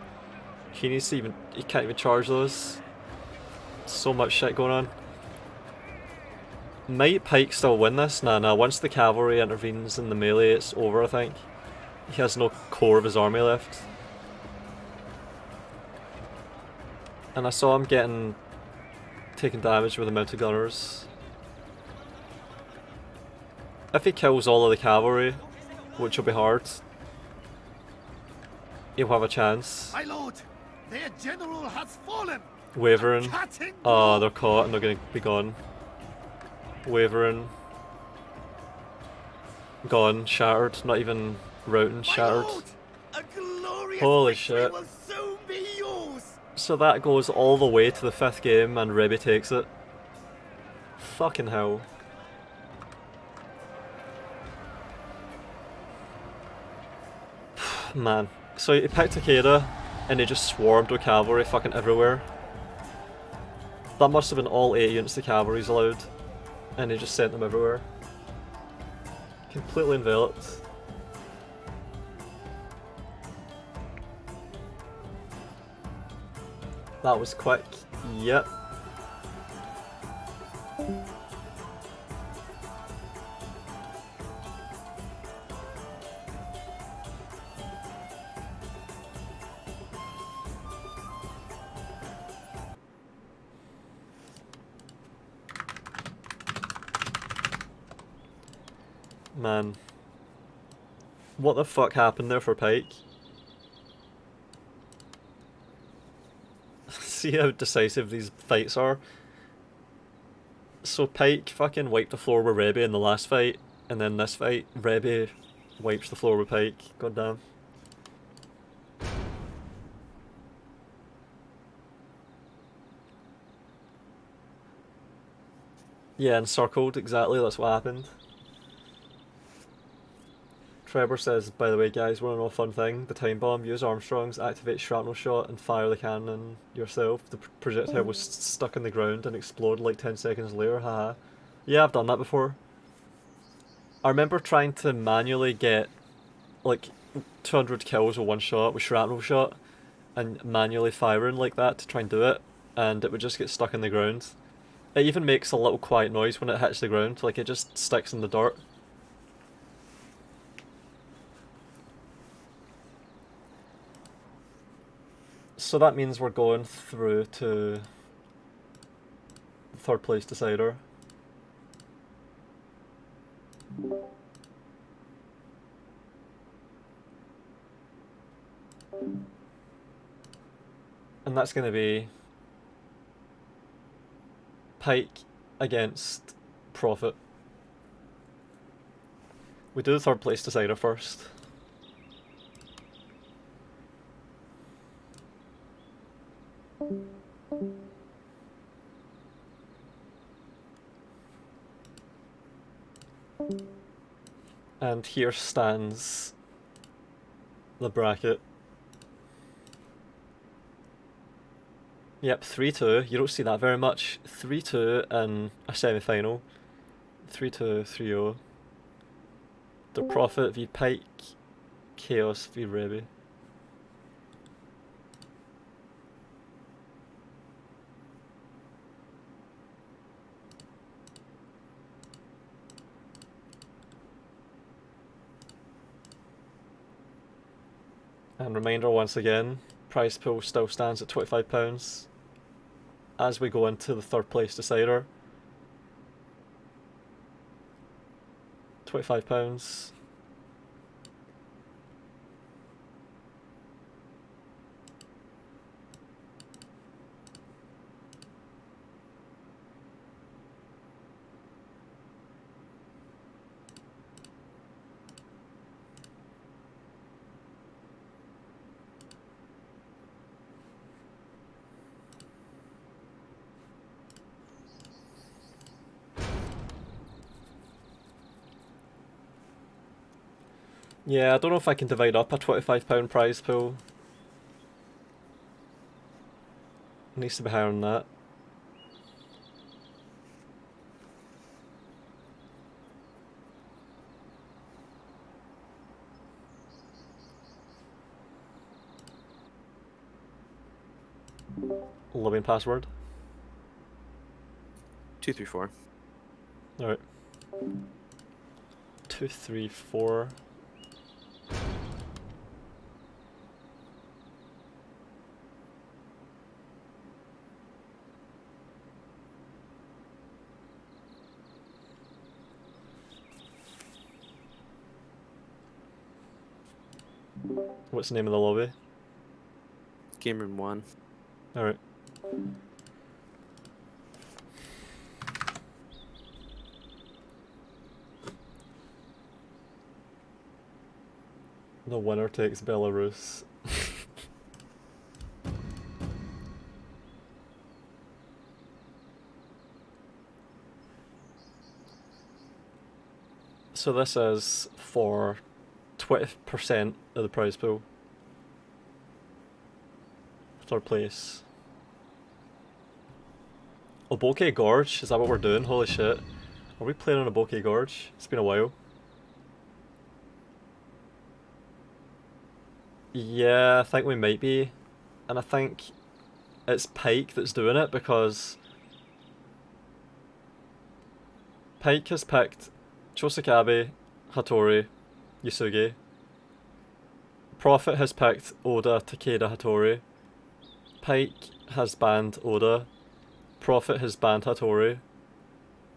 He can't even charge those. So much shit going on. Might Pike still win this? Nah, once the cavalry intervenes in the melee, it's over, I think. He has no core of his army left. And I saw him taking damage with the mounted gunners. If he kills all of the cavalry, which will be hard, he'll have a chance.
My lord, their general has fallen.
Wavering.
Cutting
Oh,
blow.
they're caught and they're going to be gone. Wavering. Gone, shattered, not even routing,
My
shattered.
lord, a glorious
Holy
victory
shit.
will soon be yours.
So that goes all the way to the 5th game and Rebi takes it. Fucking hell. Man. So he picked Takeda and he just swarmed with cavalry fucking everywhere. That must have been all 8 units the cavalry's allowed. And he just sent them everywhere. Completely enveloped. That was quick. Yep. Man. What the fuck happened there for Pike? See how decisive these fights are? So Pike fucking wiped the floor with Rebi in the last fight, and then this fight, Rebi wipes the floor with Pike. God damn. Yeah, encircled, exactly, that's what happened. Trevor says, by the way guys, one more fun thing, the time bomb, use Armstrongs, activate shrapnel shot and fire the cannon yourself. The projectile was stuck in the ground and exploded like 10 seconds later, haha. Yeah, I've done that before. I remember trying to manually get like 200 kills with one shot, with shrapnel shot, and manually firing like that to try and do it, and it would just get stuck in the ground. It even makes a little quiet noise when it hits the ground, like it just sticks in the dirt. So that means we're going through to 3rd place decider. And that's going to be Pike against Prophet. We do the 3rd place decider first. And here stands the bracket. Yep, 3-2. You don't see that very much. 3-2 in a semi-final. 3-2, 3-0. The Prophet v Pike. Chaos v Rebi. And reminder once again, prize pool still stands at £25 as we go into the third place decider. £25. Yeah, I don't know if I can divide up a £25 prize pool. It needs to be higher than that. Login password.
234.
Alright. 234. What's the name of the lobby?
Game room 1.
Alright. The winner takes Belarus. So this is for 20% of the prize pool. Third place. Oboke Gorge, is that what we're doing? Holy shit. Are we playing on Oboke Gorge? It's been a while. Yeah, I think we might be. And I think it's Pike that's doing it because Pike has picked Chosakabe, Hattori, Yusugi. Prophet has picked Oda, Takeda, Hattori. Pike has banned Oda. Prophet has banned Hattori.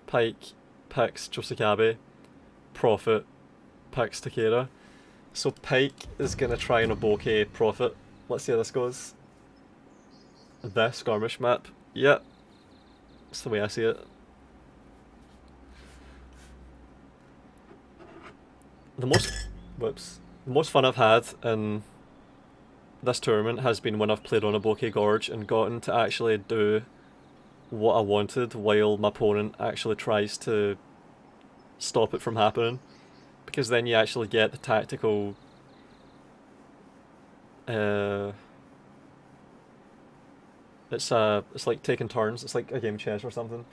Pike picks Chosakabe. Prophet picks Takeda. So Pike is gonna try and Oboke Prophet. Let's see how this goes. The skirmish map. Yep. That's the way I see it. The most fun I've had in this tournament has been when I've played on Oboke Gorge and gotten to actually do what I wanted while my opponent actually tries to stop it from happening. Because then you actually get the tactical it's like taking turns, it's like a game of chess or something.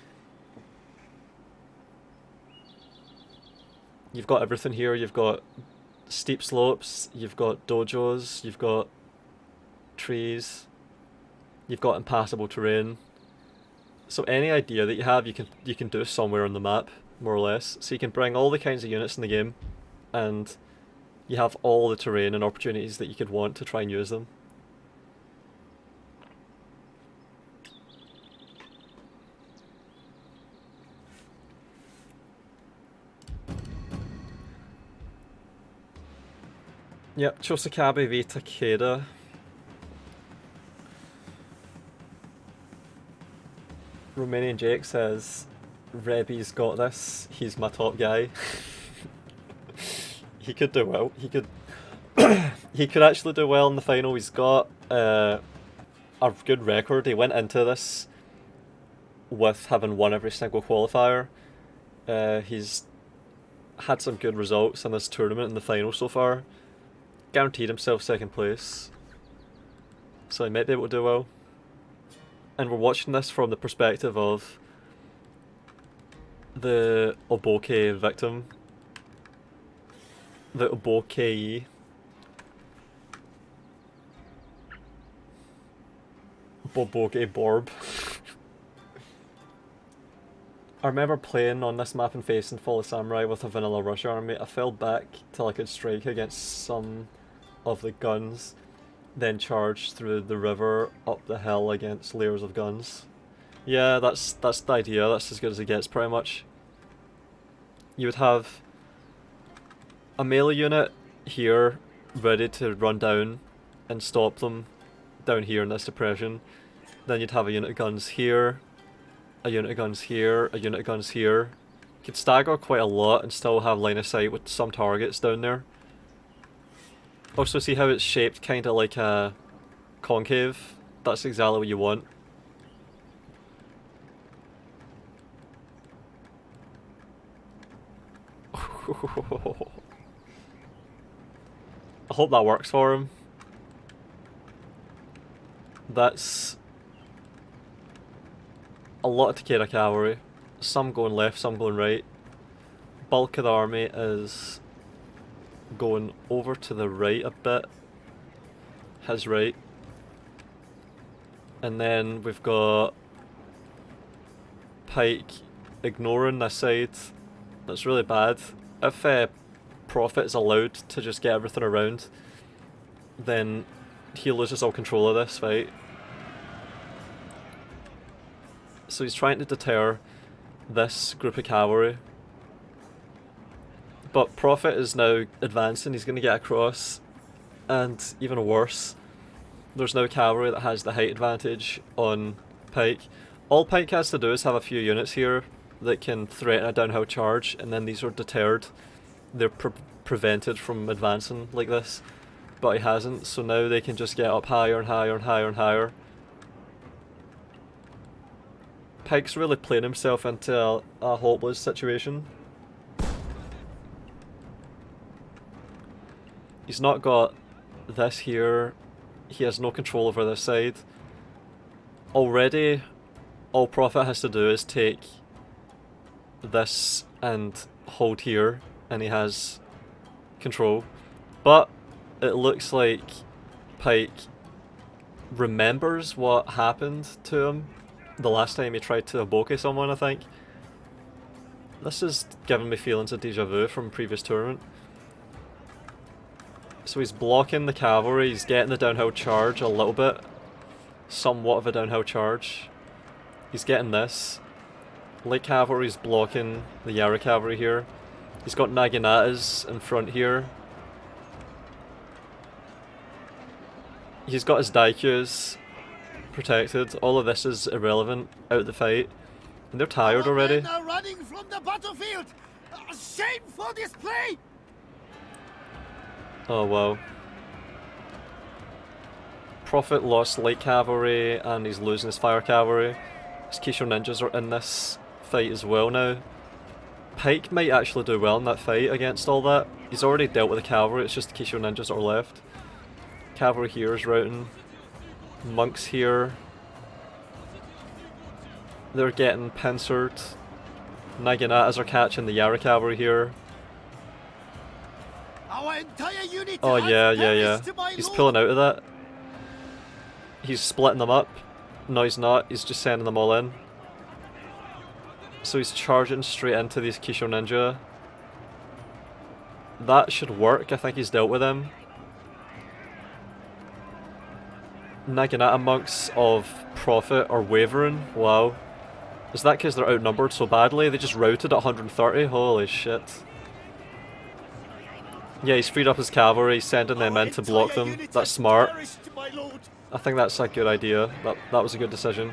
You've got everything here, you've got steep slopes, you've got dojos, you've got trees, you've got impassable terrain. So any idea that you have, you can do somewhere on the map, more or less. So you can bring all the kinds of units in the game, and you have all the terrain and opportunities that you could want to try and use them. Yep, Chosakabe v Takeda. Romanian Jake says, Rebi's got this, he's my top guy. He could do well, he could he could actually do well in the final. He's got a good record. He went into this with having won every single qualifier. He's had some good results in this tournament in the final so far. Guaranteed himself second place. So he might be able to do well. And we're watching this from the perspective of the Oboke victim. The Oboke. Boboke Borb. I remember playing on this map and facing Fall of Samurai with a vanilla rush army. I fell back till I could strike against some of the guns, then charge through the river up the hill against layers of guns. Yeah, that's the idea. That's as good as it gets, pretty much. You would have a melee unit here ready to run down and stop them down here in this depression. Then you'd have a unit of guns here, a unit of guns here, a unit of guns here. You could stagger quite a lot and still have line of sight with some targets down there. Also, see how it's shaped kind of like a concave? That's exactly what you want. I hope that works for him. That's a lot of Takeda cavalry. Some going left, some going right. Bulk of the army is going over to the right a bit. His right. And then we've got Pike ignoring this side. That's really bad. If Prophet is allowed to just get everything around, then he loses all control of this fight. So he's trying to deter this group of cavalry. But Prophet is now advancing, he's going to get across. And even worse, there's now cavalry that has the height advantage on Pike. All Pike has to do is have a few units here that can threaten a downhill charge, and then these are deterred. They're prevented from advancing like this. But he hasn't, so now they can just get up higher and higher and higher and higher. Pike's really playing himself into a hopeless situation. He's not got this here. He has no control over this side. Already, all Prophet has to do is take this and hold here, and he has control. But it looks like Pike remembers what happened to him the last time he tried to Oboke someone, I think. This is giving me feelings of deja vu from previous tournament. So he's blocking the cavalry, he's getting the downhill charge a little bit. Somewhat of a downhill charge. He's getting this. Light cavalry's blocking the Yara cavalry here. He's got Naginatas in front here. He's got his Daikyus protected. All of this is irrelevant out of the fight. And they're tired
Our
already.
men are running from the battlefield. Shameful display.
Oh wow. Prophet lost light cavalry and he's losing his fire cavalry. His Kisho ninjas are in this fight as well now. Pike might actually do well in that fight against all that. He's already dealt with the cavalry, it's just the Kisho ninjas that are left. Cavalry here is routing. Monks here. They're getting pincered. Naginatas are catching the Yara cavalry here.
Our entire unit
Oh
has
yeah.
perished, my
He's
lord.
pulling out of that. He's splitting them up. No, he's not. He's just sending them all in. So he's charging straight into these Kisho ninja. That should work. I think he's dealt with them. Naginata monks of Prophet are wavering. Wow. Is that because they're outnumbered so badly? They just routed at 130? Holy shit. Yeah, he's freed up his cavalry, he's sending them in to block them. That's smart. I think that's a good idea. That was a good decision.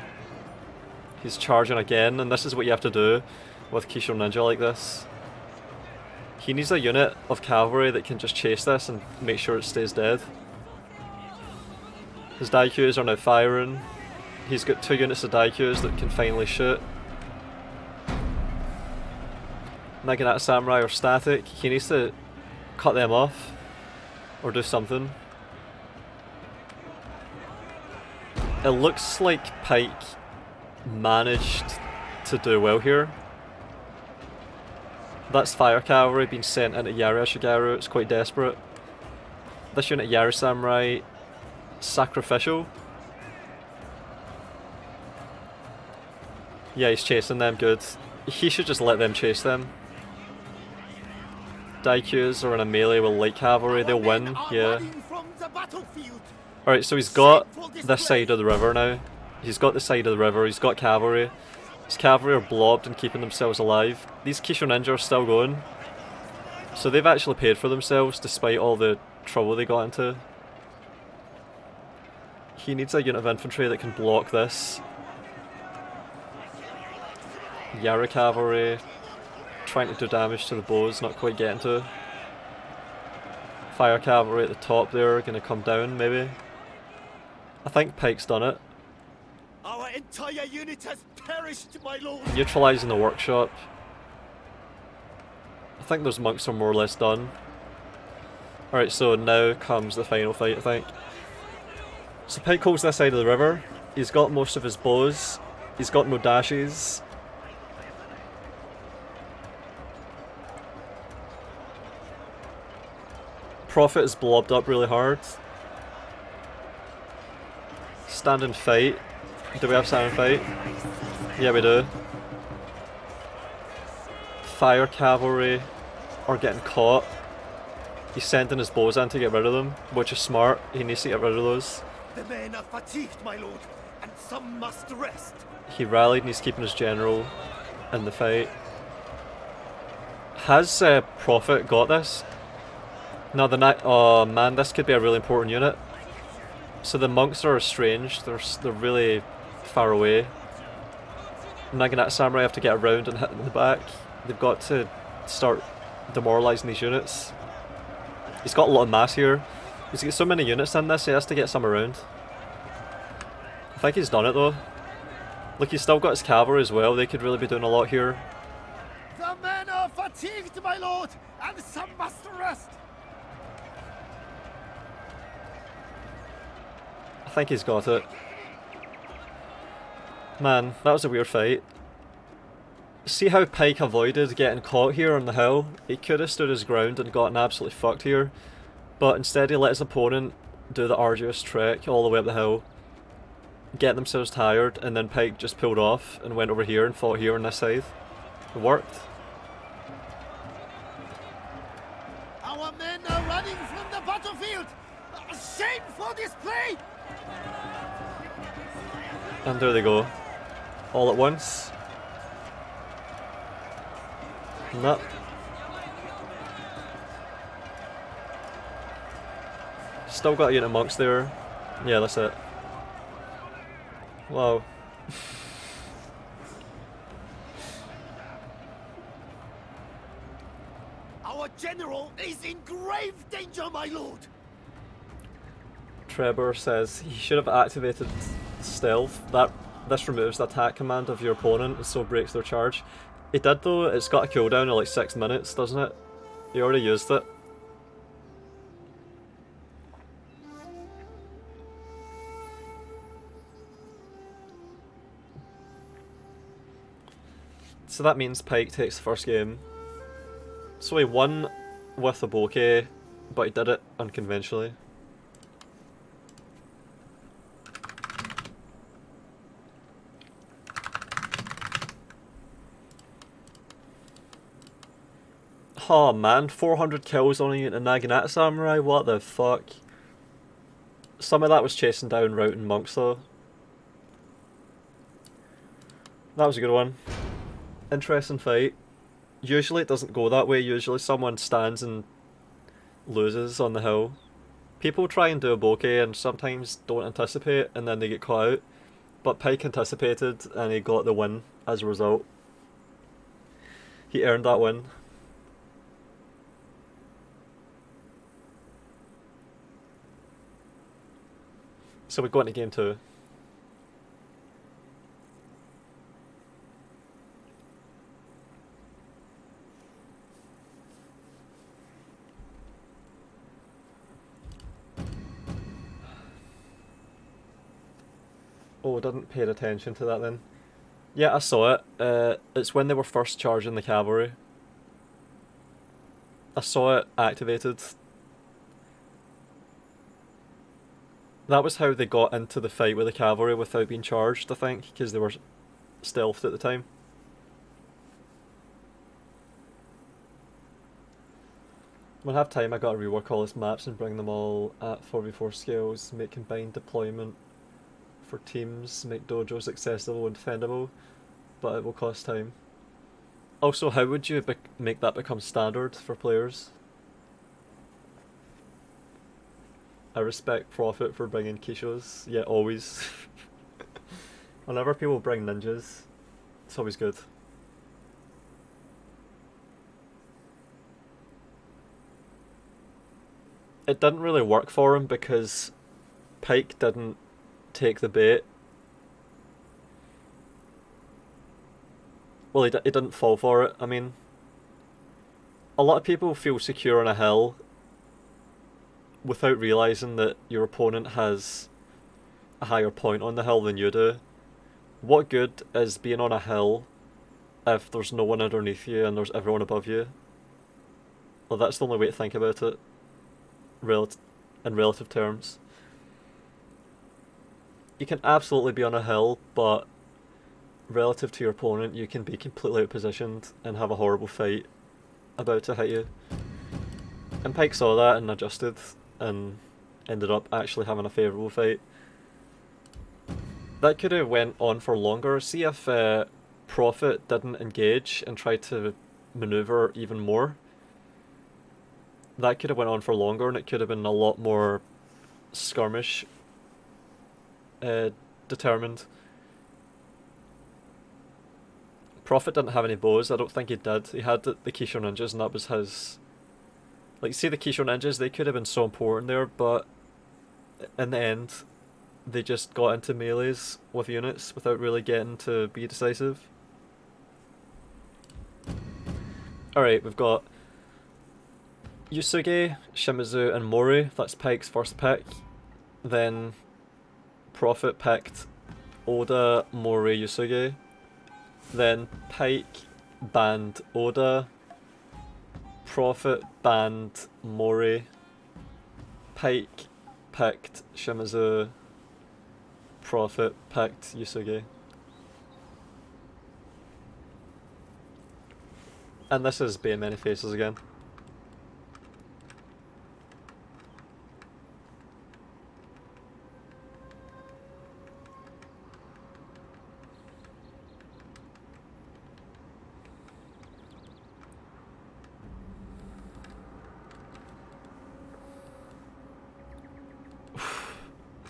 He's charging again, and this is what you have to do with Kisho Ninja like this. He needs a unit of cavalry that can just chase this and make sure it stays dead. His Daikyus are now firing. He's got 2 units of Daikyus that can finally shoot. Naginata Samurai are static. He needs to cut them off or do something. It looks like Pike managed to do well here. That's fire cavalry being sent into Yara Shigaru. It's quite desperate. This unit Yara Samurai sacrificial. Yeah, he's chasing them, good. He should just let them chase them. Daikyus are in a melee with light cavalry, they'll win, yeah.
battlefield.
Alright, so he's got
Shameful
this
display.
side of the river now. He's got the side of the river, he's got cavalry. His cavalry are blobbed and keeping themselves alive. These Kisho ninja are still going. So they've actually paid for themselves despite all the trouble they got into. He needs a unit of infantry that can block this. Yara cavalry trying to do damage to the bows, not quite getting to. Fire cavalry at the top there, gonna come down maybe. I think Pike's done it.
Our entire unit has perished, my lord.
Neutralising the workshop. I think those monks are more or less done. Alright, so now comes the final fight, I think. So Pike holds this side of the river. He's got most of his bows. He's got no dashes. Prophet is blobbed up really hard. Stand and fight. Do we have stand and fight? Yeah, we do. Fire cavalry are getting caught. He's sending his bows in to get rid of them, which is smart. He needs to get rid of those.
The men are fatigued, my lord, and some must rest.
He rallied and he's keeping his general in the fight. Has Prophet got this? No, oh man, this could be a really important unit. So the monks are estranged, they're really far away. Naginata Samurai have to get around and hit them in the back. They've got to start demoralising these units. He's got a lot of mass here. He's got so many units in this, he has to get some around. I think he's done it though. Look, he's still got his cavalry as well, they could really be doing a lot here.
The men are fatigued, my lord, and some must rest.
I think he's got it. Man, that was a weird fight. See how Pike avoided getting caught here on the hill? He could have stood his ground and gotten absolutely fucked here, but instead he let his opponent do the arduous trek all the way up the hill, get themselves tired, and then Pike just pulled off and went over here and fought here on this side. It worked.
Our men are running from the battlefield. A shameful display.
And there they go. All at once. No. Still got a unit of monks there. Yeah, that's it. Wow.
Our general is in grave danger, my lord.
Trebor says he should have activated stealth. This removes the attack command of your opponent and so breaks their charge. It did though, it's got a cooldown of like 6 minutes, doesn't it? He already used it. So that means Pike takes the first game. So he won with a bouquet, but he did it unconventionally. Oh man, 400 kills on a unit of Naginata Samurai, what the fuck? Some of that was chasing down routing monks though. That was a good one. Interesting fight. Usually it doesn't go that way, usually someone stands and loses on the hill. People try and do a bouquet and sometimes don't anticipate and then they get caught out. But Pike anticipated and he got the win as a result. He earned that win. So we go into game 2. Oh, I didn't pay attention to that then. Yeah, I saw it. It's when they were first charging the cavalry. I saw it activated. That was how they got into the fight with the cavalry without being charged, I think, because they were stealthed at the time. When I have time, I gotta rework all his maps and bring them all at 4v4 scales, make combined deployment for teams, make dojos accessible and defendable, but it will cost time. Also, how would you make that become standard for players? I respect Profit for bringing Kishos, yeah, always. Whenever people bring ninjas, it's always good. It didn't really work for him because Pike didn't take the bait. Well, he didn't fall for it. I mean, a lot of people feel secure on a hill without realising that your opponent has a higher point on the hill than you do. What good is being on a hill if there's no one underneath you and there's everyone above you? Well, that's the only way to think about it. In relative terms. You can absolutely be on a hill, but relative to your opponent, you can be completely outpositioned and have a horrible fight about to hit you. And Pike saw that and adjusted and ended up actually having a favourable fight. That could have went on for longer. See if Prophet didn't engage and tried to manoeuvre even more. That could have went on for longer and it could have been a lot more skirmish determined. Prophet didn't have any bows, I don't think he did. He had the Kisho ninjas and that was his... Like, see the Kisho ninjas, they could have been so important there, but in the end, they just got into melees with units without really getting to be decisive. Alright, we've got Yusuge, Shimizu and Mori, that's Pike's first pick. Then Prophet picked Oda, Mori, Yusuge. Then Pike banned Oda. Prophet banned Mori. Pike picked Shimizu. Prophet picked Yusuge. And this is Bay Many Faces again.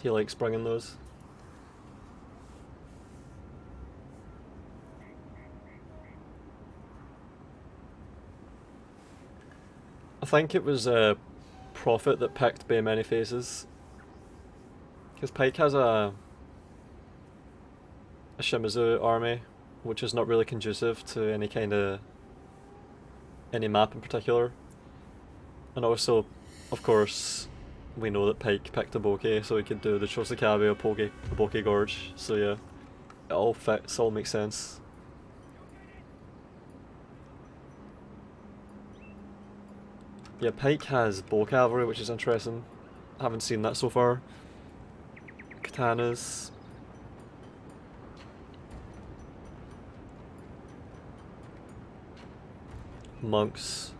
He likes bringing those. I think it was Prophet that picked Bay Many Faces. Because Pike has a Shimizu army, which is not really conducive to any map in particular. And also, of course, we know that Pike picked a bokeh, so he could do the Chosakabe or bokeh gorge. So yeah, it all fits, all makes sense. Yeah, Pike has bow cavalry, which is interesting. I haven't seen that so far. Katanas. Monks.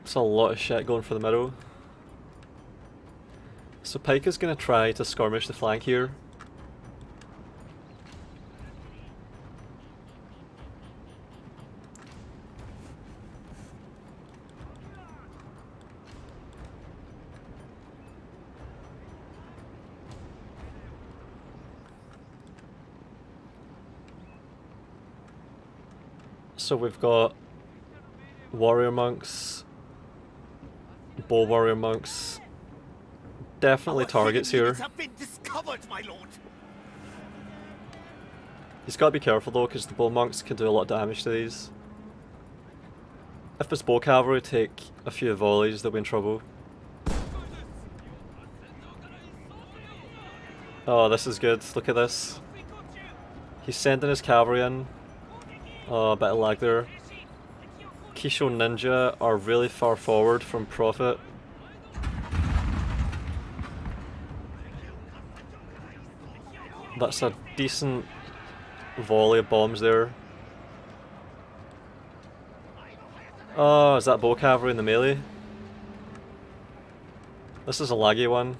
It's a lot of shit going for the middle. So Pike is going to try to skirmish the flank here. So we've got warrior monks, bow warrior monks, definitely targets here.
Have been discovered, my lord.
He's got to be careful though, because the bow monks can do a lot of damage to these. If his bow cavalry take a few volleys, they'll be in trouble. Oh, this is good. Look at this. He's sending his cavalry in. Oh, a bit of lag there. Kisho Ninja are really far forward from Prophet. That's a decent volley of bombs there. Oh, is that bow cavalry in the melee? This is a laggy one.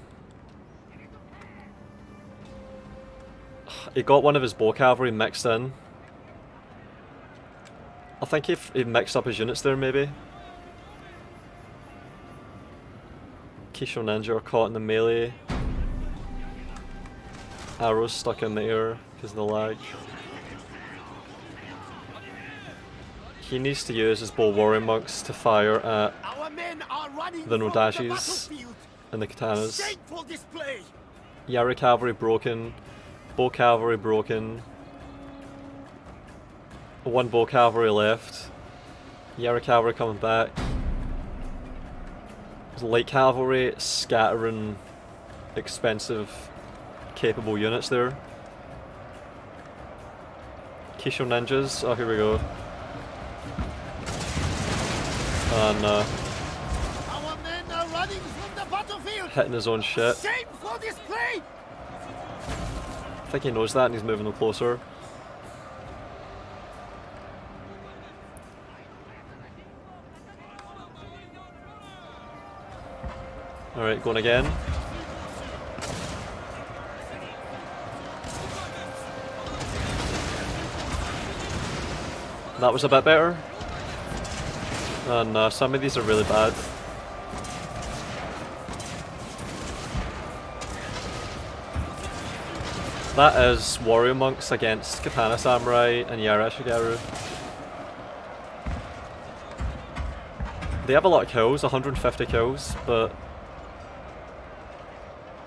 He got one of his bow cavalry mixed in. I think he mixed up his units there, maybe. Kisho Ninja are caught in the melee. Arrows stuck in the air because of the lag. He needs to use his bow warrior monks to fire at
Our men are running
the
from
Nodashis
battlefield.
and the katanas.
Shameful display.
Yari cavalry broken. Bow cavalry broken. One bow cavalry left. Yari cavalry coming back. Light cavalry scattering expensive, capable units there. Kisho ninjas. Oh, here we go. And
Our men are running from the battlefield.
hitting his own shit.
Shameful display.
I think he knows that and he's moving them closer. Alright, going again. That was a bit better. And some of these are really bad. That is warrior monks against katana samurai and Yarashigaru. They have a lot of kills, 150 kills, but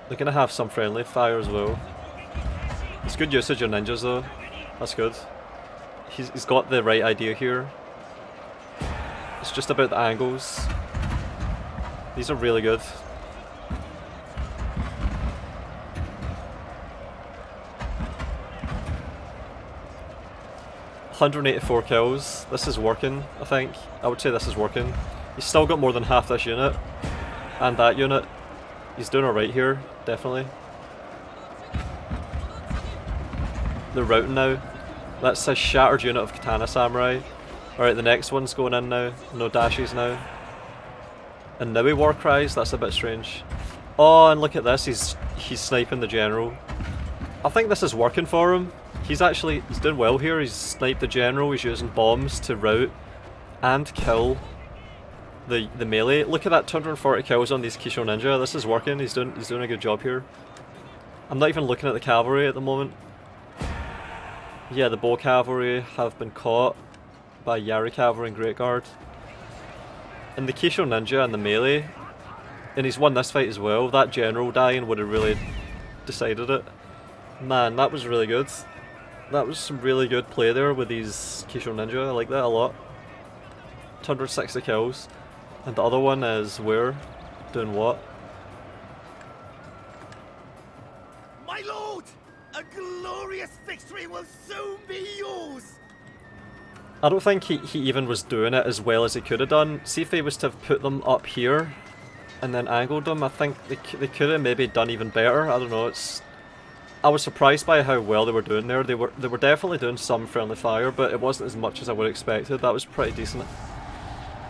they're gonna have some friendly fire as well. It's good usage of ninjas though. That's good. He's got the right idea here. It's just about the angles. These are really good. "184 kills. This is working, I think. I would say this is working. He's still got more than half this unit. And that unit. He's doing alright here, definitely. They're routing now. That's a shattered unit of katana samurai. Alright, the next one's going in now. No dashies now. And now he war cries, that's a bit strange. Oh, and look at this, he's sniping the general. I think this is working for him. He's doing well here. He's sniped the general, he's using bombs to rout and kill the melee. Look at that, 240 kills on these Kisho Ninja. This is working, he's doing a good job here. I'm not even looking at the cavalry at the moment. Yeah, the bow cavalry have been caught by Yari cavalry and Great Guard. And the Kisho Ninja and the melee, and he's won this fight as well. That general dying would have really decided it. Man, that was really good. That was some really good play there with these Kisho Ninja. I like that a lot. 260 kills. And the other one is where? Doing what?
My lord, a glorious victory will soon be yours.
I don't think he even was doing it as well as he could have done. See, if he was to have put them up here and then angled them, I think they could have maybe done even better. I don't know, I was surprised by how well they were doing there. They were definitely doing some friendly fire, but it wasn't as much as I would have expected. That was pretty decent.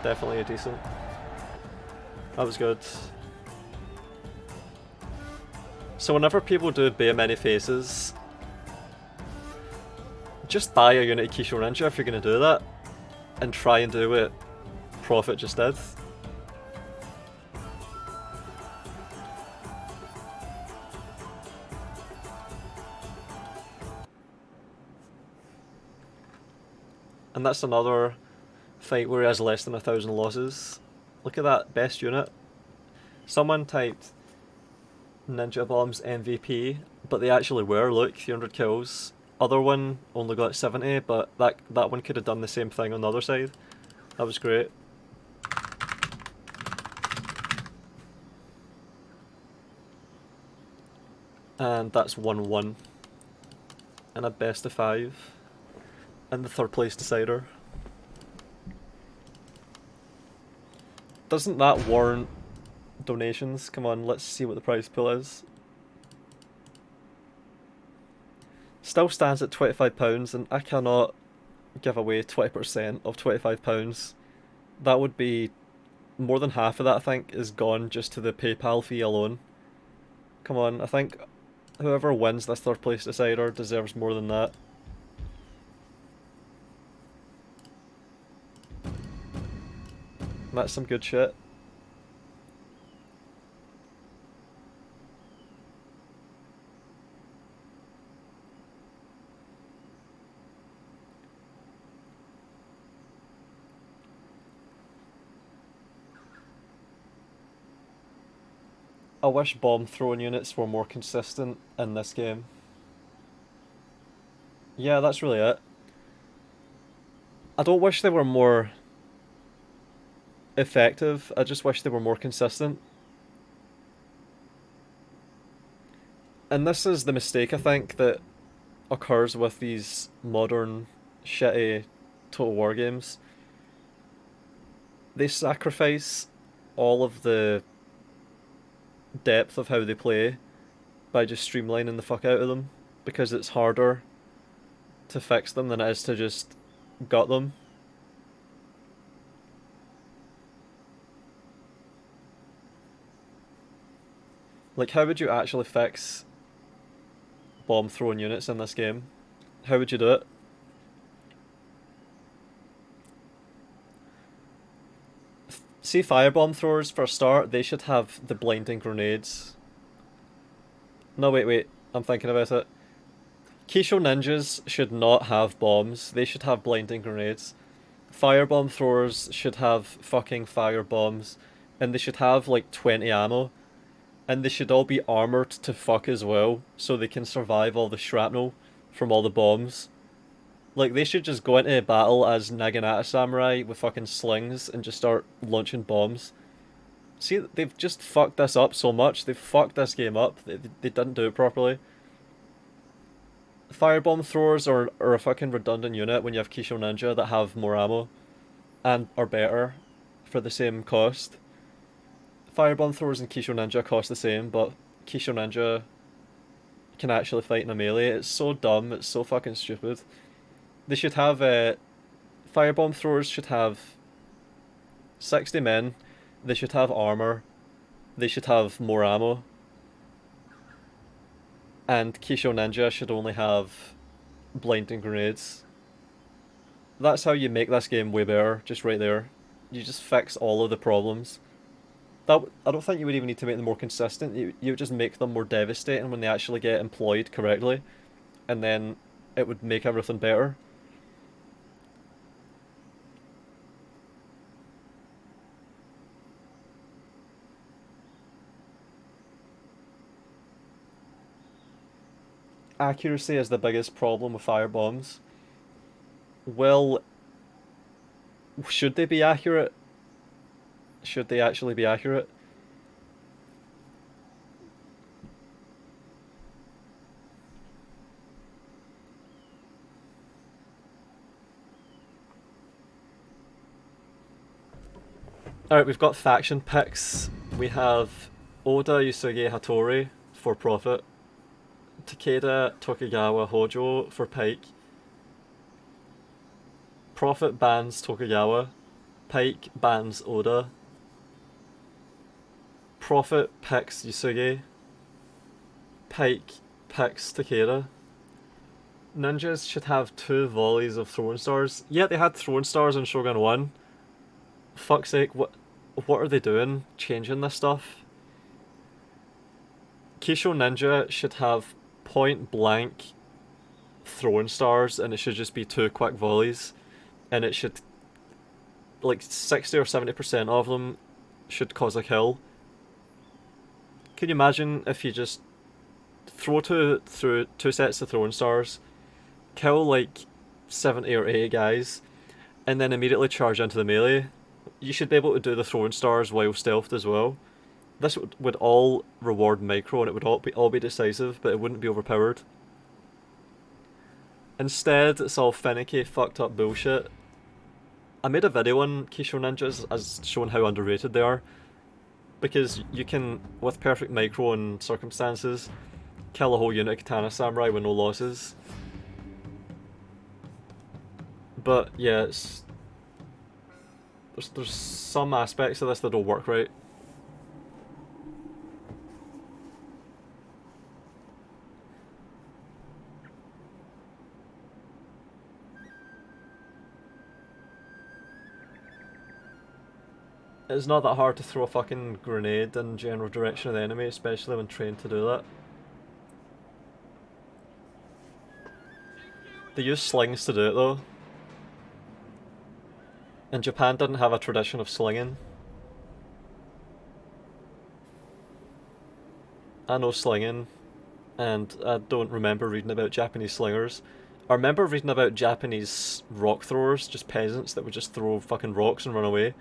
Definitely decent. That was good. So whenever people do Bay Many Faces, just buy a unit of Kisho Ninja if you're going to do that, and try and do what Prophet just did. And that's another fight where he has less than 1,000 losses. Look at that best unit. Someone typed Ninja Bombs MVP, but they actually were, look, 300 kills. Other one only got 70, but that one could have done the same thing on the other side. That was great. And that's 1-1. And a best of 5. And the third place decider. Doesn't that warrant donations? Come on, let's see what the prize pool is. Still stands at £25, and I cannot give away 20% of £25 that would be more than half of that, I think, is gone just to the PayPal fee alone. Come on, I think whoever wins this third place decider deserves more than that. That's some good shit. I wish bomb throwing units were more consistent in this game. Yeah, that's really it. I don't wish they were more effective, I just wish they were more consistent. And this is the mistake, I think, that occurs with these modern, shitty Total War games. They sacrifice all of the depth of how they play by just streamlining the fuck out of them, because it's harder to fix them than it is to just gut them. Like, how would you actually fix bomb throwing units in this game? How would you do it? See, firebomb throwers, for a start, they should have the blinding grenades. No, wait, I'm thinking about it. Kisho ninjas should not have bombs, they should have blinding grenades. Firebomb throwers should have fucking fire bombs, and they should have like 20 ammo. And they should all be armoured to fuck as well, so they can survive all the shrapnel from all the bombs. Like, they should just go into battle as Naginata Samurai with fucking slings and just start launching bombs. See, they've just fucked this up so much. They've fucked this game up. They didn't do it properly. Firebomb throwers are a fucking redundant unit when you have Kisho Ninja that have more ammo and are better for the same cost. Firebomb throwers and Kisho Ninja cost the same, but Kisho Ninja can actually fight in a melee. It's so dumb, it's so fucking stupid. They should have, Firebomb throwers should have 60 men, they should have armor, they should have more ammo, and Kisho Ninja should only have blinding grenades. That's how you make this game way better, just right there. You just fix all of the problems. I don't think you would even need to make them more consistent. You would just make them more devastating when they actually get employed correctly, and then it would make everything better. Accuracy is the biggest problem with fire bombs. Well, should they be accurate? Should they actually be accurate? Alright, we've got faction picks. We have Oda, Yusuge, Hattori for Profit, Takeda, Tokugawa, Hojo for Pike. Profit bans Tokugawa, Pike bans Oda. Profit picks Yusuge, Pike picks Takeda. Ninjas should have 2 volleys of throwing stars. Yeah, they had throwing stars in Shogun 1. Fuck's sake, what are they doing? Changing this stuff? Kisho Ninja should have point blank throwing stars, and it should just be 2 quick volleys. And it should, like 60 or 70% of them should cause a kill. Can you imagine if you just throw through 2 sets of throwing stars, kill like 70 or 80 guys, and then immediately charge into the melee? You should be able to do the throwing stars while stealthed as well. This would all reward micro, and it would all be decisive, but it wouldn't be overpowered. Instead, it's all finicky, fucked up bullshit. I made a video on Kisho Ninjas as showing how underrated they are, because you can, with perfect micro and circumstances, kill a whole unit of Katana Samurai with no losses. But yeah, There's some aspects of this that don't work right. It's not that hard to throw a fucking grenade in general direction of the enemy, especially when trained to do that. They use slings to do it though. And Japan didn't have a tradition of slinging. I know slinging, and I don't remember reading about Japanese slingers. I remember reading about Japanese rock throwers, just peasants that would just throw fucking rocks and run away.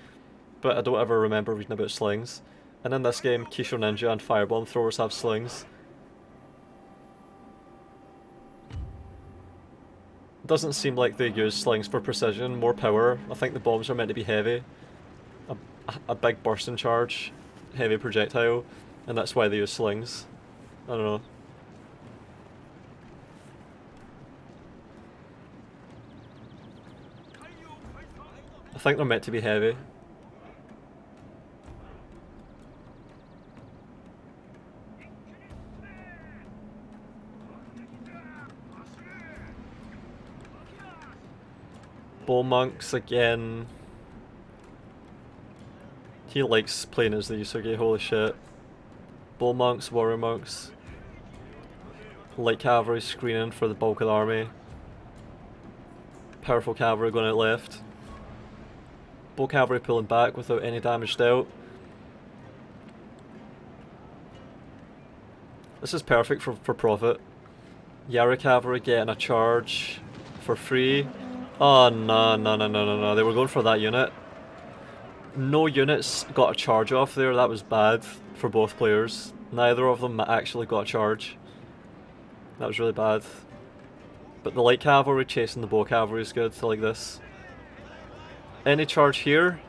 But I don't ever remember reading about slings. And in this game, Kisho Ninja and Firebomb throwers have slings. Doesn't seem like they use slings for precision, more power. I think the bombs are meant to be heavy. A big bursting charge, heavy projectile, and that's why they use slings. I don't know. I think they're meant to be heavy. Bull monks again. He likes playing as the Yusuke, holy shit. Bull monks, warrior monks. Light cavalry screening for the bulk of the army. Powerful cavalry going out left. Bull cavalry pulling back without any damage dealt. This is perfect for profit. Yara cavalry getting a charge for free. Oh no, they were going for that unit. No units got a charge off there, that was bad for both players. Neither of them actually got a charge. That was really bad. But the light cavalry chasing the bow cavalry is good, I like this. Any charge here?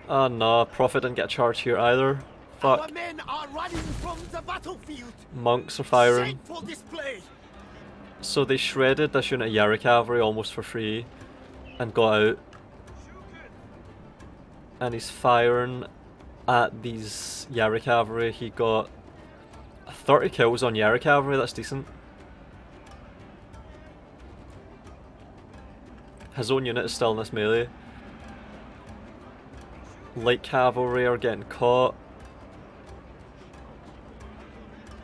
Oh no, Prophet didn't get a charge here either. Fuck.
Our men are running from the battlefield.
Monks are firing.
Shameful display.
So they shredded this unit of Yara cavalry almost for free and got out. And he's firing at these Yara cavalry. He got 30 kills on Yara cavalry, that's decent. His own unit is still in this melee. Light cavalry are getting caught.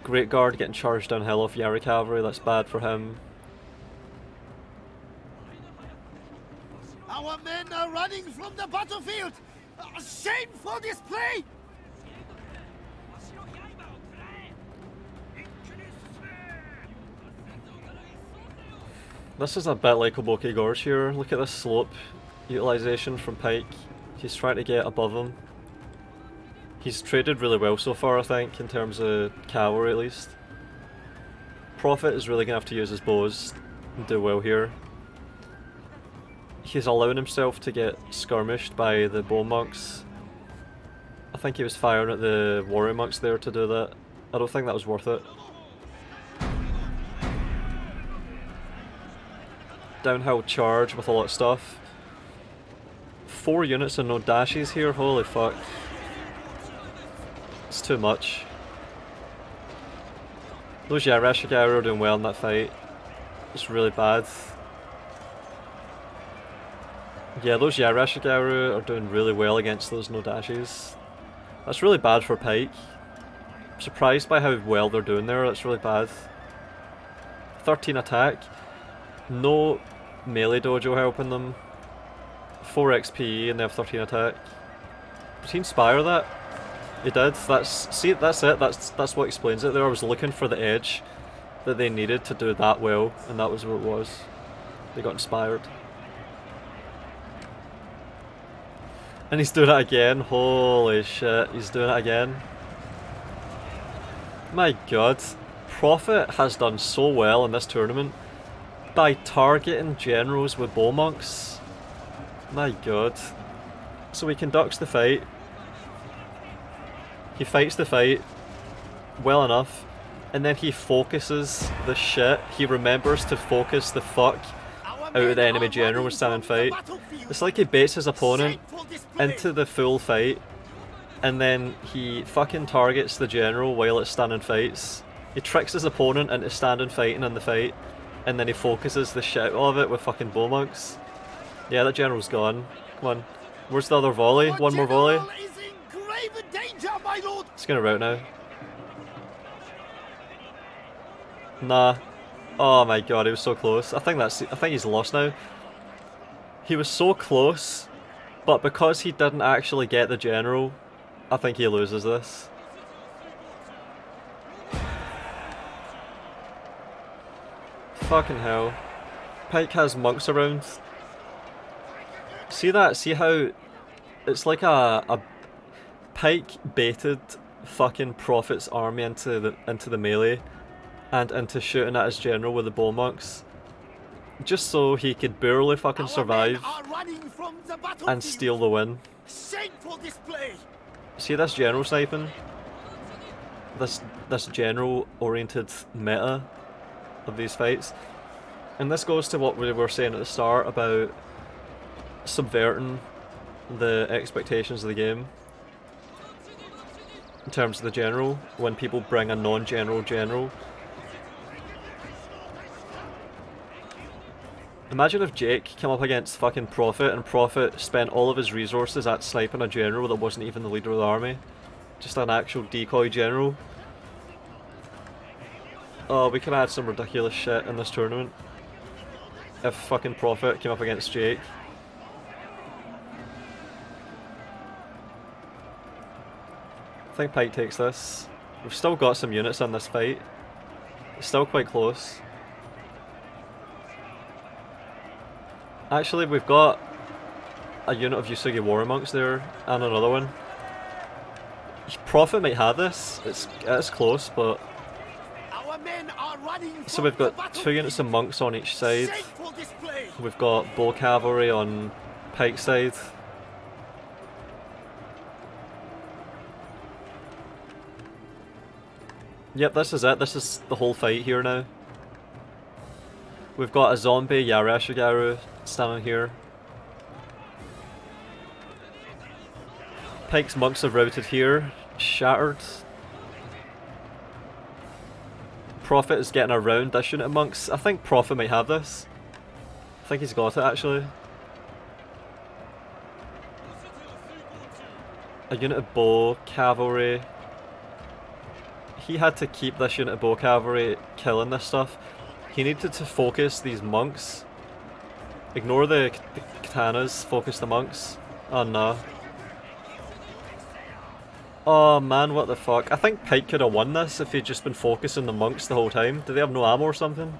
Great Guard getting charged downhill off Yara cavalry, that's bad for him.
Our men are running from the battlefield. A shameful display.
This is a bit like Oboke Gorge here. Look at this slope utilization from Pike. He's trying to get above him. He's traded really well so far, I think, in terms of cavalry at least. Prophet is really going to have to use his bows and do well here. He's allowing himself to get skirmished by the bow monks. I think he was firing at the warrior monks there to do that. I don't think that was worth it. Downhill charge with a lot of stuff. 4 units and no dashes here, holy fuck. It's too much. Those Yarashikaru are doing well in that fight. It's really bad. Yeah, those Yarashikaru are doing really well against those no dashes. That's really bad for Pike. I'm surprised by how well they're doing there, that's really bad. 13 attack. No melee dojo helping them. 4 XP and they have 13 attack. Did he inspire that? He did. See, that's it. That's what explains it there. I was looking for the edge that they needed to do that well, and that was what it was. They got inspired. And he's doing it again. Holy shit, he's doing it again. My god. Prophet has done so well in this tournament by targeting generals with bow monks. My god. So he conducts the fight. He fights the fight well enough, and then he focuses the shit. He remembers to focus the fuck out of the enemy general and stand and fight. It's like he baits his opponent into the full fight, and then he fucking targets the general while it's standing fights. He tricks his opponent into standing fighting in the fight, and then he focuses the shit out of it with fucking bow monks. Yeah, that general's gone. Come on. Where's the other volley? One more volley.
Is in grave danger, my lord.
It's gonna rout now. Nah. Oh my god, he was so close. I think he's lost now. He was so close, but because he didn't actually get the general, I think he loses this. Fucking hell. Pike has monks around. See that? See how it's like a Pike baited fucking Prophet's army into the melee and into shooting at his general with the bow monks, just so he could barely fucking survive and steal the win.
Shameful display.
See this general sniping? This general oriented meta of these fights. And this goes to what we were saying at the start about subverting the expectations of the game in terms of the general, when people bring a non-general general. Imagine if Jake came up against fucking Prophet and Prophet spent all of his resources at sniping a general that wasn't even the leader of the army. Just an actual decoy general. Oh, we could add some ridiculous shit in this tournament if fucking Prophet came up against Jake. I think Pike takes this. We've still got some units in this fight. It's still quite close. Actually, we've got a unit of Yusugi Warrior Monks there, and another one. Prophet might have this. It's close, but...
Our men are running
So we've got 2 units of monks on each side.
Shameful display.
We've got bow cavalry on Pike's side. Yep, this is it. This is the whole fight here now. We've got a zombie Yareshigaru standing here. Pike's monks have routed here. Shattered. Prophet is getting around this unit of monks. I think Prophet might have this. I think he's got it actually. A unit of bow cavalry. He had to keep this unit of bow cavalry killing this stuff. He needed to focus these monks. Ignore the katanas, focus the monks. Oh no. Oh man, what the fuck. I think Pike could have won this if he'd just been focusing the monks the whole time. Do they have no ammo or something?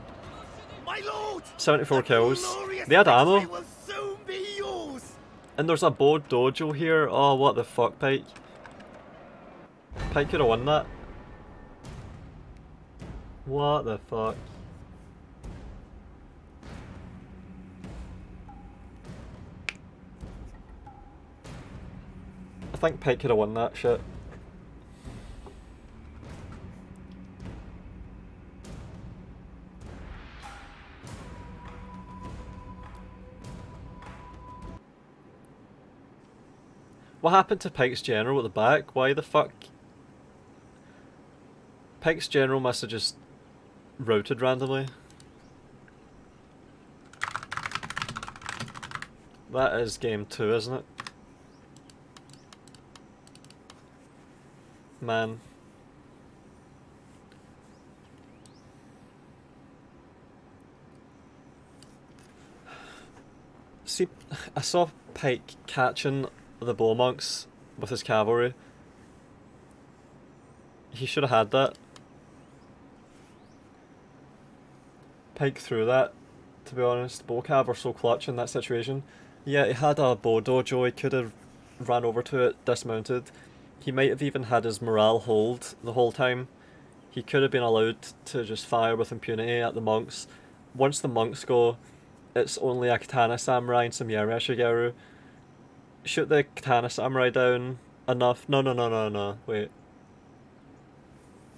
My lord,
74 kills.
glorious
They had ammo.
victory will soon be yours.
And there's a bow dojo here. Oh, what the fuck, Pike. Pike could have won that. What the fuck. I think Pike could have won that shit. What happened to Pike's general at the back? Why the fuck? Pike's general must have just routed randomly. That is game 2, isn't it? Man. See, I saw Pike catching the bow monks with his cavalry. He should have had that. Pike threw that, to be honest. Bow cav are so clutch in that situation. Yeah, he had a bow dojo, he could have ran over to it, dismounted. He might have even had his morale hold the whole time. He could have been allowed to just fire with impunity at the monks. Once the monks go, it's only a katana samurai and some Yareshigaru. Shoot the katana samurai down enough. No, wait.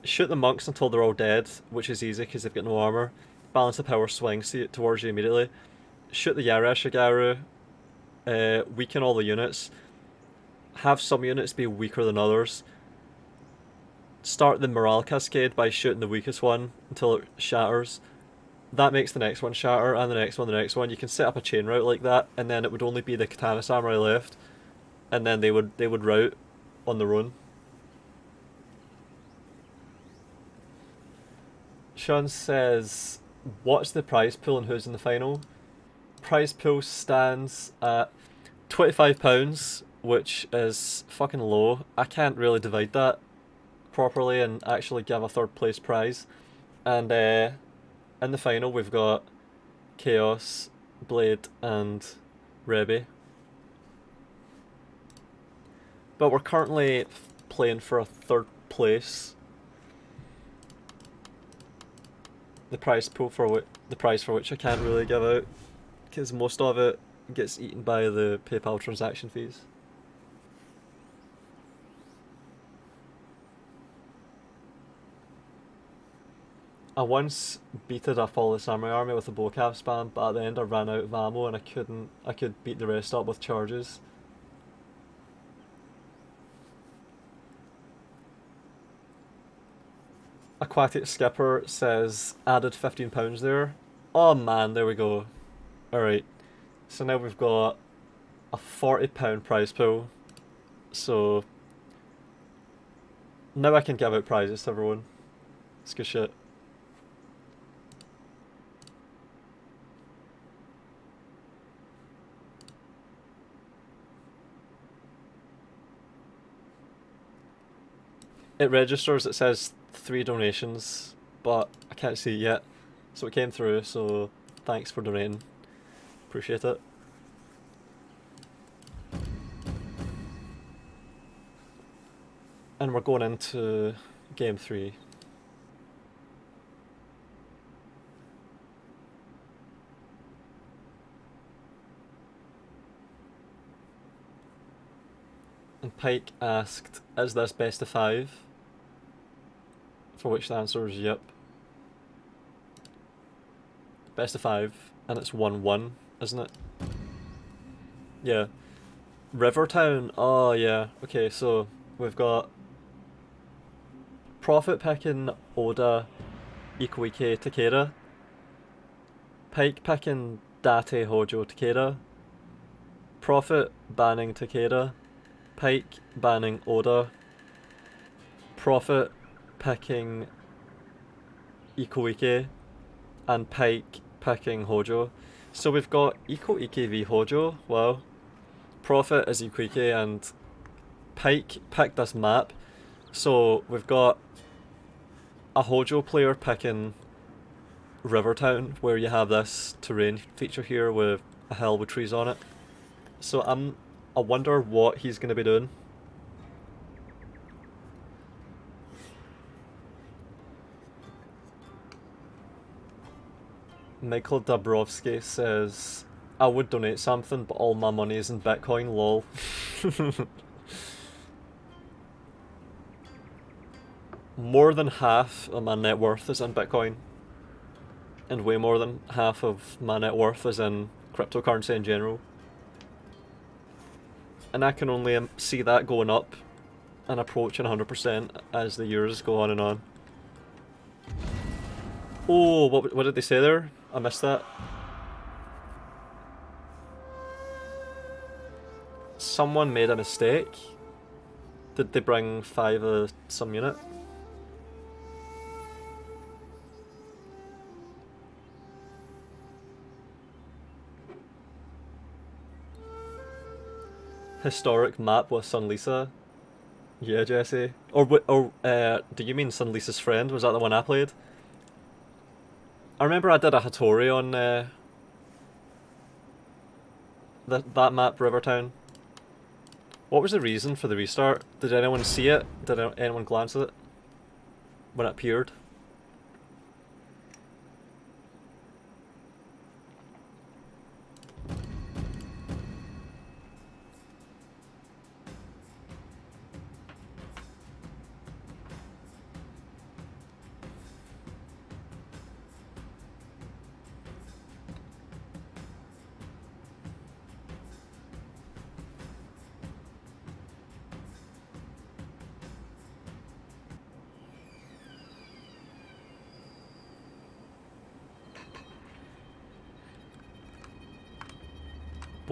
Shoot the monks until they're all dead, which is easy because they've got no armor. Balance of power swings towards you immediately. shoot the Yarashigaru, weaken all the units, have some units be weaker than others, start the morale cascade by shooting the weakest one until it shatters. That makes the next one shatter, and the next one, the next one. You can set up a chain route like that, and then it would only be the Katana Samurai left, and then they would route on their own. Sean says, what's the prize pool and who's in the final? Prize pool stands at £25, which is fucking low. I can't really divide that properly and actually give a third place prize. And in the final we've got Chaos, Blade and Rebi. But we're currently playing for a third place. The prize pool for the prize for which I can't really give out, because most of it gets eaten by the PayPal transaction fees. I once beated up all the samurai army with a bowcap spam, but at the end I ran out of ammo and I could beat the rest up with charges. Aquatic Skipper says added £15 there. Oh man, there we go. Alright, so now we've got a £40 prize pool. So now I can give out prizes to everyone. It's good shit. It registers, it says 3 donations, but I can't see it yet. So it came through, so thanks for donating. Appreciate it. And we're going into game 3. And Pike asked, is this best of 5? For which the answer is yep. Best of 5, and it's 1-1, isn't it? Yeah. Rivertown, oh yeah. Okay, so we've got Profit picking Oda, Ikuike, Takeda. Pike picking Date, Hojo, Takeda. Profit banning Takeda. Pike banning Oda. Profit picking Ikuike, and Pike picking Hojo. So we've got Ikuike v Hojo. Wow. Profit is Ikuike and Pike picked this map. So we've got a Hojo player picking Rivertown, where you have this terrain feature here with a hill with trees on it. So I wonder what he's going to be doing. Michael Dabrowski says, I would donate something, but all my money is in Bitcoin, lol. More than half of my net worth is in Bitcoin. And way more than half of my net worth is in cryptocurrency in general. And I can only see that going up and approaching 100% as the years go on and on. Oh, what did they say there? I missed that. Someone made a mistake. Did they bring 5 of some unit? Historic map with Sun Lisa. Yeah, Jesse. Or do you mean Sun Lisa's friend? Was that the one I played? I remember I did a Hattori on that map, Rivertown. What was the reason for the restart? Did anyone see it? Did anyone glance at it when it appeared?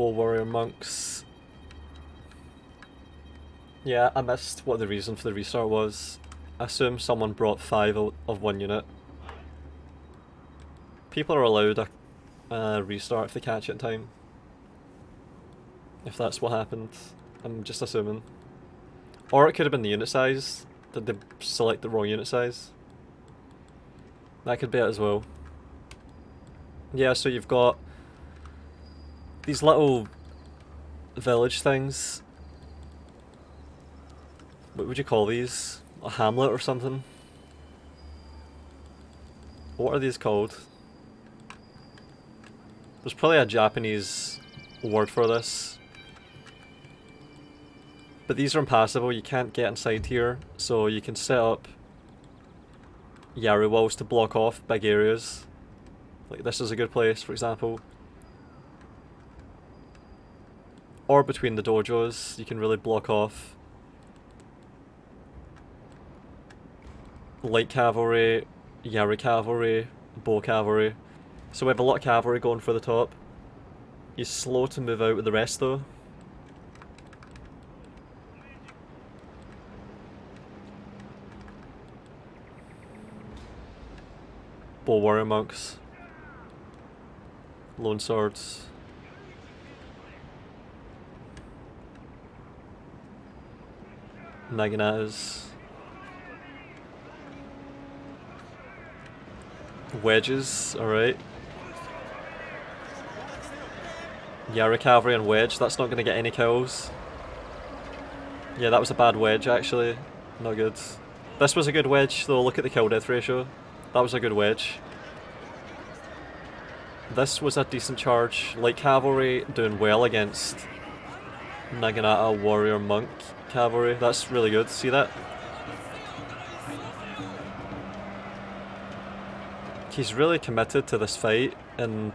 Bull Warrior Monks. Yeah, I missed what the reason for the restart was. I assume someone brought 5 of one unit. People are allowed a restart if they catch it in time. If that's what happened. I'm just assuming. Or it could have been the unit size. Did they select the wrong unit size? That could be it as well. Yeah, so you've got these little village things. What would you call these? A hamlet or something? What are these called? There's probably a Japanese word for this. But these are impassable, you can't get inside here, so you can set up Yaru walls to block off big areas. Like this is a good place, for example. Or between the dojos, you can really block off light cavalry, Yaru cavalry, bow cavalry. So we have a lot of cavalry going for the top. He's slow to move out with the rest though. Bow warrior monks. Lone swords. Naganatas. Wedges, alright. Yaru cavalry and wedge, that's not going to get any kills. Yeah, that was a bad wedge actually. Not good. This was a good wedge though, look at the kill death ratio. That was a good wedge. This was a decent charge. Light cavalry doing well against Naginata warrior monk cavalry. That's really good. See that? He's really committed to this fight and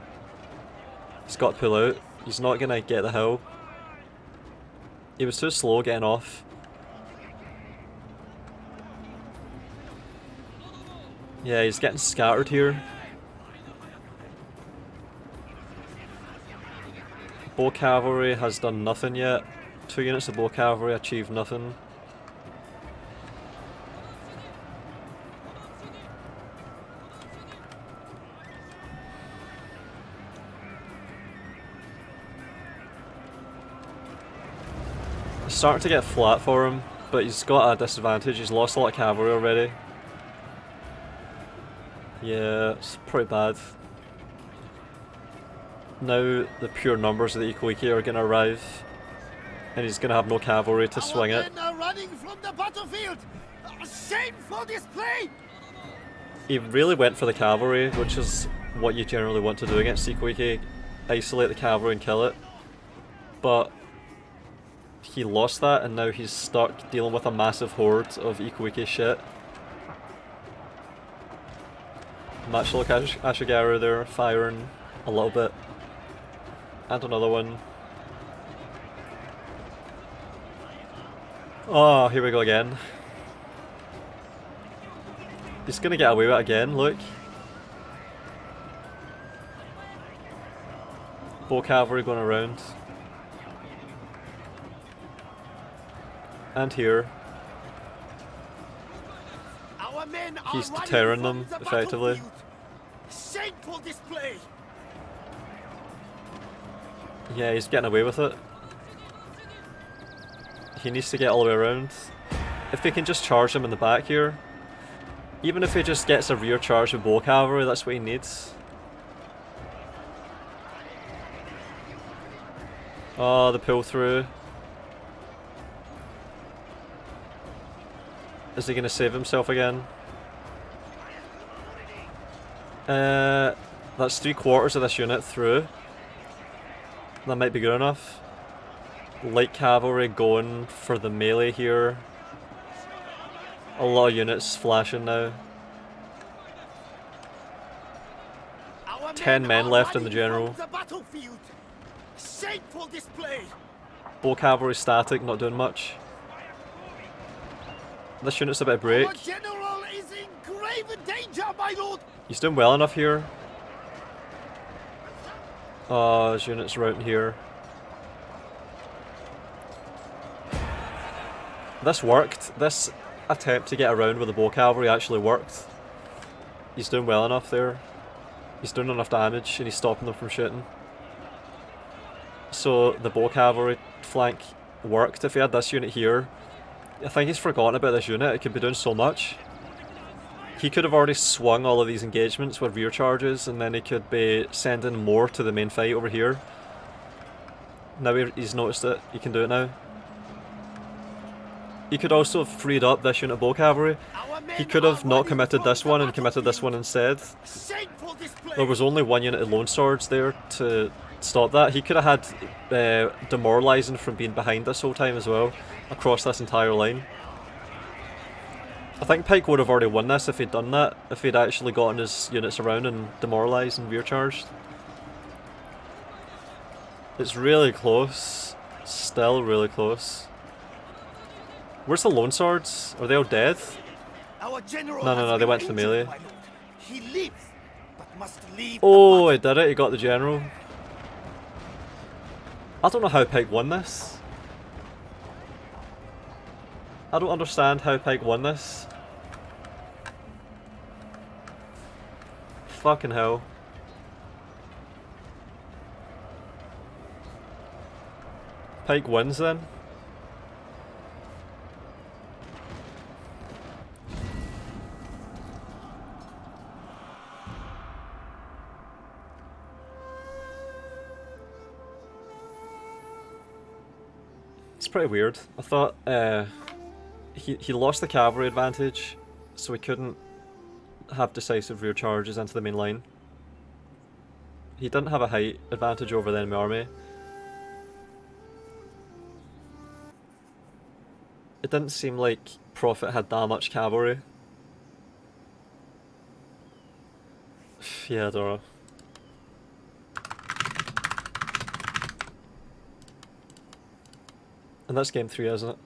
he's got to pull out. He's not going to get the hill. He was too slow getting off. Yeah, he's getting scattered here. Bow cavalry has done nothing yet. 2 units of bow cavalry achieved nothing. It's starting to get flat for him, but he's got a disadvantage. He's lost a lot of cavalry already. Yeah, it's pretty bad. Now the pure numbers of the Ikoiki are going to arrive, and he's going to have no cavalry to swing it.
Our men are running from the battlefield. A shameful display.
He really went for the cavalry, which is what you generally want to do against Ikoiki. Isolate the cavalry and kill it. But he lost that, and now he's stuck dealing with a massive horde of Ikoiki shit. Matchlock Ashigaru there, firing a little bit. And another one. Oh, here we go again. He's gonna get away with it again, look. Bow cavalry going around. And here.
Our men are
He's
running
deterring
from
them,
the
effectively.
battlefield. Shameful display.
Yeah, he's getting away with it. He needs to get all the way around. If they can just charge him in the back here. Even if he just gets a rear charge with bow cavalry, that's what he needs. Oh, the pull through. Is he going to save himself again? That's 3/4 of this unit through. That might be good enough. Light cavalry going for the melee here. A lot of units flashing now. 10 men left in the general.
The battlefield. Shameful display.
Bow cavalry static, not doing much. This unit's a bit of break.
Our general is in grave danger, my lord.
He's doing well enough here. Oh, his unit's routing here. This worked. This attempt to get around with the bow cavalry actually worked. He's doing well enough there. He's doing enough damage and he's stopping them from shooting. So the bow cavalry flank worked. If he had this unit here, I think he's forgotten about this unit. It could be doing so much. He could have already swung all of these engagements with rear charges, and then he could be sending more to the main fight over here. Now he's noticed it, he can do it now. He could also have freed up this unit of bow cavalry. He could have not committed this one and committed this one instead. There was only one unit of lone swords there to stop that. He could have had demoralizing from being behind this whole time as well, across this entire line. I think Pike would have already won this if he'd done that, if he'd actually gotten his units around and demoralised and rear charged. It's really close. Still really close. Where's the lone swords? Are they all dead? No, they went to the melee.
He lives, but must leave.
Oh, he did it, he got the general. I don't know how Pike won this. I don't understand how Pike won this. Fucking hell. Pike wins then. It's pretty weird. I thought he lost the cavalry advantage, so he couldn't have decisive rear charges into the main line. He didn't have a height advantage over the enemy army. It didn't seem like Prophet had that much cavalry. Yeah, I don't know. And that's game 3, isn't it?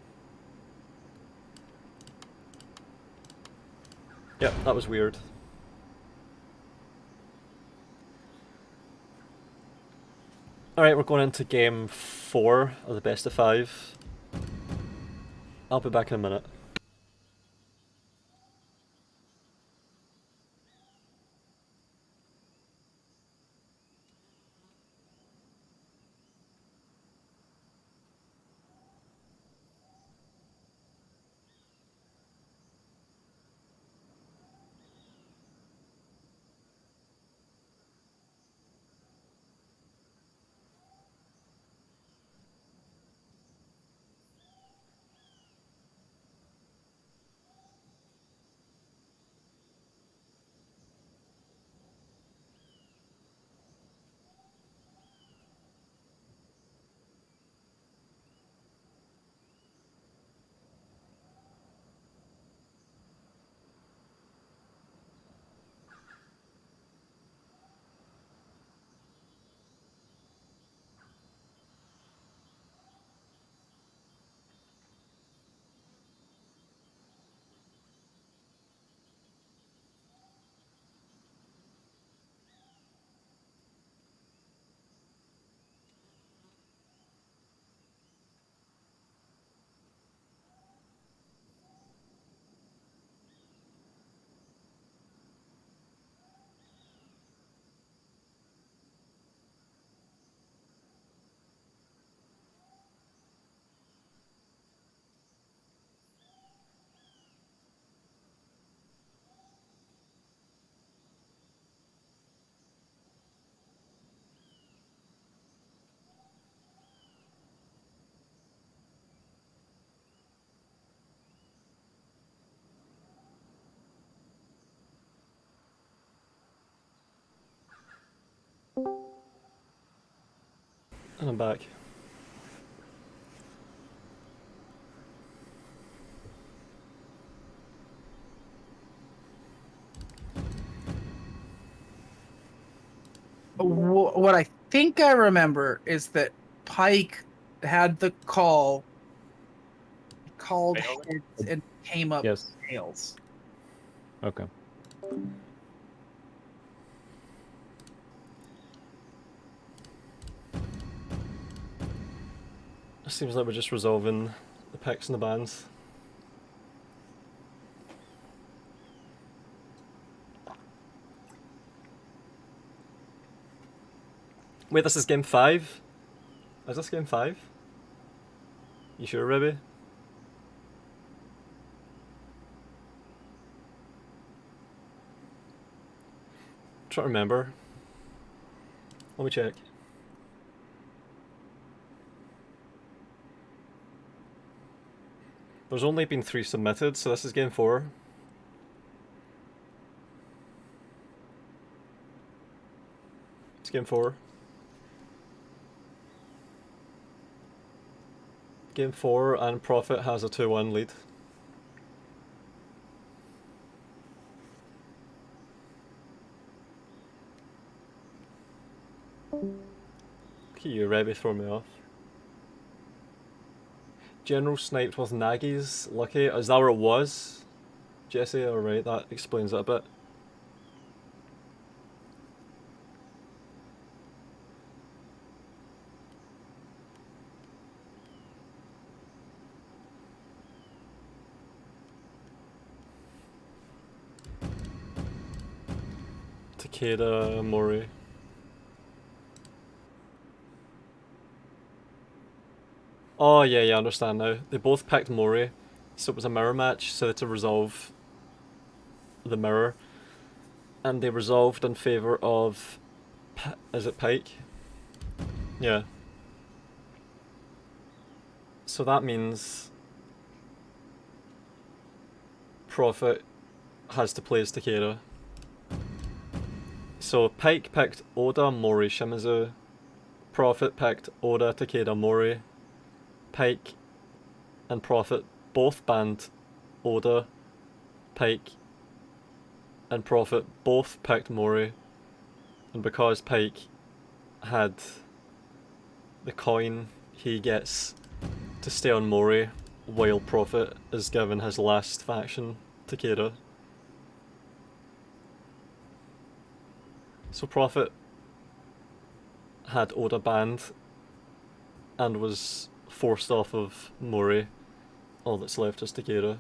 Yep, that was weird. Alright, we're going into game 4 of the best of 5. I'll be back in a minute. And I'm back.
What I think I remember is that Pike had the call, called heads and came up
Yes.
tails.
Okay.
It seems like we're just resolving the picks and the bans. Wait, this is game 5? Is this game 5? You sure, Rebi? Trying to remember. Let me check. There's only been 3 submitted, so this is game 4. It's game 4. Game 4, and Prophet has a 2-1 lead. You Rebi throw me off. General sniped with Nagi's lucky. Is that where it was? Jesse, alright, that explains it a bit. Takeda, Mori. Oh yeah, I understand now. They both picked Mori, so it was a mirror match, so they had to resolve the mirror. And they resolved in favour of... is it Pike? Yeah. So that means... Prophet has to play as Takeda. So Pike picked Oda, Mori, Shimizu. Prophet picked Oda, Takeda, Mori. Pike and Prophet both banned Oda. Pike and Prophet both picked Mori. And because Pike had the coin, he gets to stay on Mori, while Prophet is given his last faction, Takeda. So Prophet had Oda banned and was forced off of Mori. All that's left is Takeda.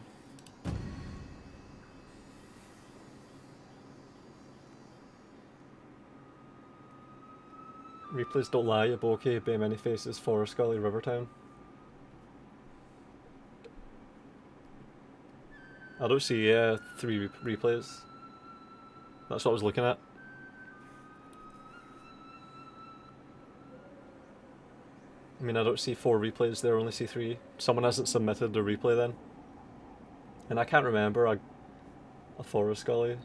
Replays don't lie, Iboki, Bay Many Faces, Forest Gully, Rivertown. I don't see 3 replays. That's what I was looking at. I mean, I don't see 4 replays there, I only see 3. Someone hasn't submitted the replay then. And I can't remember a Forest Gully.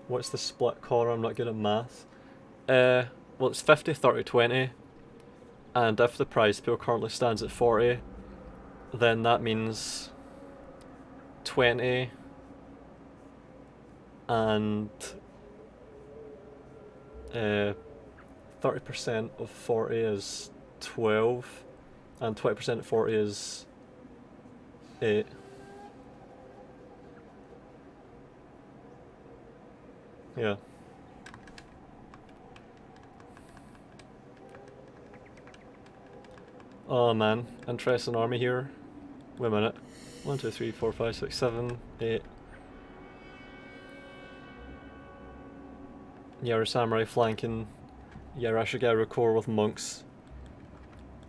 What's the split corner? I'm not good at math. Well, it's 50, 30, 20. And if the prize pool currently stands at 40, then that means 20 and 30% of 40 is 12, and 20% of 40 is 8. Yeah. Oh man, interesting army here. Wait a minute. 1, 2, 3, 4, 5, 6, 7, 8. Yara Samurai flanking Yarashigairu Corps with monks.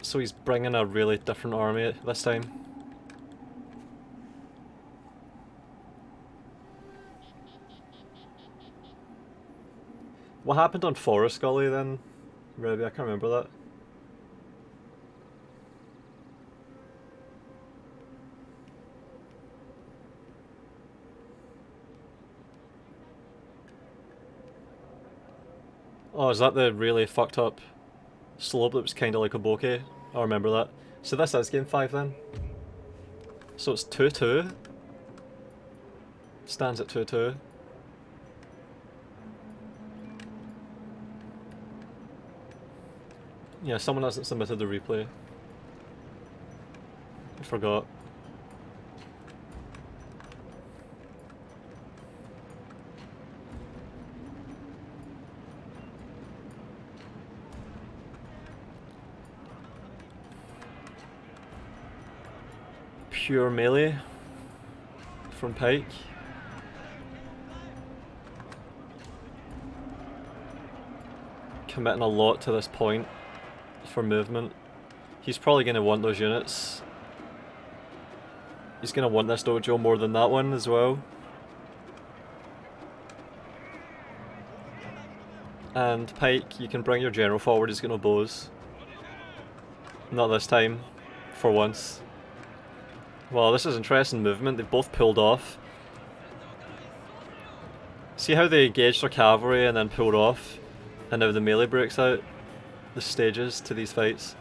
So he's bringing a really different army this time. What happened on Forest Gully then, Rebi? I can't remember that. Oh, is that the really fucked up slope that was kinda like a bokeh? I remember that. So this is game 5 then? So it's 2-2? Stands at 2-2. Yeah, someone hasn't submitted the replay. I forgot. Pure melee from Pike. committing a lot to this point for movement. He's probably going to want those units. He's going to want this dojo more than that one as well. And Pike, you can bring your general forward, he's going to bows. Not this time, for once. Well, this is interesting movement, they've both pulled off. See how they engaged their cavalry and then pulled off? And now the melee breaks out? The stages to these fights.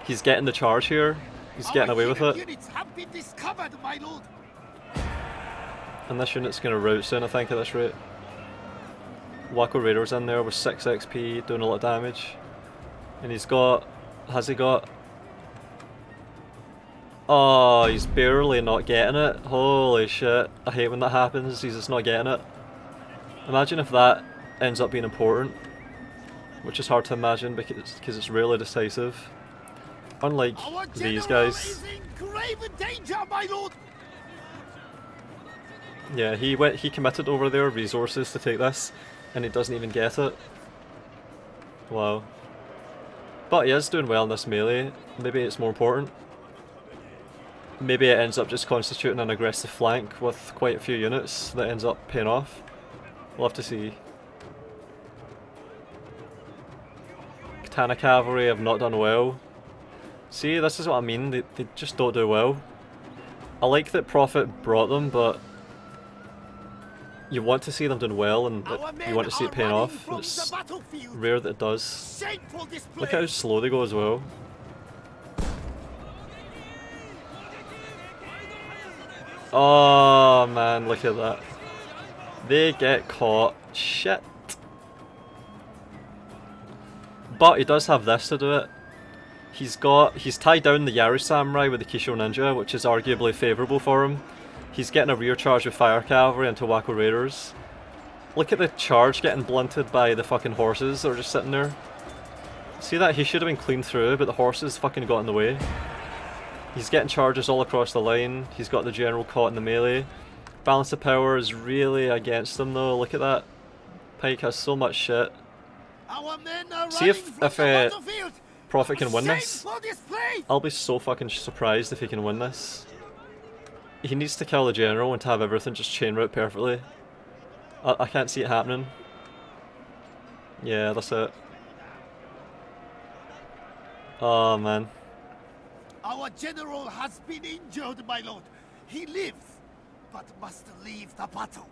He's getting the charge here. He's getting away with it.
Units have been discovered, my lord.
And this unit's going to rout soon, I think, at this rate. Wacko Raiders in there with 6 XP, doing a lot of damage. And he's got... has he got... Oh, he's barely not getting it. Holy shit. I hate when that happens, he's just not getting it. Imagine if that ends up being important. Which is hard to imagine because it's really decisive. Unlike
Our
these
general
guys.
is in grave danger, my lord.
Yeah, he committed over there resources to take this, and he doesn't even get it. Wow. But he is doing well in this melee. Maybe it's more important. Maybe it ends up just constituting an aggressive flank with quite a few units that ends up paying off. We'll have to see. Katana Cavalry have not done well. See, this is what I mean, they just don't do well. I like that Prophet brought them, but you want to see them doing well and you want to see it paying off, and it's rare that it does. Look how slow they go as well. Oh man, look at that. They get caught. Shit. But he does have this to do it. He's tied down the Yaru Samurai with the Kisho Ninja, which is arguably favourable for him. He's getting a rear charge with Fire Cavalry into Wacko Raiders. Look at the charge getting blunted by the fucking horses that are just sitting there. See that? He should have been clean through, but the horses fucking got in the way. He's getting charges all across the line. He's got the general caught in the melee. Balance of power is really against him though. Look at that. Pike has so much shit.
Our men are
See if
running from the battlefield.
Prophet can win
Shame
this.
for display.
I'll be so fucking surprised if he can win this. He needs to kill the general and to have everything just chain route perfectly. I can't see it happening. Yeah, that's it. Oh man.
Our general has been injured, my lord. He lives, but must leave the battle.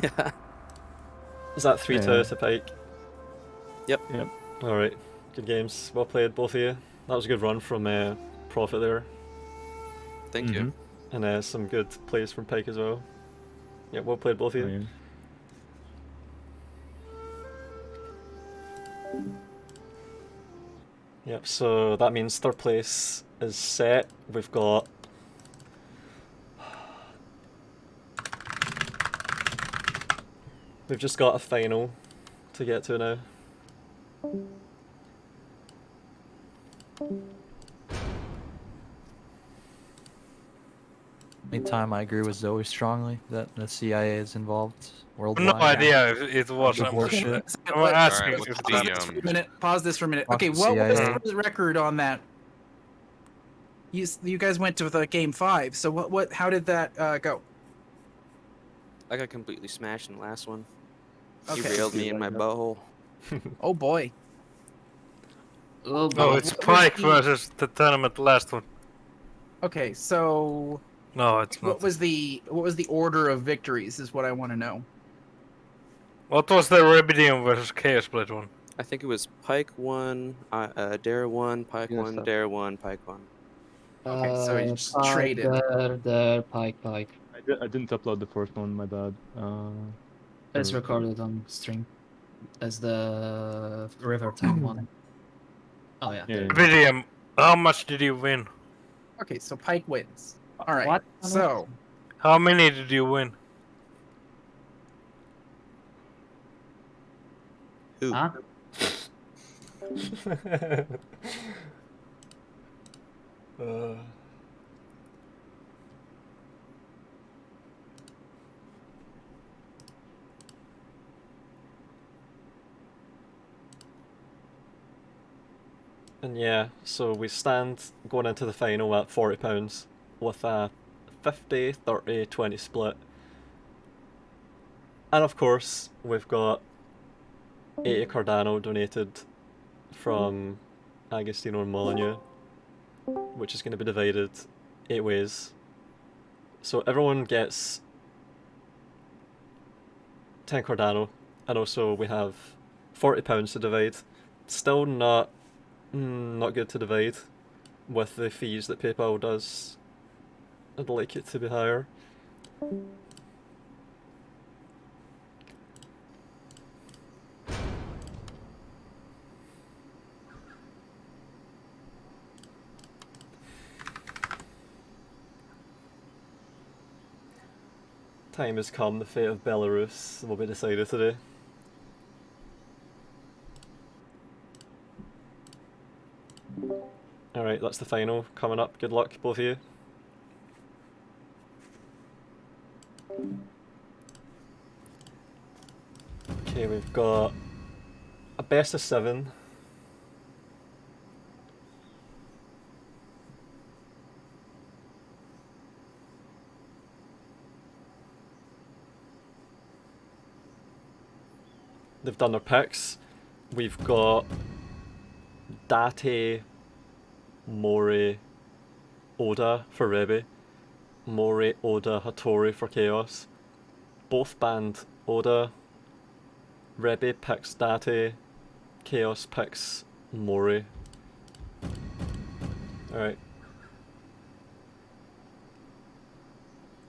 Yeah.
Is that 3-2 to Pike?
Yep.
Yep.
Alright, good games. Well played, both of you. That was a good run from Prophet there.
Thank you.
And some good plays from Pike as well. Yeah, well played, both of you.
Oh, yeah.
Yep, so that means third place is set. We've got... We've just got a final to get to now.
Anytime I agree with Zoe strongly that the CIA is involved worldwide.
No idea if it was.
It's
I'm
bullshit.
asking
Alright,
if
what's
that-
the,
Pause this for a minute. Pause this for a minute.
Fuck
Okay,
the
what was
CIA.
the record on that? You guys went to the game 5. So what? How did that go?
I got completely smashed in the last one. He
Okay.
railed me in my butthole.
Oh boy.
Oh,
No, it's Pike versus the tournament last one.
Okay, so
No, it's not.
what was the order of victories? Is what I want to know.
What was the Rebi versus Chaos Blade one?
I think it was Pike 1, Dare 1, Pike
Yes,
1,
sir.
Dare 1, Pike 1.
Okay, so you just
Pike
traded.
There, Pike.
I didn't upload the first one, my bad.
It's recorded on stream as the River Town one. Oh yeah.
Yeah.
Rebi, how much did you win?
Okay, so Pike wins. All right.
What?
So
How many did you win?
Who?
Huh?
And yeah, so we stand going into the final at £40 with a 50, 30, 20 split. And of course, we've got 80 Cardano donated from Agostino and Molyneux, which is going to be divided 8 ways. So everyone gets 10 Cardano, and also we have £40 to divide. Still not good to divide with the fees that PayPal does. I'd like it to be higher. Time has come, the fate of Belarus will be decided today. Alright, that's the final coming up. Good luck, both of you. Okay, we've got a best of 7. They've done their picks. We've got Date, Mori, Oda for Rebi, Mori, Oda, Hattori for Chaos. Both banned Oda. Rebi picks Date, Chaos picks Mori. Alright.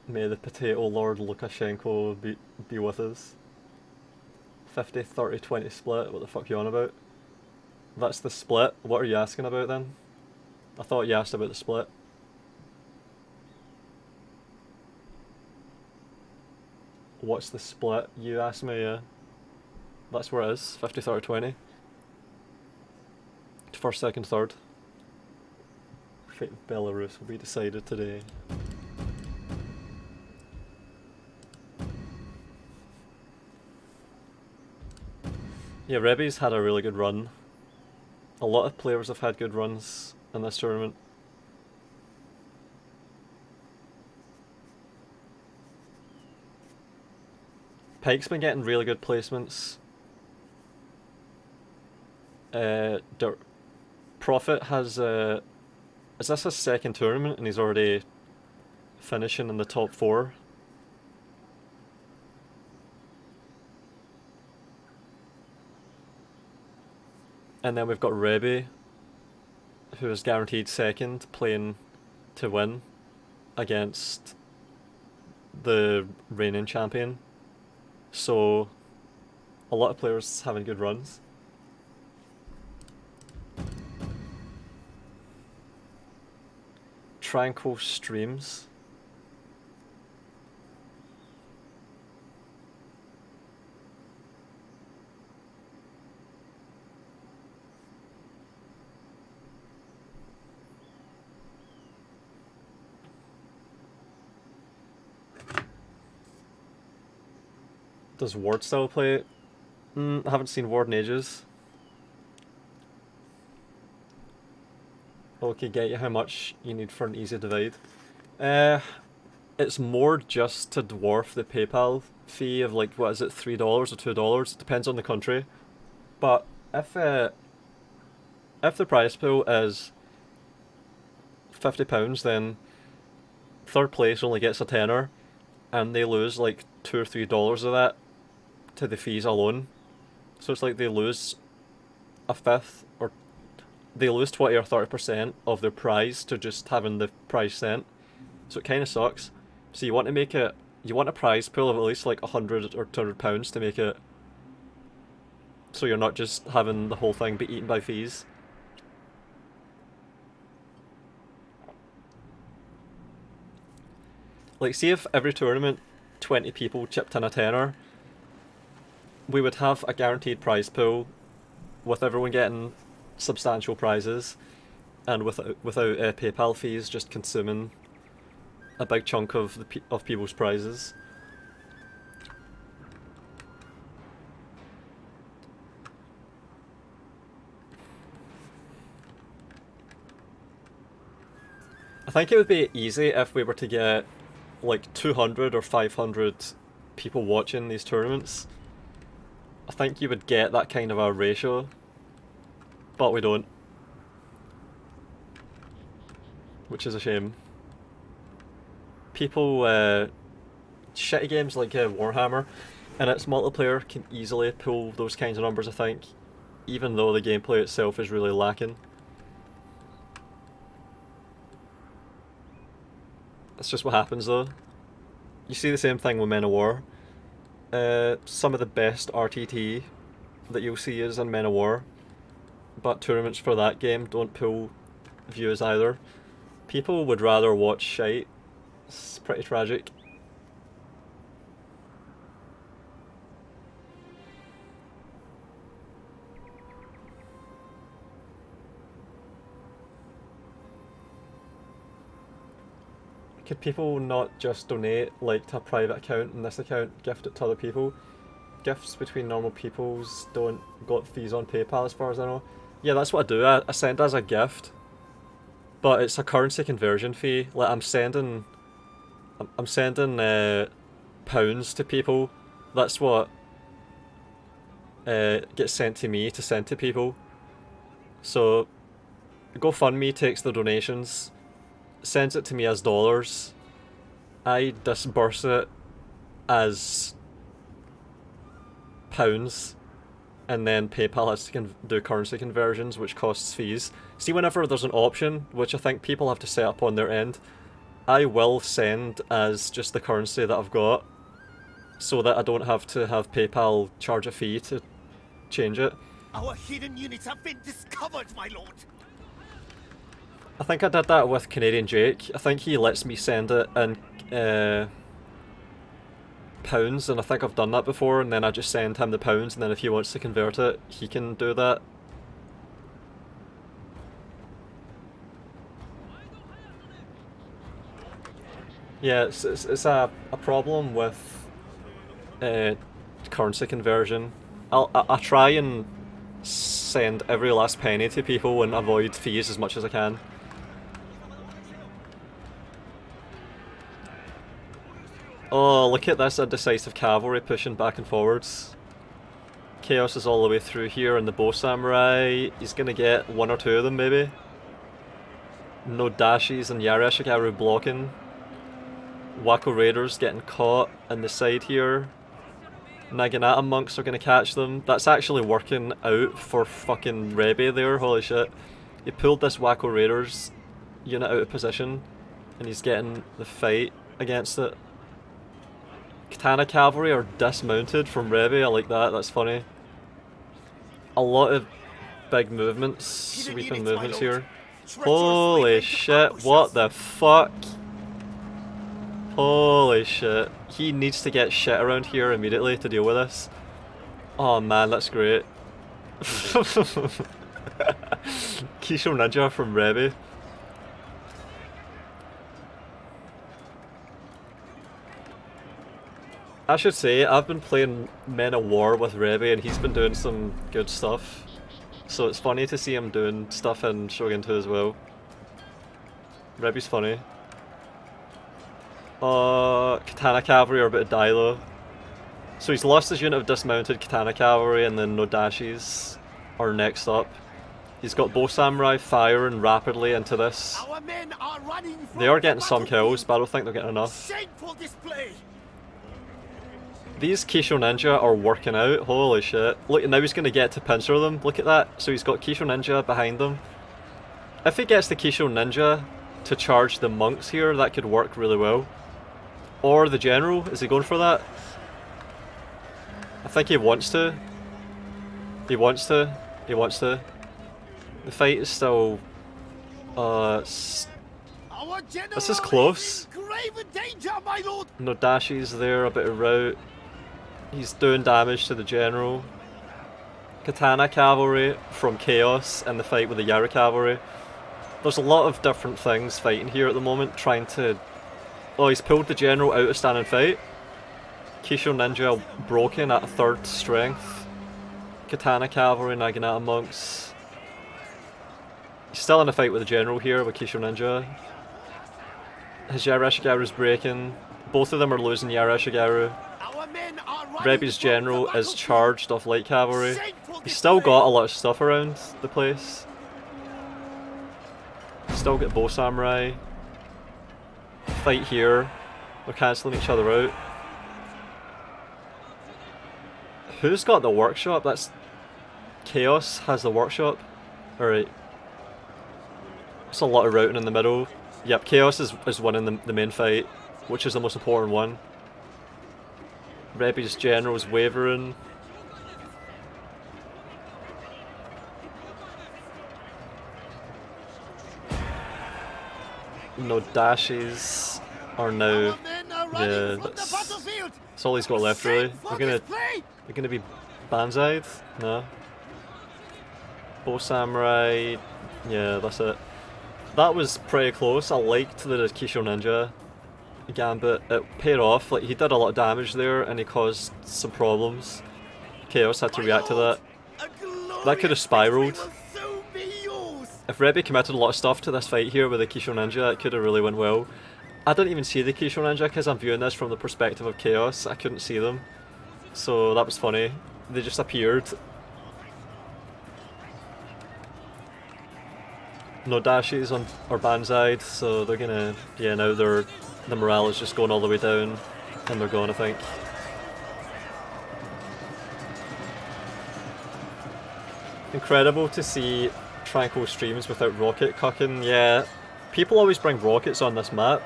May the potato lord Lukashenko be with us. 50, 30, 20 split, what the fuck are you on about? That's the split, what are you asking about then? I thought you asked about the split. What's the split? You asked me, yeah. That's where it is, 50, 30, 20. First, second, third. Fate of Belarus will be decided today. Yeah, Rebi's had a really good run. A lot of players have had good runs in this tournament. Pike's been getting really good placements. Prophet has is this his second tournament and he's already finishing in the top 4? And then we've got Rebi, who is guaranteed second, playing to win against the reigning champion. So, a lot of players having good runs. Tranquil streams. Does Ward still play it? I haven't seen Ward in ages. Okay, get you how much you need for an easy divide. It's more just to dwarf the PayPal fee of like, what is it, $3 or $2? It depends on the country. But if the prize pool is £50, then third place only gets a tenner, and they lose like $2 or $3 of that to the fees alone. So it's like they lose a fifth, or they lose 20 or 30% of their prize to just having the prize sent. So it kind of sucks. So you want to make it, you want a prize pool of at least like £100 or £200 to make it so you're not just having the whole thing be eaten by fees. Like, see if every tournament 20 people chipped in a tenner, we would have a guaranteed prize pool with everyone getting substantial prizes, and without PayPal fees, just consuming a big chunk of of people's prizes. I think it would be easy if we were to get like 200 or 500 people watching these tournaments. I think you would get that kind of a ratio, but we don't, which is a shame. People, shitty games like Warhammer and its multiplayer can easily pull those kinds of numbers, I think, even though the gameplay itself is really lacking. That's just what happens though. You see the same thing with Men of War. Some of the best RTT that you'll see is in Men of War, but tournaments for that game don't pull views either. People would rather watch shite. It's pretty tragic. Could people not just donate like to a private account and this account gift it to other people? Gifts between normal peoples don't got fees on PayPal as far as I know. Yeah, that's what I do. I send as a gift, but it's a currency conversion fee. Like I'm sending pounds to people. That's what gets sent to me to send to people. So GoFundMe takes the donations, sends it to me as dollars. I disburse it as pounds, and then PayPal has to do currency conversions, which costs fees. See, whenever there's an option, which I think people have to set up on their end, I will send as just the currency that I've got, so that I don't have to have PayPal charge a fee to change it.
Our hidden units have been discovered, my lord.
I think I did that with Canadian Jake. I think he lets me send it in pounds, and I think I've done that before, and then I just send him the pounds, and then if he wants to convert it, he can do that. Yeah, it's a problem with currency conversion. I try and send every last penny to people and avoid fees as much as I can. Oh, look at this, a decisive cavalry pushing back and forwards. Chaos is all the way through here, and the bow samurai, he's gonna get one or two of them maybe. No dashies and Yarashikaru blocking. Wacko raiders getting caught in the side here. Naginata monks are gonna catch them. That's actually working out for fucking Rebi there, holy shit. He pulled this Wacko raiders unit out of position, and he's getting the fight against it. Katana cavalry are dismounted from Rebi, I like that, that's funny. A lot of big movements, sweeping movements here. Holy shit, what the fuck? Holy shit. He needs to get shit around here immediately to deal with this. Oh man, that's great. Kisho Ninja from Rebi. I should say, I've been playing Men of War with Rebi and he's been doing some good stuff. So it's funny to see him doing stuff in Shogun 2 as well. Rebi's funny. Katana Cavalry are about to die though. So he's lost his unit of dismounted Katana Cavalry, and then Nodashis are next up. He's got Bow Samurai firing rapidly into this.
Our men are running from
They are getting
the
some kills,
battlefield.
but I don't think they're getting enough.
Shameful display.
These Kisho Ninja are working out, holy shit. Look, now he's going to get to pincer them, look at that. So he's got Kisho Ninja behind them. If he gets the Kisho Ninja to charge the monks here, that could work really well. Or the general, is he going for that? I think he wants to. He wants to. He wants to. The fight is still... this is close.
Grave danger, my lord.
Nodashi's there, a bit of rout. He's doing damage to the general. Katana Cavalry from Chaos in the fight with the Yara Cavalry. There's a lot of different things fighting here at the moment, trying to... Oh, he's pulled the General out of stand and fight. Kisho Ninja broken at 3rd strength. Katana Cavalry, Naginata Monks. He's still in a fight with the General here with Kisho Ninja. His Yareshigaru's breaking. Both of them are losing Yareshigaru. Rebi's General is charged off Light Cavalry. He's still got a lot of stuff around the place. Still got Bow Samurai. Fight here. They're cancelling each other out. Who's got the workshop? That's... Chaos has the workshop. Alright. It's a lot of routing in the middle. Yep, Chaos is winning the main fight, which is the most important one. Rebi's General's wavering. No dashes are now... Yeah, that's all he's got left really. They're gonna be Banzai'd? No. Bow Samurai... Yeah, that's it. That was pretty close. I liked the Kisho Ninja gambit. It paid off. Like, he did a lot of damage there and he caused some problems. Chaos had to react to that. That could have spiraled. If Rebi committed a lot of stuff to this fight here with the Kisho Ninja, it could have really went well. I didn't even see the Kisho Ninja because I'm viewing this from the perspective of Chaos. I couldn't see them. So that was funny. They just appeared. No dashes on or Banzai'd, so they're gonna... Yeah, now the morale is just going all the way down, and they're gone, I think. Incredible to see Tranquil streams without rocket cucking. Yeah, people always bring rockets on this map.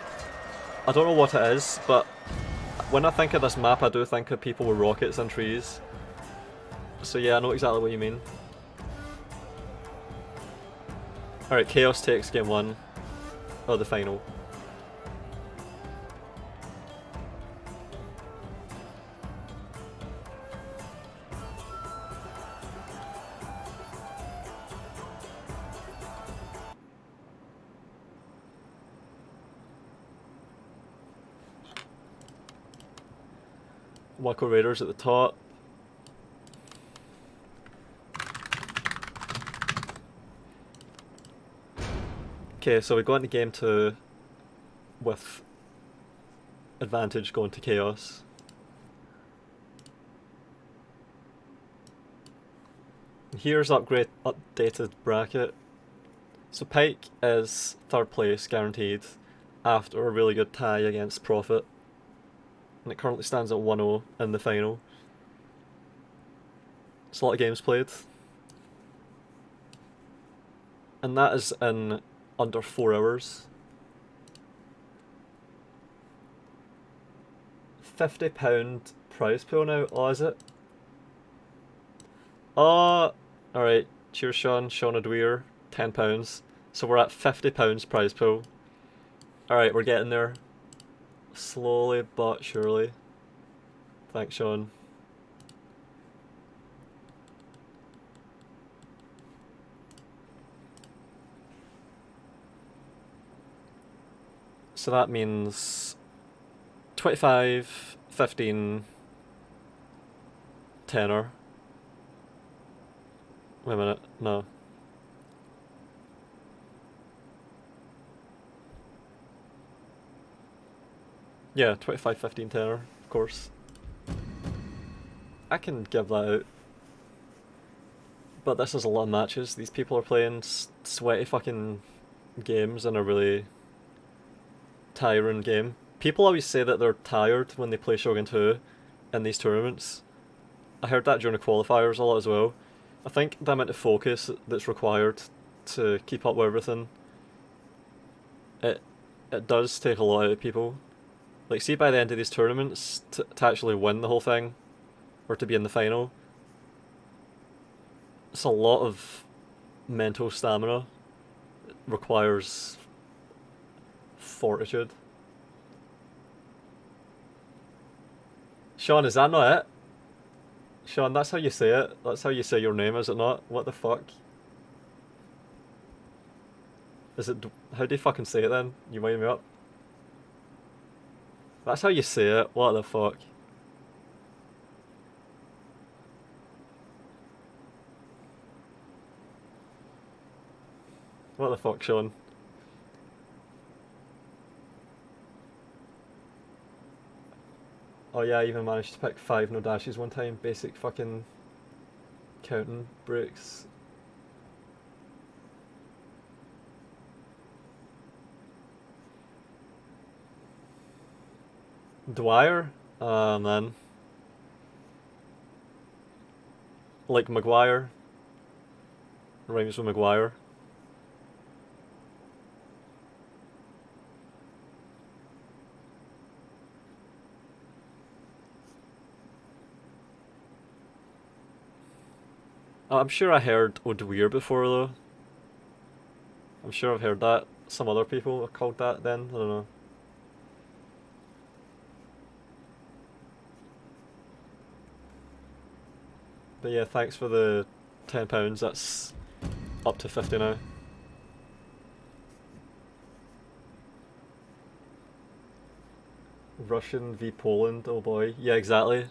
I don't know what it is, but when I think of this map, I do think of people with rockets and trees. So yeah, I know exactly what you mean. Alright, Chaos takes game 1. Oh, the final. Wako Raiders at the top. Okay, so we go into game 2 with advantage going to Chaos. Here's updated bracket. So Pike is 3rd place guaranteed after a really good tie against Prophet. And it currently stands at 1-0 in the final. It's a lot of games played. And that is in under 4 hours. £50 prize pool now. Oh, is it? Oh, alright. Cheers, Sean. Sean Adweir. £10. So we're at £50 prize pool. Alright, we're getting there. Slowly but surely. Thanks, Sean. So that means 25, 15, tenor. Wait a minute, no. Yeah, 25, 15, tenor, of course. I can give that out. But this is a lot of matches. These people are playing sweaty fucking games in a really tiring game. People always say that they're tired when they play Shogun 2 in these tournaments. I heard that during the qualifiers a lot as well. I think the amount of focus that's required to keep up with everything, it does take a lot out of people. Like, see, by the end of these tournaments, to actually win the whole thing, or to be in the final, it's a lot of mental stamina. It requires fortitude. Sean, is that not it? Sean, that's how you say it. That's how you say your name, is it not? What the fuck? Is it... How do you fucking say it then? You wind me up. That's how you say it. What the fuck? What the fuck, Sean? Oh yeah, I even managed to pick 5 no dashes one time. Basic fucking counting breaks. Dwyer? Man. Like Maguire. Rhymes with Maguire. I'm sure I heard O'Dwyer before though. I'm sure I've heard that. Some other people have called that then. I don't know. But yeah, thanks for the £10. That's up to 50 now. Russian v Poland, oh boy. Yeah, exactly.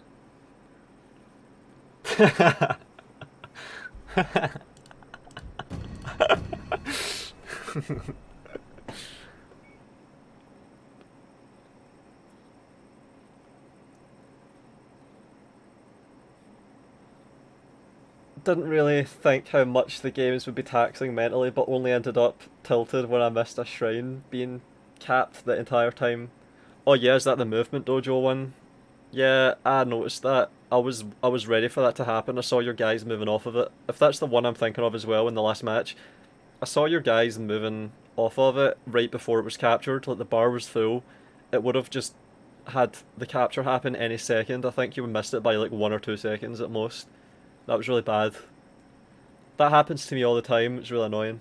Didn't really think how much the games would be taxing mentally, but only ended up tilted when I missed a shrine being capped the entire time. Oh yeah, is that the movement dojo one? Yeah, I noticed that. I was ready for that to happen. I saw your guys moving off of it. If that's the one I'm thinking of as well in the last match, I saw your guys moving off of it right before it was captured, like the bar was full. It would have just had the capture happen any second. I think you would missed it by like 1 or 2 seconds at most. That was really bad. That happens to me all the time, it's really annoying.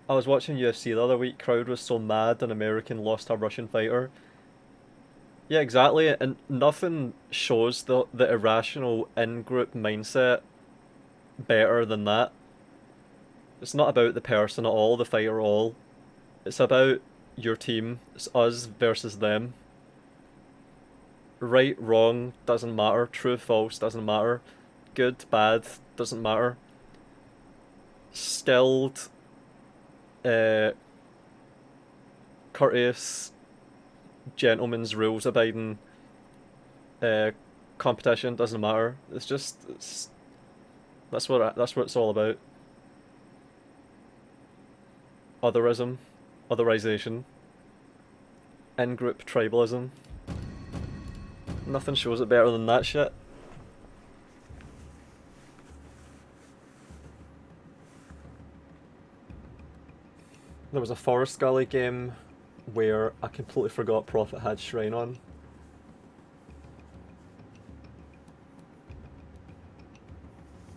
I was watching UFC the other week, crowd was so mad an American lost a Russian fighter. Yeah, exactly, and nothing shows the irrational in-group mindset better than that. It's not about the person at all, the fighter at all. It's about your team. It's us versus them. Right, wrong, doesn't matter. True, false, doesn't matter. Good, bad, doesn't matter. Skilled, courteous, gentleman's rules abiding competition, doesn't matter. It's just that's what it's all about. Otherism, otherization, in-group tribalism. Nothing shows it better than that shit. There was a Forest Gully game where I completely forgot Prophet had Shrine on.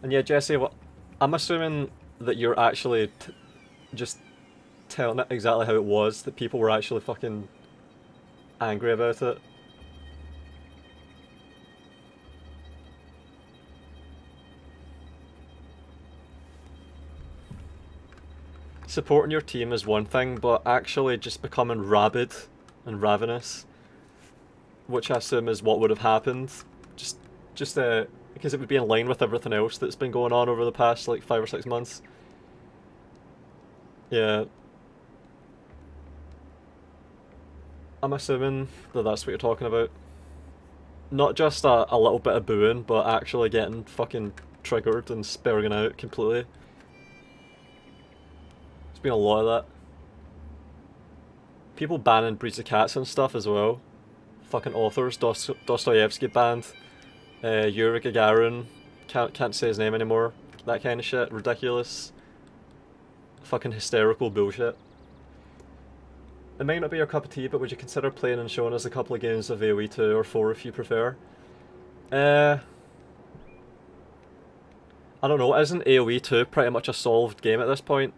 And yeah, Jesse, I'm assuming that you're actually just telling it exactly how it was, that people were actually fucking angry about it. Supporting your team is one thing, but actually just becoming rabid and ravenous, which I assume is what would have happened, just because it would be in line with everything else that's been going on over the past like 5 or 6 months. Yeah. I'm assuming that that's what you're talking about. Not just a little bit of booing, but actually getting fucking triggered and spurring out completely. Been a lot of that. People banning breeds of cats and stuff as well. Fucking authors. Dostoevsky banned. Yuri Gagarin. Can't say his name anymore. That kind of shit. Ridiculous. Fucking hysterical bullshit. It might not be your cup of tea, but would you consider playing and showing us a couple of games of AoE 2 or 4 if you prefer? I don't know. Isn't AoE 2 pretty much a solved game at this point?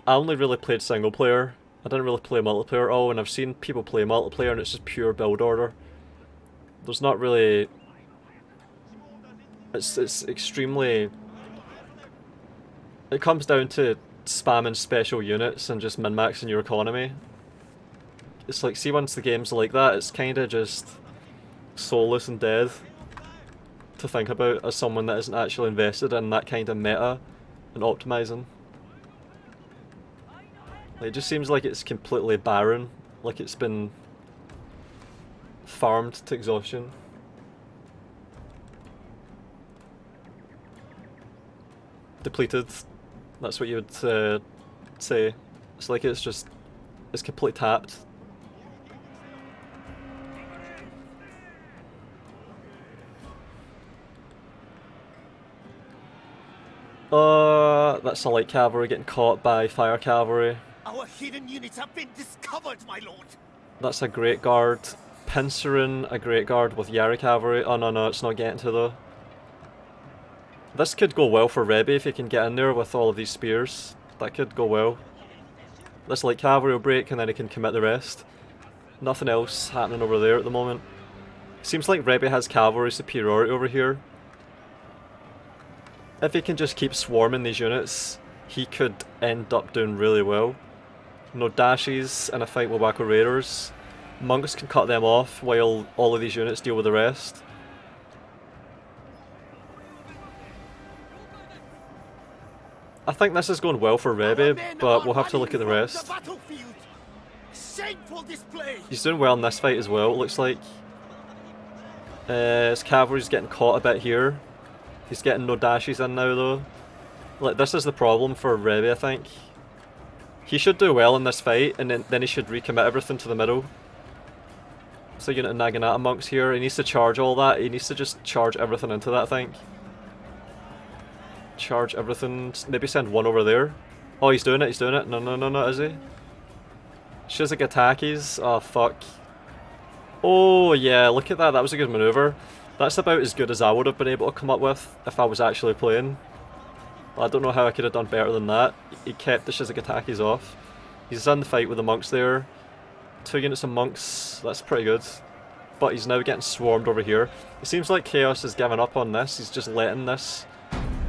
I only really played single player I didn't really play multiplayer at all, and I've seen people play multiplayer and it's just pure build order. There's not really... It's extremely... It comes down to spamming special units and just min-maxing your economy. It's like, see, once the game's like that, it's kinda just soulless and dead to think about as someone that isn't actually invested in that kind of meta and optimizing. Like, it just seems like it's completely barren, like it's been farmed to exhaustion. Depleted, that's what you would say. It's like it's just, it's completely tapped. That's a light cavalry getting caught by fire cavalry.
Our hidden units have been discovered, my lord.
That's a great guard. Pincering a great guard with Yari cavalry. Oh no, it's not getting to though. This could go well for Rebi if he can get in there with all of these spears. That could go well. This light cavalry will break and then he can commit the rest. Nothing else happening over there at the moment. Seems like Rebi has cavalry superiority over here. If he can just keep swarming these units, he could end up doing really well. No dashes in a fight with Wacko Raiders. Monks can cut them off while all of these units deal with the rest. I think this is going well for Rebi, but we'll have to look at the rest. He's doing well in this fight as well, it looks like. His cavalry's getting caught a bit here. He's getting no dashes in now though. Like, this is the problem for Rebi, I think. He should do well in this fight, and then he should recommit everything to the middle. So unit of Naginata monks here, he needs to charge all that, he needs to just charge everything into that, I think. Charge everything, maybe send one over there. Oh, he's doing it, no, is he? Shizugatakis, oh fuck. Oh yeah, look at that, that was a good maneuver. That's about as good as I would have been able to come up with if I was actually playing. I don't know how I could have done better than that. He kept the Shizugatakis off. He's in the fight with the monks there. 2 units of monks, that's pretty good. But he's now getting swarmed over here. It seems like Chaos has given up on this, he's just letting this.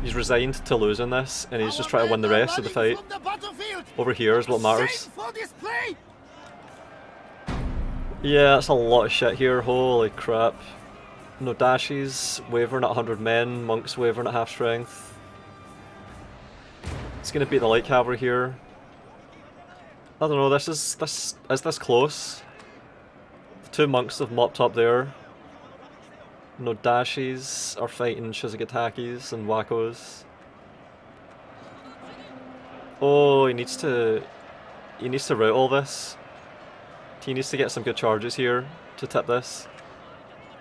He's resigned to losing this, and he's just trying to win the rest of the fight. Over here is what matters. Yeah, that's a lot of shit here, holy crap. No dashes, wavering at 100 men, monks wavering at half strength. It's gonna beat the light cavalry here. I don't know, is this close? The 2 monks have mopped up there. No dashes are fighting Shizugatakis and Wackos. Oh, he needs to route all this. He needs to get some good charges here to tip this.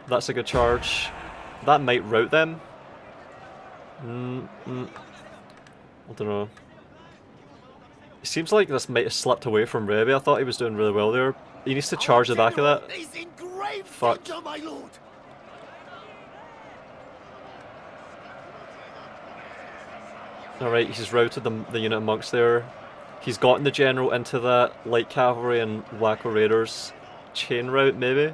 That's a good charge. That might rout them. I don't know. It seems like this might have slipped away from Rebi. I thought he was doing really well there. He needs to charge the back of that. Fuck. Alright, he's routed the unit of monks there. He's gotten the general into that light cavalry and Wacko Raiders chain route maybe.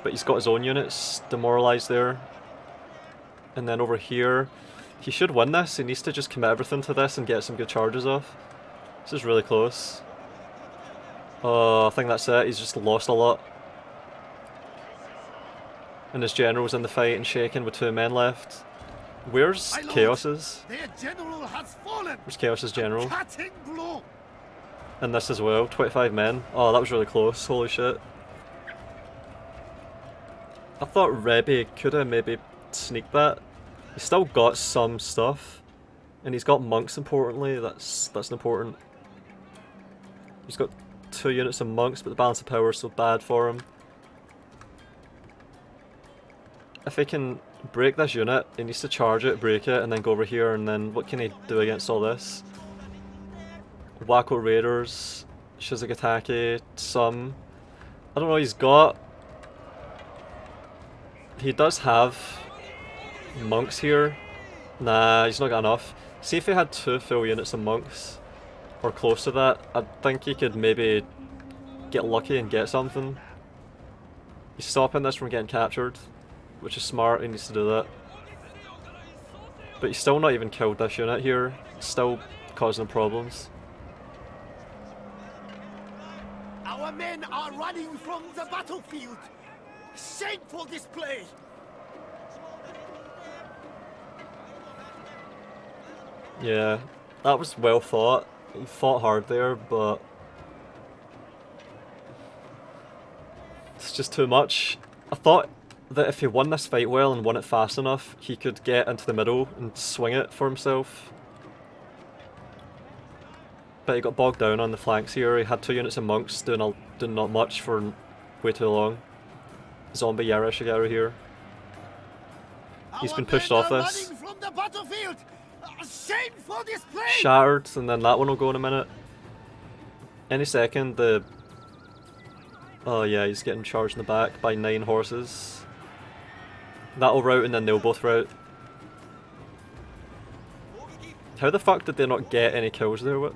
But he's got his own units demoralised there. And then over here, he should win this. He needs to just commit everything to this and get some good charges off. This is really close. Oh, I think that's it. He's just lost a lot. And his general's in the fight and shaking with 2 men left. Where's Chaos's? Where's Chaos's general? And this as well, 25 men. Oh, that was really close. Holy shit. I thought Rebi could have maybe sneaked that. He's still got some stuff. And he's got monks importantly, that's important. He's got 2 units of monks, but the balance of power is so bad for him. If he can break this unit, he needs to charge it, break it, and then go over here, and then what can he do against all this? Wacko Raiders, Shizugataki, some... I don't know, he does have monks here. Nah, he's not got enough. See if he had 2 full units of monks. or close to that, I think he could maybe get lucky and get something. He's stopping this from getting captured, which is smart, he needs to do that. But he's still not even killed this unit here, still causing problems.
Our men are running from the battlefield. Shameful display.
Yeah, that was well thought. He fought hard there, but it's just too much. I thought that if he won this fight well and won it fast enough, he could get into the middle and swing it for himself. But he got bogged down on the flanks here. He had 2 units of monks doing not much for way too long. Zombie Yara Shigaru here. He's been pushed off this.
From the battlefield. Shameful display.
Shattered, and then that one will go in a minute. Any second, the... Oh yeah, he's getting charged in the back by 9 horses. That'll rout and then they'll both rout. How the fuck did they not get any kills there? What?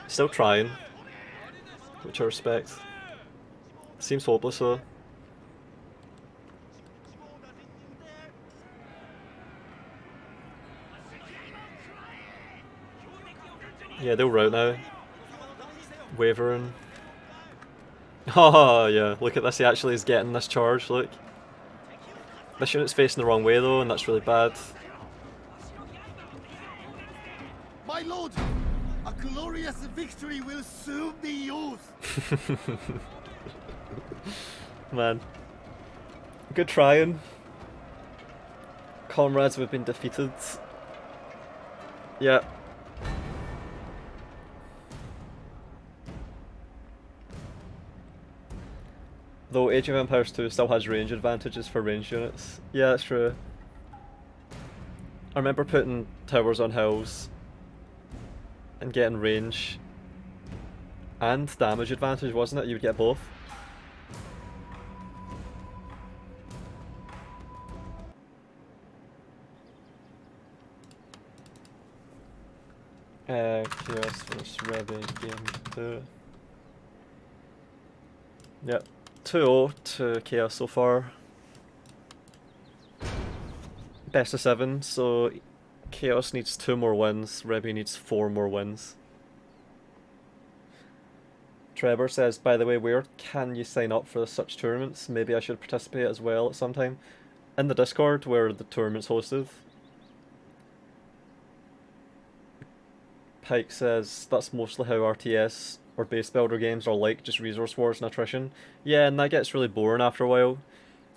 Still trying, which I respect. Seems hopeless though. Yeah, they'll rout now. Wavering. Oh yeah, look at this, he actually is getting this charge, look. This unit's facing the wrong way though, and that's really bad.
My lord, a glorious victory will soon be yours.
Man. Good trying. Comrades have been defeated. Yeah. Though Age of Empires 2 still has range advantages for ranged units. Yeah, that's true. I remember putting towers on hills and getting range and damage advantage, wasn't it? You would get both. Chaos vs Rebi game 2. Yep. 2-0 to Chaos so far. Best of 7, so Chaos needs 2 more wins, Rebi needs 4 more wins. Trevor says, by the way, where can you sign up for such tournaments? Maybe I should participate as well at some time. In the Discord where the tournament's hosted. Pike says, that's mostly how RTS or base builder games are like, just resource wars and attrition. Yeah, and that gets really boring after a while.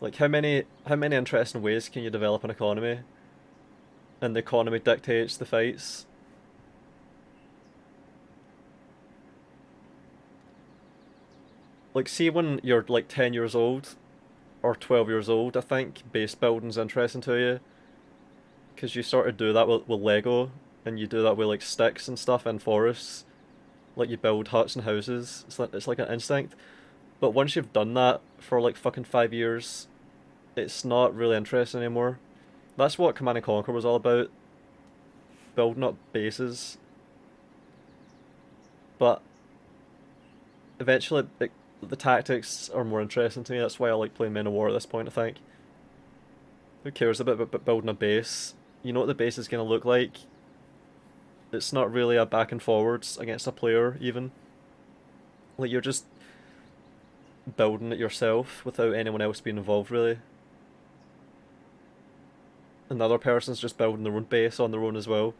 Like, how many interesting ways can you develop an economy? And the economy dictates the fights. Like, see when you're like 10 years old, or 12 years old, I think base building's interesting to you. Because you sort of do that with Lego, and you do that with like sticks and stuff in forests. Like you build huts and houses, it's like an instinct. But once you've done that for like fucking 5 years, it's not really interesting anymore. That's what Command & Conquer was all about. Building up bases. But eventually the tactics are more interesting to me, that's why I like playing Men of War at this point, I think. Who cares about building a base? You know what the base is going to look like. It's not really a back and forwards against a player, even. Like, you're just building it yourself without anyone else being involved, really. Another person's just building their own base on their own as well.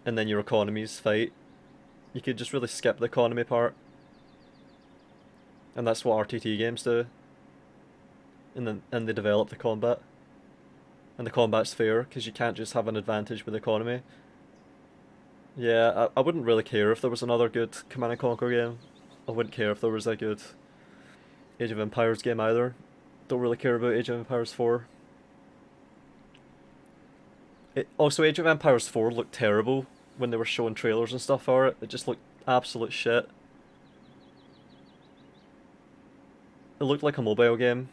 And then your economies fight. You could just really skip the economy part. And that's what RTT games do. And they develop the combat. And the combat's fair, because you can't just have an advantage with the economy. Yeah, I wouldn't really care if there was another good Command & Conquer game. I wouldn't care if there was a good Age of Empires game either. Don't really care about Age of Empires 4. Also, Age of Empires 4 looked terrible when they were showing trailers and stuff for it. It just looked absolute shit. It looked like a mobile game.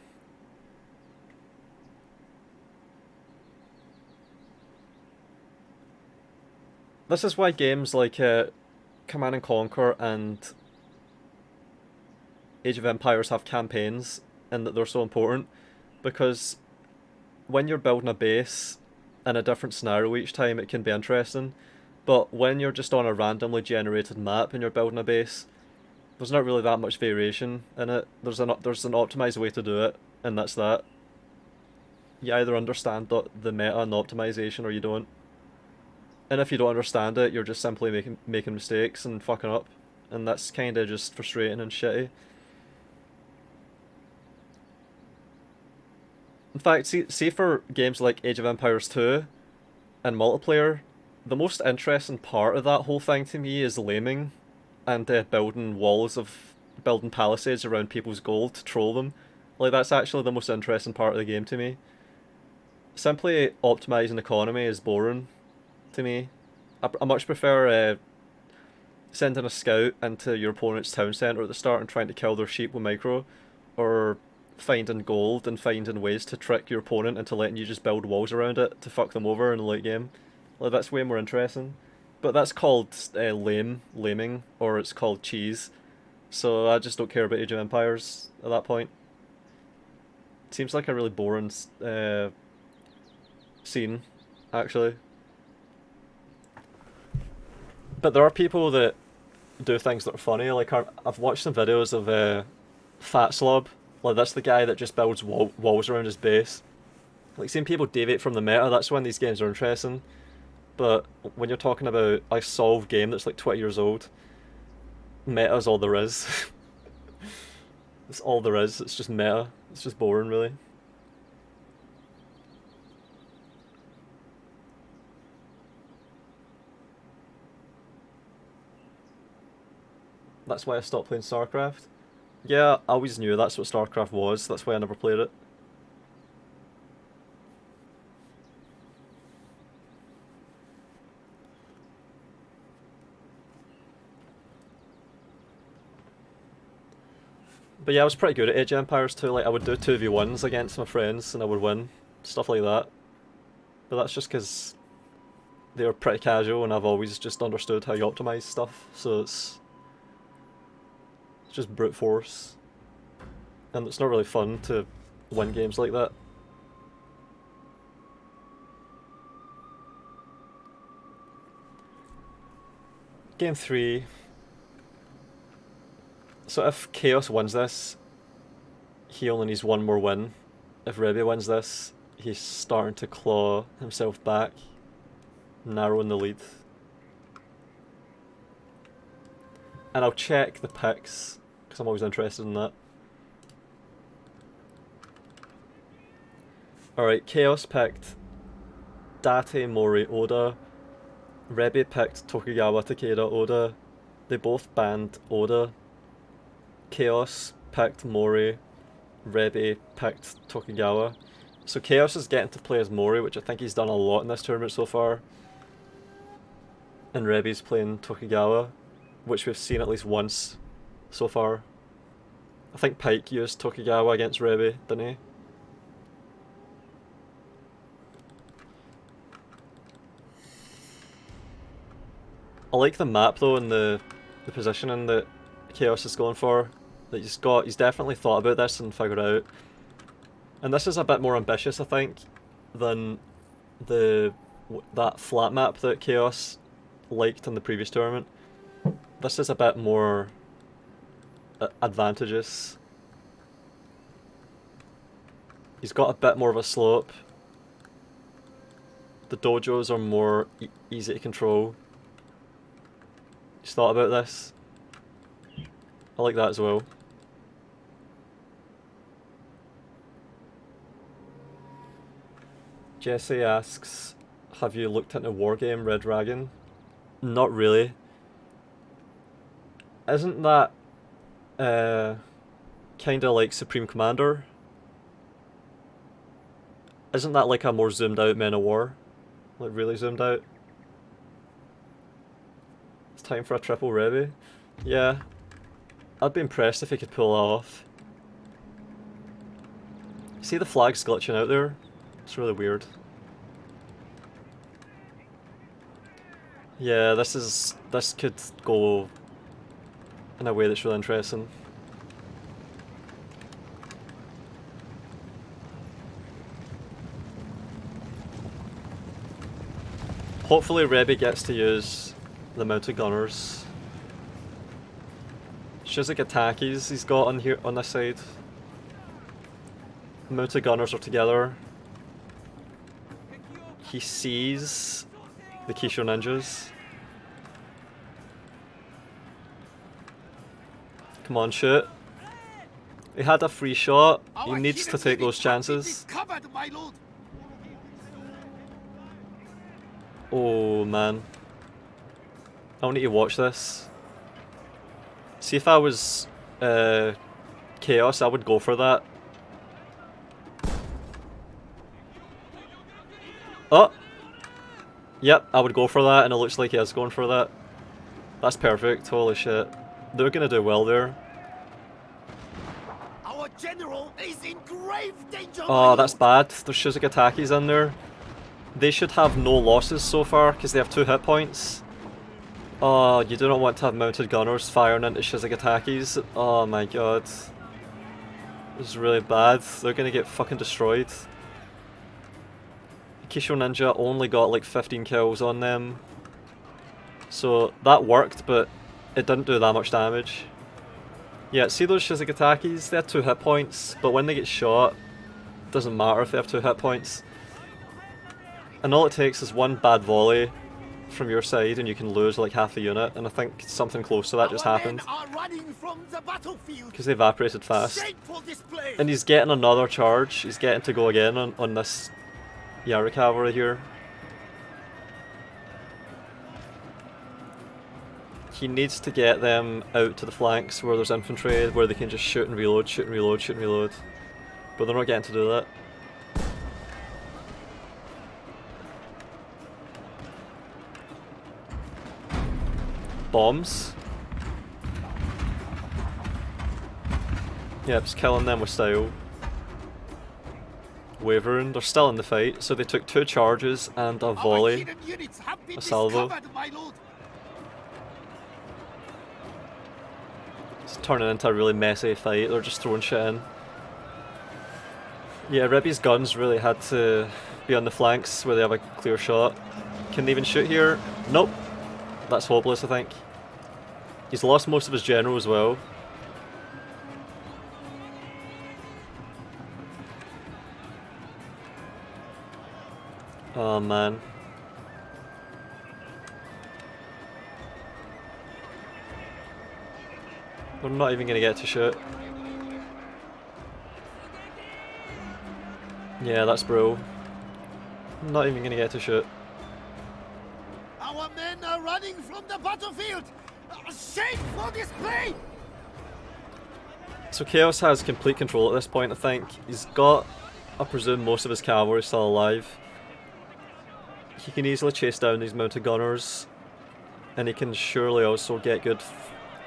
This is why games like Command and Conquer and Age of Empires have campaigns and that they're so important, because when you're building a base in a different scenario each time, it can be interesting, but when you're just on a randomly generated map and you're building a base, there's not really that much variation in it. There's an optimized way to do it, and that's that. You either understand the meta and optimization or you don't. And if you don't understand it, you're just simply making mistakes and fucking up, and that's kind of just frustrating and shitty. In fact, see for games like Age of Empires 2 and multiplayer, the most interesting part of that whole thing to me is laming and building palisades around people's gold to troll them. Like, that's actually the most interesting part of the game to me. Simply optimizing economy is boring to me. I much prefer sending a scout into your opponent's town centre at the start and trying to kill their sheep with micro, or finding gold and finding ways to trick your opponent into letting you just build walls around it to fuck them over in the late game. Like, that's way more interesting. But that's called laming, or it's called cheese. So I just don't care about Age of Empires at that point. It seems like a really boring scene, actually. But there are people that do things that are funny. Like, I've watched some videos of Fat Slob. Like, that's the guy that just builds walls around his base. Like, seeing people deviate from the meta, that's when these games are interesting. But when you're talking about a solved game that's like 20 years old, meta's all there is. It's all there is. It's just meta. It's just boring, really. That's why I stopped playing StarCraft. Yeah, I always knew that's what StarCraft was. That's why I never played it. But yeah, I was pretty good at Age of Empires 2. Like, I would do 2v1s against my friends and I would win. Stuff like that. But that's just because they were pretty casual and I've always just understood how you optimize stuff. So it's just brute force. And it's not really fun to win games like that. Game 3. So if Chaos wins this, he only needs one more win. If Rebi wins this, he's starting to claw himself back, narrowing the lead. And I'll check the picks, because I'm always interested in that. Alright, Chaos picked Date, Mori, Oda. Rebi picked Tokugawa, Takeda, Oda. They both banned Oda. Chaos picked Mori, Rebi picked Tokugawa. So Chaos is getting to play as Mori, which I think he's done a lot in this tournament so far. And Rebi's playing Tokugawa, which we've seen at least once so far. I think Pike used Tokugawa against Rebi, didn't he? I like the map though, and the positioning that Chaos is going for. That he's definitely thought about this and figured out. And this is a bit more ambitious, I think, than that flat map that Chaos liked in the previous tournament. This is a bit more advantageous. He's got a bit more of a slope. The dojos are more easy to control. He's thought about this. I like that as well. Jesse asks, have you looked into Wargame Red Dragon? Not really. Isn't that kinda like Supreme Commander? Isn't that like a more zoomed out Men of War? Like really zoomed out? It's time for a triple Rebi. Yeah. I'd be impressed if he could pull it off. See the flags glitching out there? It's really weird. Yeah, this could go in a way that's really interesting. Hopefully Rebi gets to use the mounted gunners. Shizakatakis he's got on here on this side. Mounted gunners are together. He sees the Kisho ninjas. Come on, shoot. He had a free shot. He needs to take those chances. Oh man. I need to watch this. See, if I was Chaos, I would go for that. Oh! Yep, I would go for that, and it looks like he is going for that. That's perfect, holy shit. They're gonna do well there.
Our general is in grave danger.
Oh, that's bad. There's Shizakatakis in there. They should have no losses so far, because they have 2 hit points. Oh, you do not want to have mounted gunners firing into Shizakatakis. Oh my god. This is really bad. They're gonna get fucking destroyed. Kisho Ninja only got like 15 kills on them. So that worked, but it didn't do that much damage. Yeah, see those Shizakatakis? They had 2 hit points, but when they get shot, it doesn't matter if they have 2 hit points. And all it takes is one bad volley from your side and you can lose like half the unit, and I think something close to that just happened. Because they evaporated fast. And he's getting another charge, he's getting to go again on this Yara cavalry here. He needs to get them out to the flanks where there's infantry, where they can just shoot and reload, shoot and reload, shoot and reload. But they're not getting to do that. Bombs. Yep, just killing them with style. Wavering, they're still in the fight, so they took 2 charges and a volley. A salvo. It's turning into a really messy fight, they're just throwing shit in. Yeah, Rebi's guns really had to be on the flanks where they have a clear shot. Can they even shoot here? Nope. That's hopeless, I think. He's lost most of his general as well. Oh man. We're not even gonna get to shoot. Yeah, that's bro. Not even gonna get to shoot.
Our men are running from the battlefield. Shameful display!
So Chaos has complete control at this point, I think. He's got, I presume, most of his cavalry still alive. He can easily chase down these mounted gunners, and he can surely also get good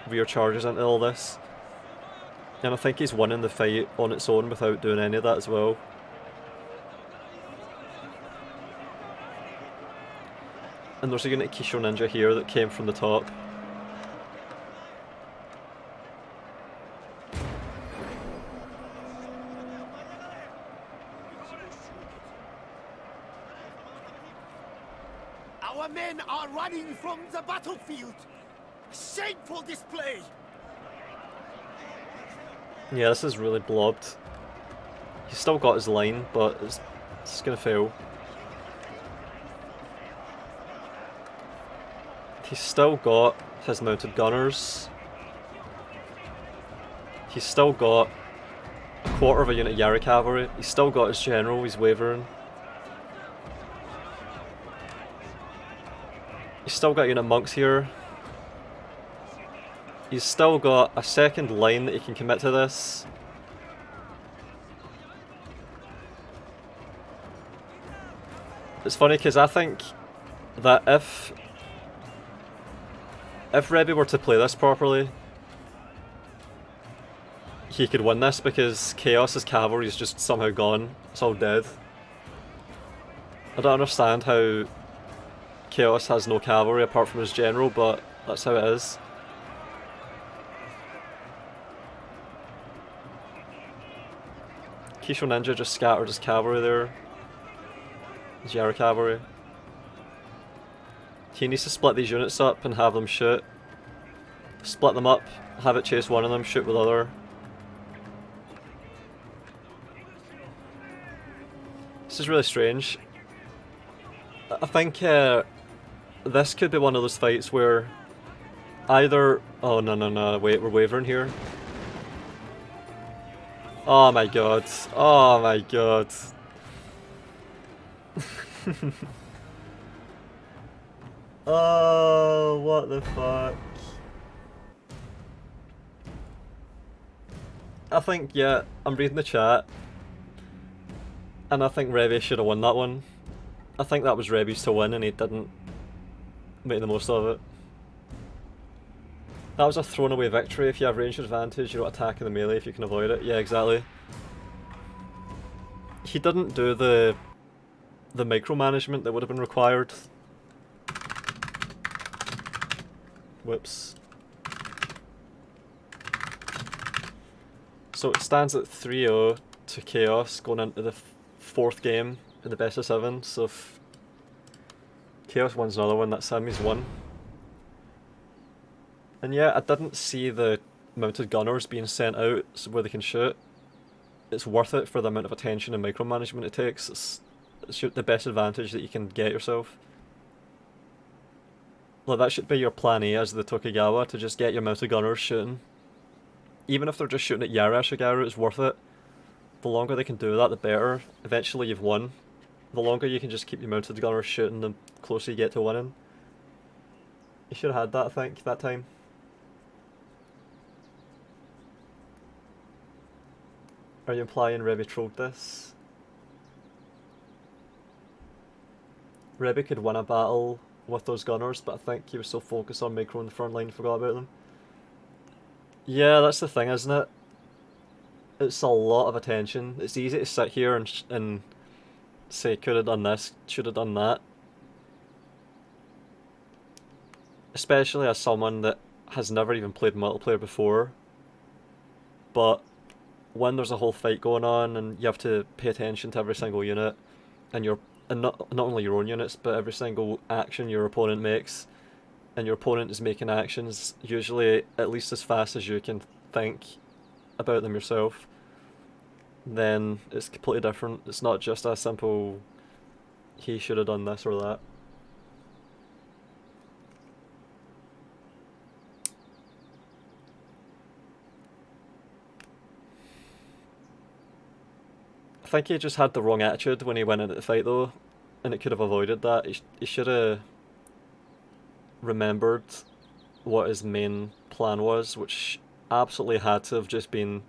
rear charges into all this. And I think he's winning the fight on its own without doing any of that as well. And there's a unit of Kisho Ninja here that came from the top.
Our men are running from the battlefield. Shameful display!
Yeah, this is really blobbed. He's still got his line, but it's gonna fail. He's still got his mounted gunners. He's still got a quarter of a unit of Yara cavalry. He's still got his general, he's wavering. He's still got a unit of monks here. He's still got a second line that he can commit to this. It's funny because I think that if Rebi were to play this properly, he could win this because Chaos's cavalry is just somehow gone. It's all dead. I don't understand how Chaos has no cavalry apart from his general, but that's how it is. Kisho Ninja just scattered his cavalry there. His Yara cavalry. He needs to split these units up and have them shoot. Split them up, have it chase one of them, shoot with the other. This is really strange. I think this could be one of those fights where either... Oh no, wait, we're wavering here. Oh my god. Oh my god. Oh, what the fuck. I think, yeah, I'm reading the chat. And I think Rebi should have won that one. I think that was Rebi's to win and he didn't make the most of it. That was a thrown away victory. If you have range advantage, you don't attack in the melee if you can avoid it. Yeah, exactly. He didn't do the micromanagement that would have been required. Whoops. So it stands at 3-0 to Chaos going into the fourth game in the best of 7. So if Chaos wins another one, that semis won. And yeah, I didn't see the mounted gunners being sent out where they can shoot. It's worth it for the amount of attention and micromanagement it takes. It's the best advantage that you can get yourself. Like, that should be your plan A as the Tokugawa, to just get your mounted gunners shooting. Even if they're just shooting at Yara Shigaru, it's worth it. The longer they can do that, the better. Eventually you've won. The longer you can just keep your mounted gunners shooting, the closer you get to winning. You should have had that, I think, that time. Are you implying Rebi trolled this? Rebi could win a battle with those gunners, but I think he was so focused on micro in the front line he forgot about them. Yeah, that's the thing, isn't it? It's a lot of attention. It's easy to sit here and say, could have done this, should have done that. Especially as someone that has never even played multiplayer before. But when there's a whole fight going on and you have to pay attention to every single unit, and not only your own units, but every single action your opponent makes, and your opponent is making actions usually at least as fast as you can think about them yourself, then it's completely different. It's not just a simple, he should have done this or that. I think he just had the wrong attitude when he went into the fight though, and it could have avoided that. He should have remembered what his main plan was, which absolutely had to have just been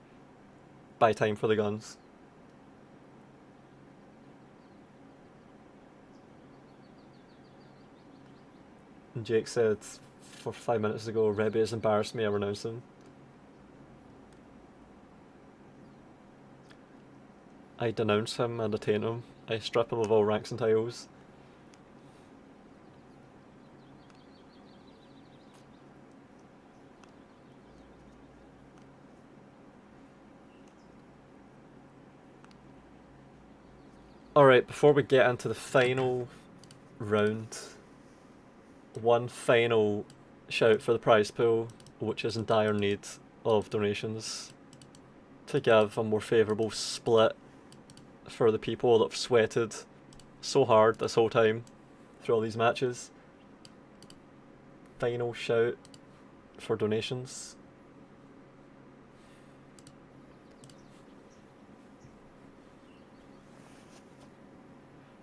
buy time for the guns. And Jake said 5 minutes ago, Rebi has embarrassed me, I renounce him. I denounce him and attain him. I strip him of all ranks and titles. Alright, before we get into the final round, one final shout for the prize pool, which is in dire need of donations to give a more favourable split for the people that have sweated so hard this whole time through all these matches. Final shout for donations.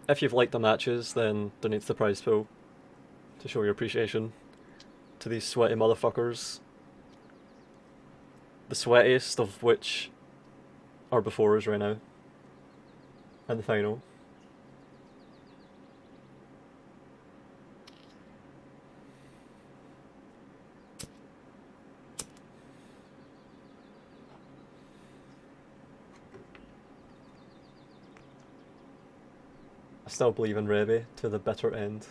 If you've liked the matches, then donate to the prize pool to show your appreciation to these sweaty motherfuckers. The sweatiest of which are before us right now. And the final. I still believe in Rebi to the bitter end.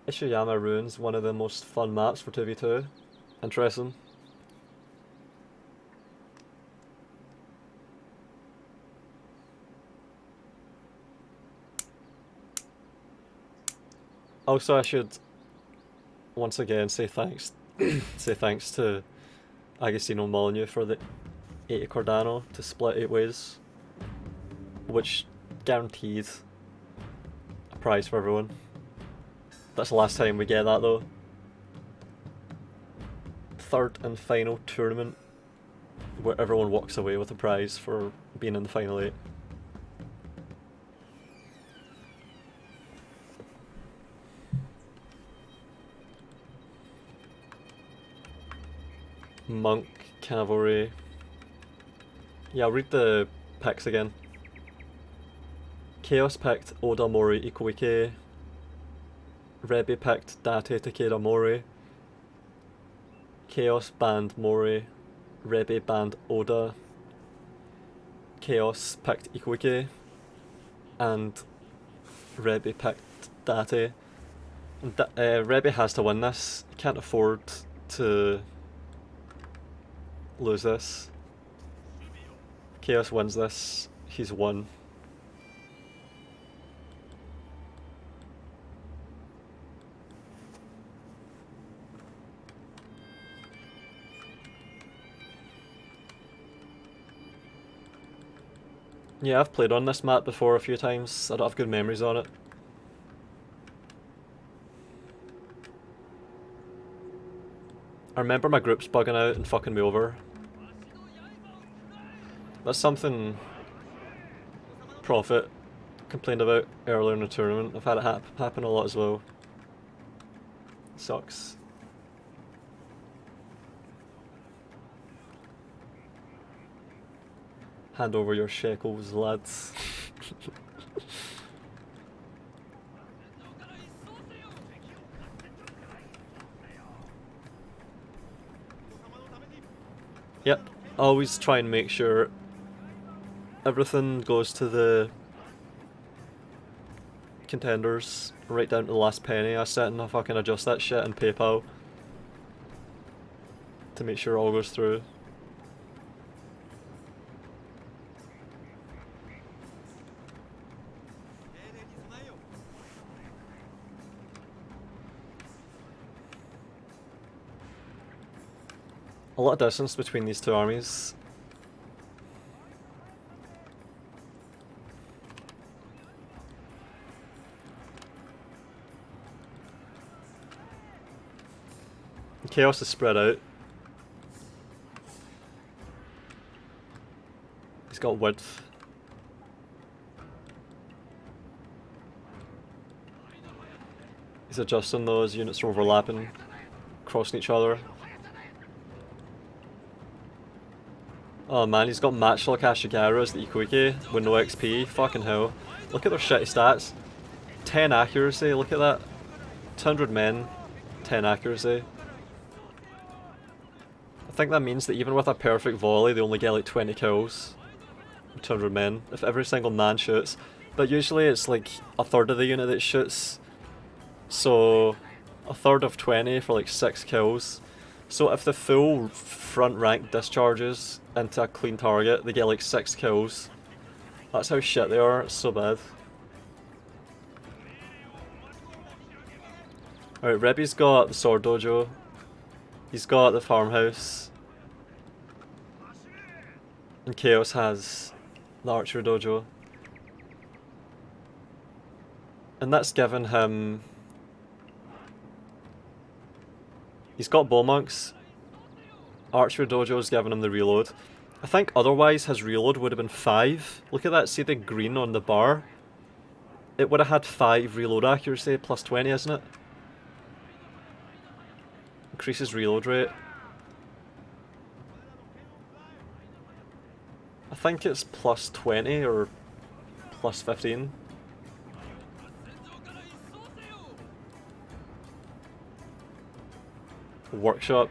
Ishiyama Ruins, one of the most fun maps for 2v2. Interesting. Also, I should once again say thanks to Agostino Molyneux for the 80 Cardano to split 8 ways, which guaranteed a prize for everyone. That's the last time we get that though. Third and final tournament where everyone walks away with a prize for being in the final 8. Monk, Cavalry. Yeah, I'll read the picks again. Chaos picked Oda Mori Ikuike. Rebi picked Date Takeda Mori. Chaos banned Mori. Rebi banned Oda. Chaos picked Ikuike. And Rebi picked Date. Rebi has to win this. He can't afford to lose this. Chaos wins this. He's won. Yeah, I've played on this map before a few times. I don't have good memories on it. I remember my groups bugging out and fucking me over. That's something Prophet complained about earlier in the tournament. I've had it happen a lot as well. Sucks. Hand over your shekels, lads. Yep, always try and make sure everything goes to the contenders right down to the last penny. I sit and I fucking adjust that shit in PayPal to make sure it all goes through. A lot of distance between these two armies. Chaos is spread out. He's got width. He's adjusting those, units are overlapping, crossing each other. Oh man, he's got match-like Ashigaru as the Ikuike with no XP. Fucking hell. Look at their shitty stats. 10 accuracy, look at that. 200 men, 10 accuracy. I think that means that even with a perfect volley, they only get like 20 kills. 200 men, if every single man shoots. But usually it's like a third of the unit that shoots. So, a third of 20 for like 6 kills. So if the full front rank discharges into a clean target, they get like 6 kills. That's how shit they are, it's so bad. Alright, Rebi's got the sword dojo. He's got the farmhouse. And Chaos has the archery dojo. And that's given him... He's got bow monks. Archery dojo's given him the reload. I think otherwise his reload would have been 5. Look at that, see the green on the bar? It would have had 5 reload accuracy plus 20, isn't it? Increases reload rate. I think it's plus 20 or plus 15. Workshop.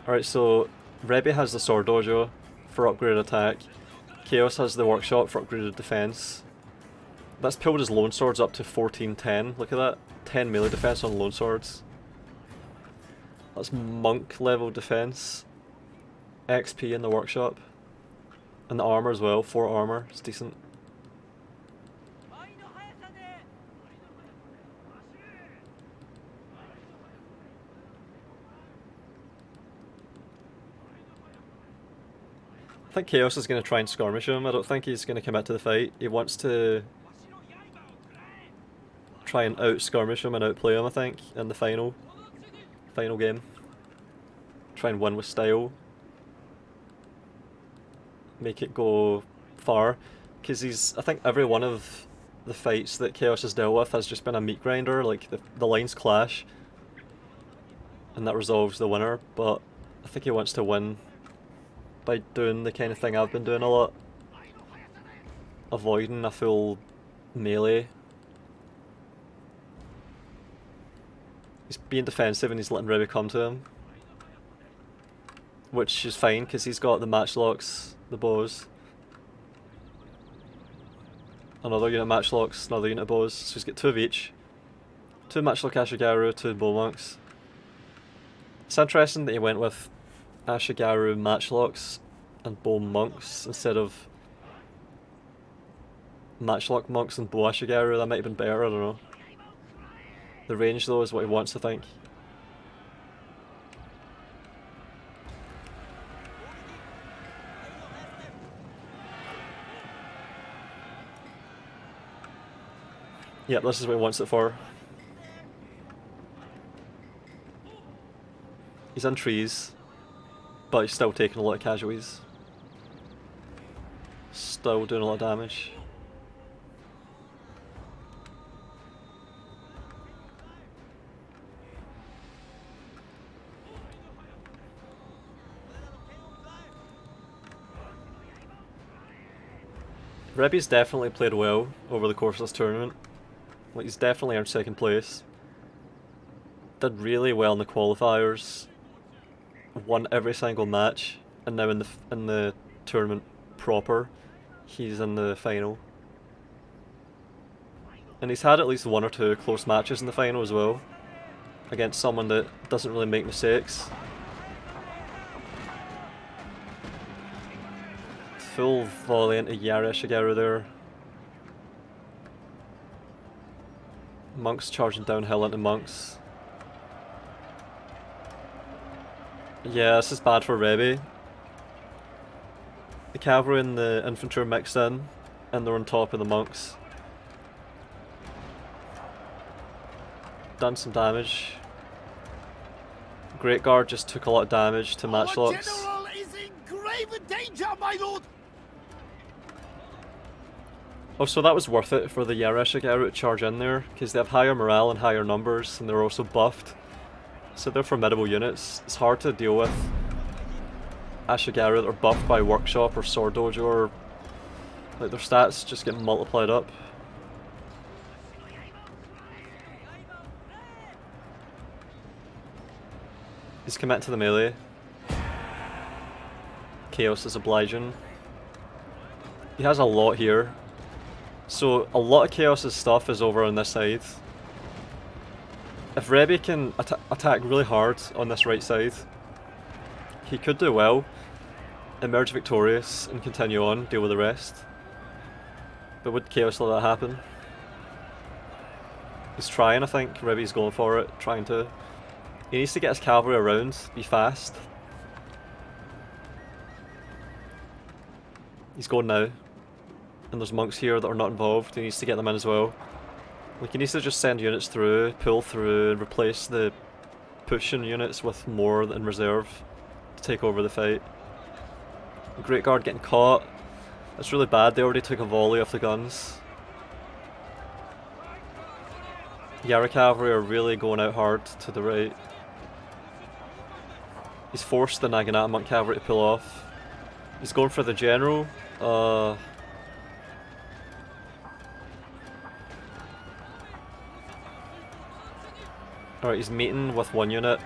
Alright, so Rebi has the sword dojo. for upgraded attack. Chaos has the workshop for upgraded defense. That's pulled his lone swords up to 1410. Look at that. 10 melee defense on lone swords. That's monk level defense. XP in the workshop. And the armor as well. 4 armor. It's decent. I think Chaos is going to try and skirmish him. I don't think he's going to commit to the fight. He wants to try and out-skirmish him and outplay him, I think, in the final game. Try and win with style. Make it go far. Because I think every one of the fights that Chaos has dealt with has just been a meat grinder, like the lines clash. And that resolves the winner, but I think he wants to win by doing the kind of thing I've been doing a lot. Avoiding a full melee. He's being defensive and he's letting Rebi come to him. Which is fine because he's got the matchlocks, the bows. Another unit matchlocks, another unit bows, so he's got 2 of each. 2 matchlock Ashigaru, 2 bow monks. It's interesting that he went with Ashigaru matchlocks and bow monks instead of matchlock monks and bow Ashigaru. That might have been better, I don't know. The range though is what he wants, I think. Yep, this is what he wants it for. He's on trees, but he's still taking a lot of casualties. Still doing a lot of damage. Rebi's definitely played well over the course of this tournament. Like, he's definitely earned 2nd place. Did really well in the qualifiers. Won every single match, and now in the tournament proper, he's in the final. And he's had at least 1 or 2 close matches in the final as well, against someone that doesn't really make mistakes. Full volley into Yara Shigeru there. Monks charging downhill into monks. Yeah, this is bad for Rebi. The cavalry and the infantry are mixed in, and they're on top of the monks. Done some damage. Great Guard just took a lot of damage to matchlocks.
Our general is in grave danger, my lord!
Oh, so that was worth it for the Yara Shigeru to charge in there, because they have higher morale and higher numbers, and they're also buffed. So they're formidable units. It's hard to deal with Ashigaru that are buffed by Workshop or Sword Dojo, or like their stats just get multiplied up. He's committing to the melee. Chaos is obliging. He has a lot here. So a lot of Chaos's stuff is over on this side. If Rebi can attack really hard on this right side, he could do well, emerge victorious and continue on, deal with the rest. But would Chaos let that happen? He's trying, I think. Rebi's going for it, trying to. He needs to get his cavalry around, be fast. He's going now. And there's monks here that are not involved, he needs to get them in as well. Like, he needs to just send units through, pull through, and replace the pushing units with more in reserve to take over the fight. Great Guard getting caught. That's really bad, they already took a volley off the guns. Yara Cavalry are really going out hard to the right. He's forced the Naginata Monk Cavalry to pull off. He's going for the general. Alright, he's meeting with one unit.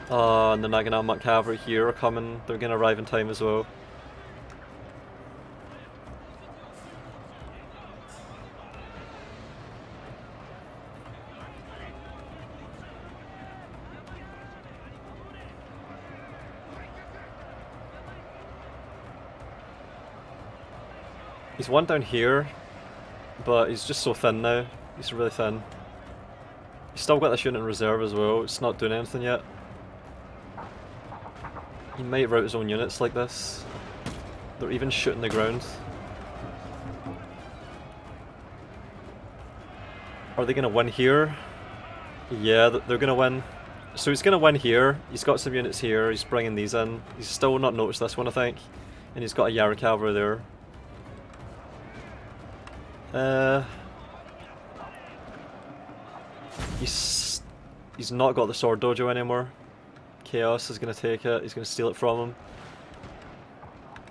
And the Naginata cavalry here are coming. They're gonna arrive in time as well. He's one down here, but he's just so thin now. He's really thin. He's still got this unit in reserve as well. It's not doing anything yet. He might route his own units like this. They're even shooting the ground. Are they going to win here? Yeah, they're going to win. So he's going to win here. He's got some units here. He's bringing these in. He's still not noticed this one, I think. And he's got a Yara cavalry there. He's not got the sword dojo anymore. Chaos is going to take it. He's going to steal it from him.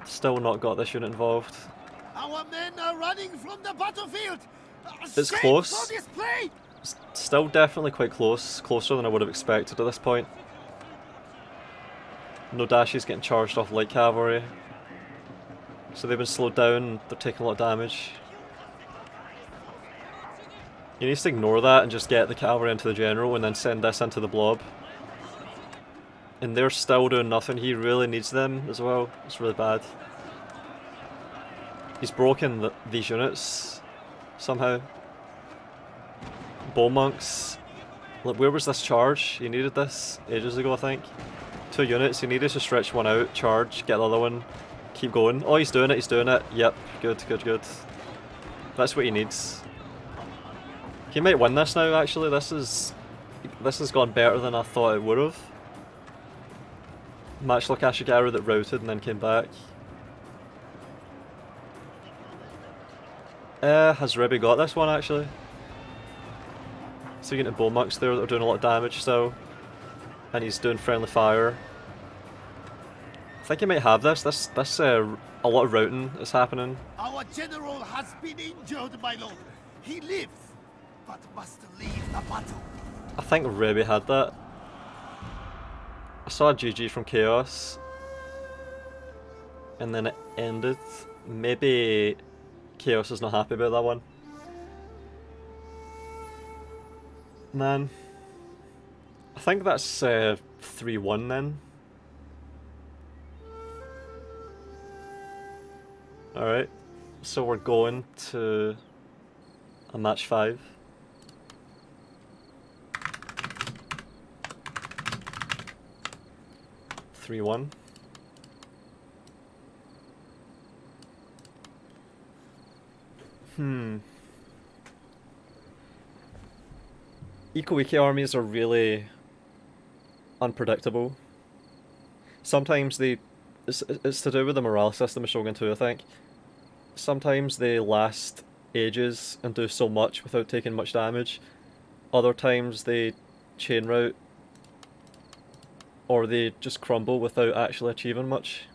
Still not got this unit involved.
Our men are running from the battlefield.
It's
Shame
close.
for this play.
Still definitely quite close. Closer than I would have expected at this point. Nodashi's getting charged off light cavalry. So they've been slowed down. They're taking a lot of damage. He needs to ignore that and just get the cavalry into the general and then send this into the blob. And they're still doing nothing. He really needs them as well. It's really bad. He's broken these units somehow. Bull monks. Look, where was this charge? He needed this ages ago, I think. 2 units. He needed to stretch one out, charge, get the other one, keep going. Oh, he's doing it. He's doing it. Yep. Good, good, good. That's what he needs. He might win this now, actually. This has gone better than I thought it would have. Match like Ashigaru that routed and then came back. Has Rebi got this one, actually? So you're getting Bowmonks there that are doing a lot of damage still. And he's doing friendly fire. I think he might have this. A lot of routing is happening.
Our general has been injured, my lord. He lives, but must leave the battle.
I think Rebi had that. I saw a GG from Chaos. And then it ended. Maybe Chaos is not happy about that one. Man. I think that's 3-1 then. Alright. So we're going to a match 5. Three one. Eco-wiki armies are really unpredictable. Sometimes it's to do with the morale system of Shogun 2, I think. Sometimes they last ages and do so much without taking much damage. Other times they chain route, or they just crumble without actually achieving much.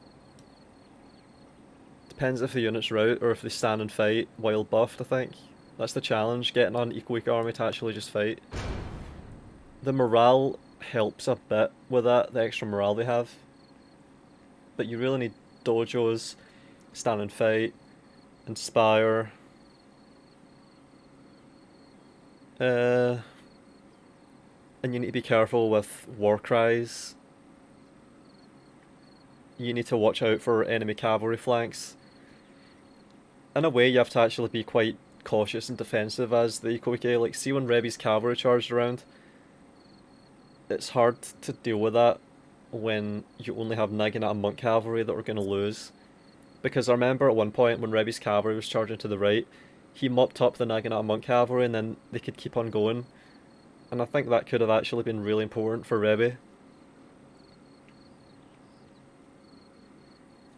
Depends if the units route or if they stand and fight while buffed, I think. That's the challenge, getting an eco-weak army to actually just fight. The morale helps a bit with that, the extra morale they have. But you really need dojos, stand and fight, inspire. And you need to be careful with war cries. You need to watch out for enemy cavalry flanks. In a way, you have to actually be quite cautious and defensive as the eco-wiki. Like, see when Rebi's cavalry charged around? It's hard to deal with that when you only have Naginata monk cavalry that are going to lose. Because I remember at one point when Rebi's cavalry was charging to the right, he mopped up the Naginata monk cavalry and then they could keep on going. And I think that could have actually been really important for Rebi.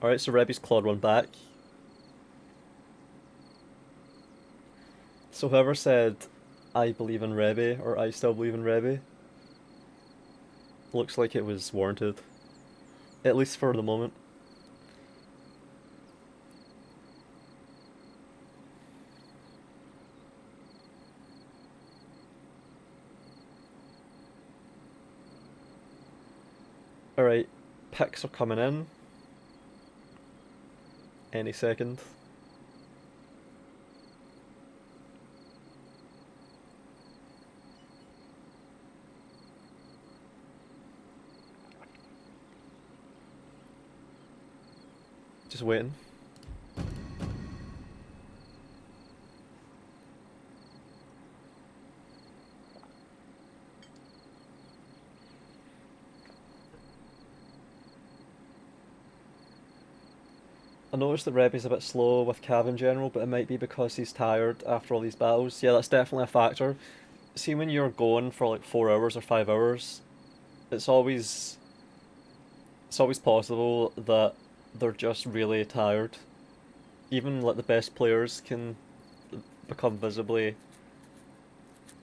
Alright, so Rebi's clawed one back. So whoever said, I believe in Rebi, or I still believe in Rebi, looks like it was warranted. At least for the moment. Alright, picks are coming in. Any second. Just waiting. I noticed that Rebi's a bit slow with Cav in general, but it might be because he's tired after all these battles. Yeah, that's definitely a factor. See, when you're going for like 4 hours or 5 hours, it's always possible that they're just really tired. Even like the best players can become visibly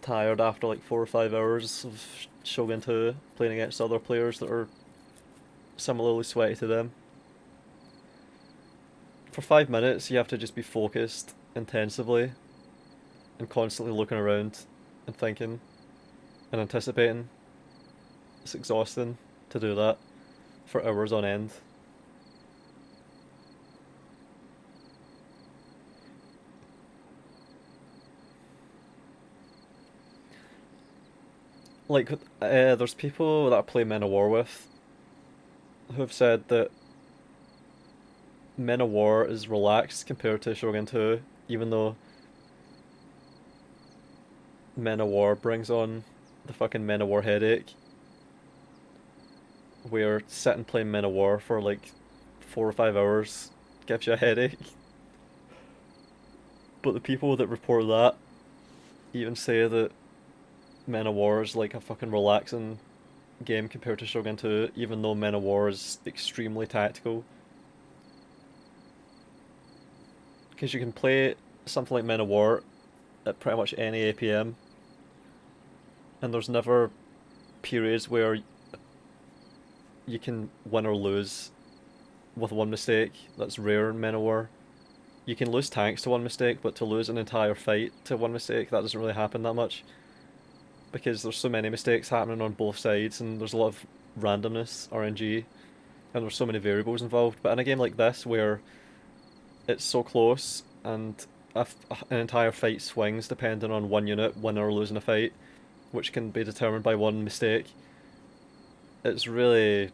tired after like 4 or 5 hours of Shogun 2 playing against other players that are similarly sweaty to them. For 5 minutes, you have to just be focused intensively and constantly looking around and thinking and anticipating. It's exhausting to do that for hours on end. Like, there's people that I play Men of War with who have said that Men of War is relaxed compared to Shogun 2, even though Men of War brings on the fucking Men of War headache, where sitting playing Men of War for like 4 or 5 hours gives you a headache. But the people that report that even say that Men of War is like a fucking relaxing game compared to Shogun 2, even though Men of War is extremely tactical. Because you can play something like Men of War at pretty much any APM, and there's never periods where you can win or lose with one mistake. That's rare in Men of War. You can lose tanks to one mistake, but to lose an entire fight to one mistake, that doesn't really happen that much. Because there's so many mistakes happening on both sides, and there's a lot of randomness, RNG, and there's so many variables involved. But in a game like this, where it's so close, and an entire fight swings depending on one unit winning or losing a fight, which can be determined by one mistake, it's really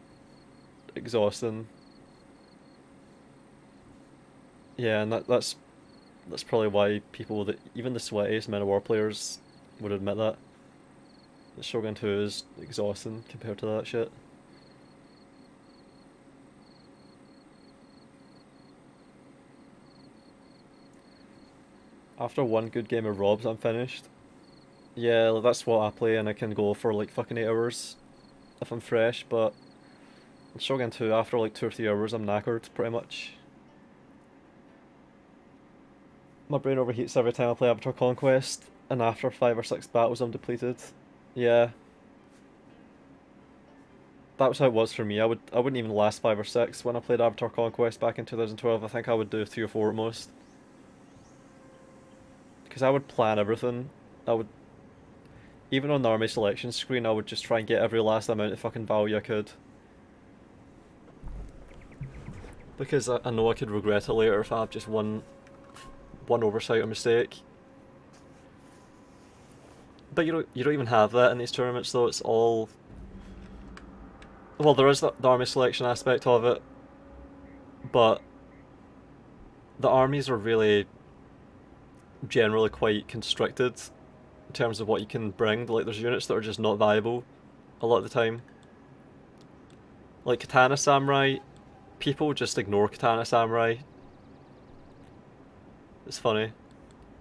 exhausting. Yeah, and that's probably why people that even the sweatiest Men of War players would admit that. Shogun 2 is exhausting compared to that shit. After one good game of Robs, I'm finished. Yeah, that's what I play, and I can go for like fucking 8 hours if I'm fresh, but in Shogun 2, after like 2 or 3 hours, I'm knackered, pretty much. My brain overheats every time I play Avatar Conquest, and after 5 or 6 battles, I'm depleted. Yeah. That was how it was for me. I wouldn't even last 5 or 6 when I played Avatar Conquest back in 2012. I think I would do 3 or 4 at most. Because I would plan everything. Even on the army selection screen, I would just try and get every last amount of fucking value I could. Because I know I could regret it later if I have just one oversight or mistake. But you don't even have that in these tournaments though. It's all... Well, there is the army selection aspect of it, but the armies are really generally quite constricted in terms of what you can bring. Like, there's units that are just not viable a lot of the time. Like Katana Samurai, people just ignore Katana Samurai. It's funny.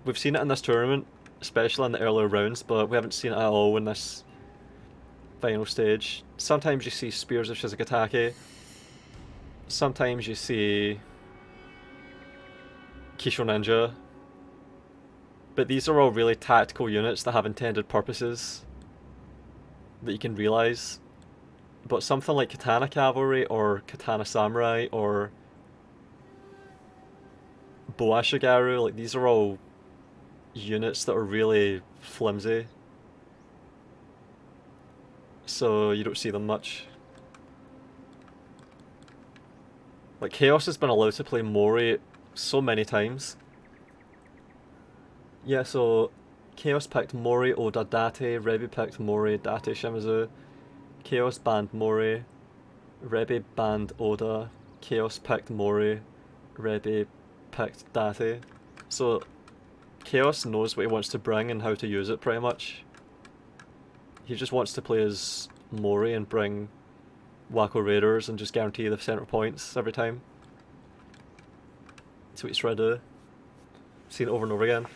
We've seen it in this tournament, especially in the earlier rounds, but we haven't seen it at all in this final stage. Sometimes you see Spears of Shizugatake. Sometimes you see Kisho Ninja. But these are all really tactical units that have intended purposes that you can realise. But something like Katana Cavalry or Katana Samurai or Boashigaru, like, these are all units that are really flimsy. So you don't see them much. Like, Chaos has been allowed to play Mori so many times. Yeah, so Chaos picked Mori, Oda, Date. Rebi picked Mori, Date, Shimizu. Chaos banned Mori. Rebi banned Oda. Chaos picked Mori. Rebi picked Date. So Chaos knows what he wants to bring and how to use it, pretty much. He just wants to play as Mori and bring Wacko Raiders and just guarantee the center points every time. That's what he's trying to do. Seen it over and over again.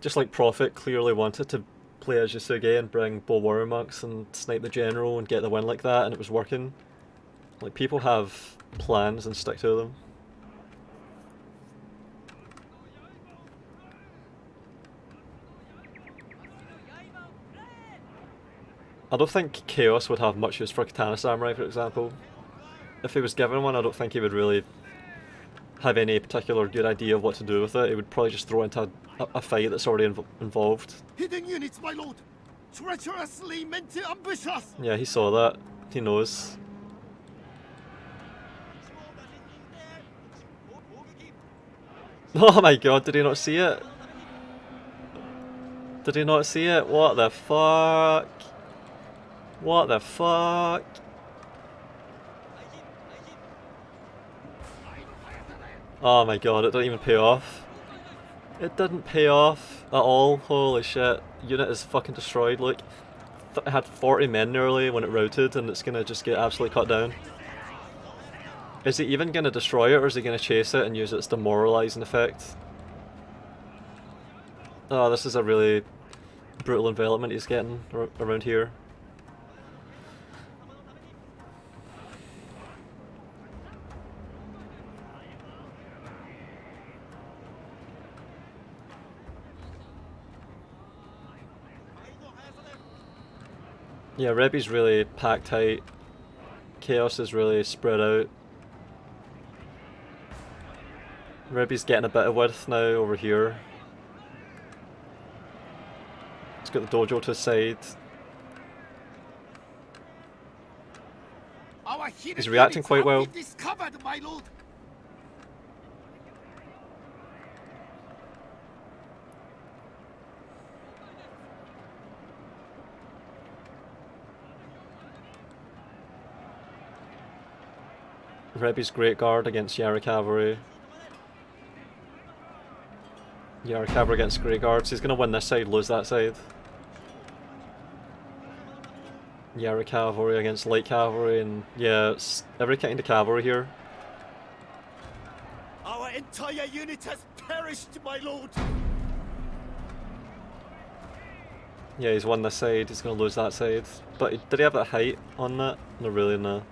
Just like Prophet clearly wanted to play as Yasuge and bring Bow Warrior Monks and snipe the general and get the win like that, and it was working. Like, people have plans and stick to them. I don't think Chaos would have much use for Katana Samurai, for example. If he was given one, I don't think he would really have any particular good idea of what to do with it. He would probably just throw it into a fight that's already involved.
Hidden units, my lord! Treacherously meant to ambush us!
Yeah, he saw that. He knows. Oh my god, did he not see it? Did he not see it? What the fuck? What the fuck? Oh my god, it didn't even pay off. It didn't pay off at all. Holy shit. Unit is fucking destroyed, look. It had 40 men nearly when it routed, and it's gonna just get absolutely cut down. Is he even gonna destroy it, or is he gonna chase it and use its demoralizing effect? Oh, this is a really brutal envelopment he's getting around here. Yeah, Rebi's really packed tight. Chaos is really spread out. Rebi's getting a bit of width now over here. He's got the dojo to his side. He's reacting quite well.
Discovered, my lord.
Rebi's Great Guard against Yara Cavalry. Yara Cavalry against Great Guards. He's gonna win this side, lose that side. Yara Cavalry against Light Cavalry, and yeah, it's every kind of cavalry here.
Our entire unit has perished, my lord.
Yeah, he's won this side, he's gonna lose that side. But did he have that height on that? No, really, no.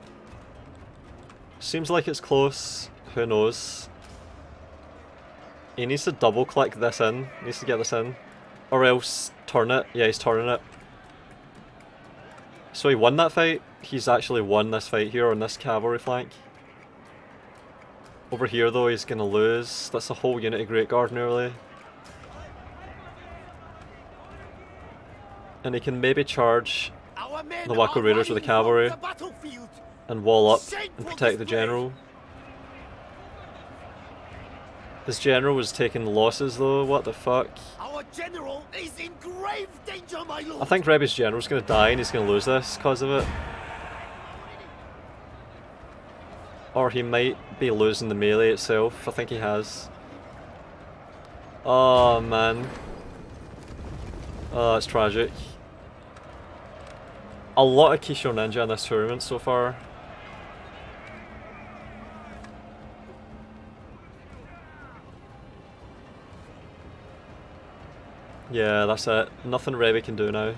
Seems like it's close, who knows. He needs to double click this in, he needs to get this in. Or else turn it, yeah, he's turning it. So he won that fight, he's actually won this fight here on this cavalry flank. Over here though, he's gonna lose, that's a whole unit of Great Guard nearly. And he can maybe charge the Wacko Raiders with the cavalry and wall up and protect the general. His general was taking losses though, what the fuck?
Our general is in grave danger, my lord.
I think Rebi's general's gonna die and he's gonna lose this because of it. Or he might be losing the melee itself, I think he has. Oh man. Oh, that's tragic. A lot of Kisho Ninja in this tournament so far. Yeah, that's it. Nothing Rebi can do now.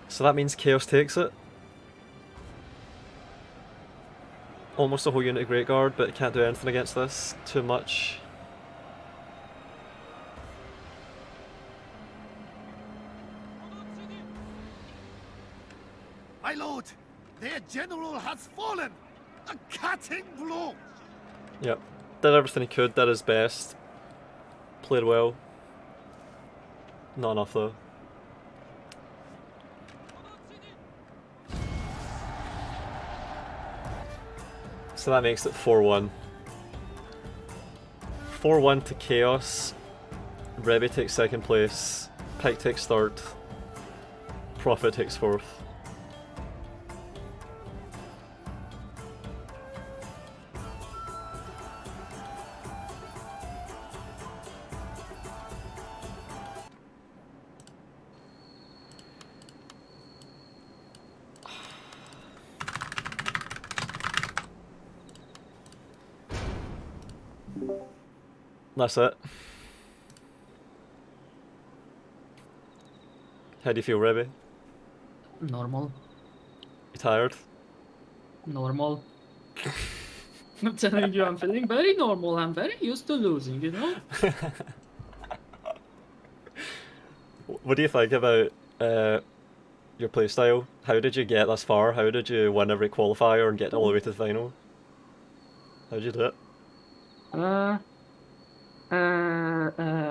So that means Chaos takes it. Almost a whole unit of Great Guard, but it can't do anything against this. Too much.
My lord, their general has fallen. A cutting blow.
Yep. Did everything he could, did his best. Played well. Not enough though. So that makes it 4-1. 4-1 to Chaos. Rebi takes second place. Pike takes third. Prophet takes fourth. That's it. How do you feel, Rebi?
Normal.
You tired?
Normal. I'm telling you, I'm feeling very normal. I'm very used to losing, you know?
What do you think about your playstyle? How did you get this far? How did you win every qualifier and get all the way to the final? How did you do it?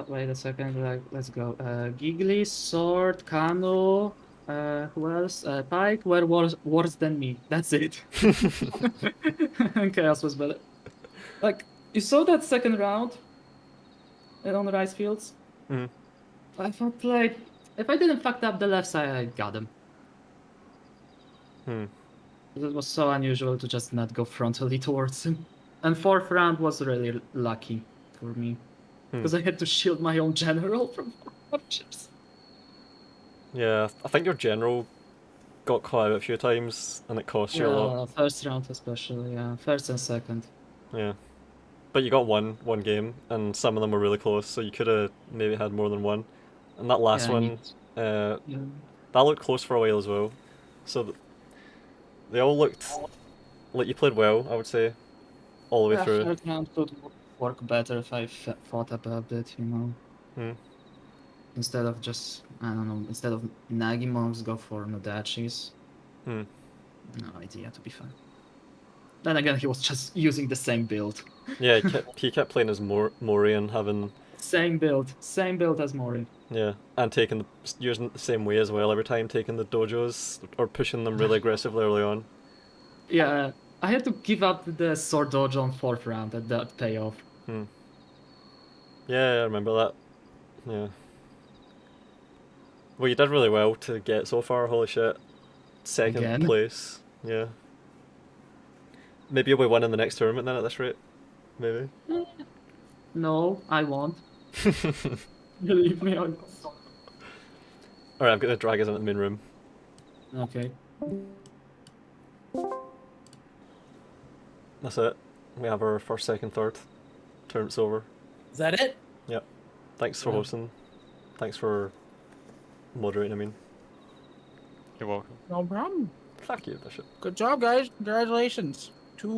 Wait a second, let's go. Giggly, Sword, Kanu, who else? Pike were worse than me. That's it. And Chaos was better. Like, you saw that second round on the rice fields?
Mhm.
I felt like, if I didn't fuck up the left side, I got him. It was so unusual to just not go frontally towards him. And fourth round was really lucky for me. Because I had to shield my own general from archers.
Yeah, I think your general got caught out a few times and it cost you a lot.
First round especially, yeah. First and second.
Yeah. But you got one game and some of them were really close, so you could have maybe had more than one. And that last
Yeah,
one,
yeah.
that looked close for a while as well. So they all looked like you played well, I would say, all the way through.
Third round could work better if I thought about it, you know. Instead of just, I don't know, instead of nagging monks, go for Nodachis. No idea, to be fair. Then again, he was just using the same build.
Yeah, he kept playing as Mori and having...
Same build as Mori.
Yeah, and using it the same way as well every time, taking the dojos, or pushing them really aggressively early on.
Yeah, I had to give up the sword dojo on fourth round, and that payoff.
Yeah, I remember that. Yeah. Well, you did really well to get so far, holy shit. Second place, yeah. Maybe you'll be winning the next tournament then at this rate? Maybe?
No, I won't. Believe me, I won't.
Alright, I'm gonna drag us into the main room.
Okay.
That's it. We have our first, second, third. Tournament's over.
Is that it?
Yep. Thanks for hosting. Thanks for moderating, I mean.
You're welcome.
No problem.
Thank you, Bishop.
Good job, guys. Congratulations. 2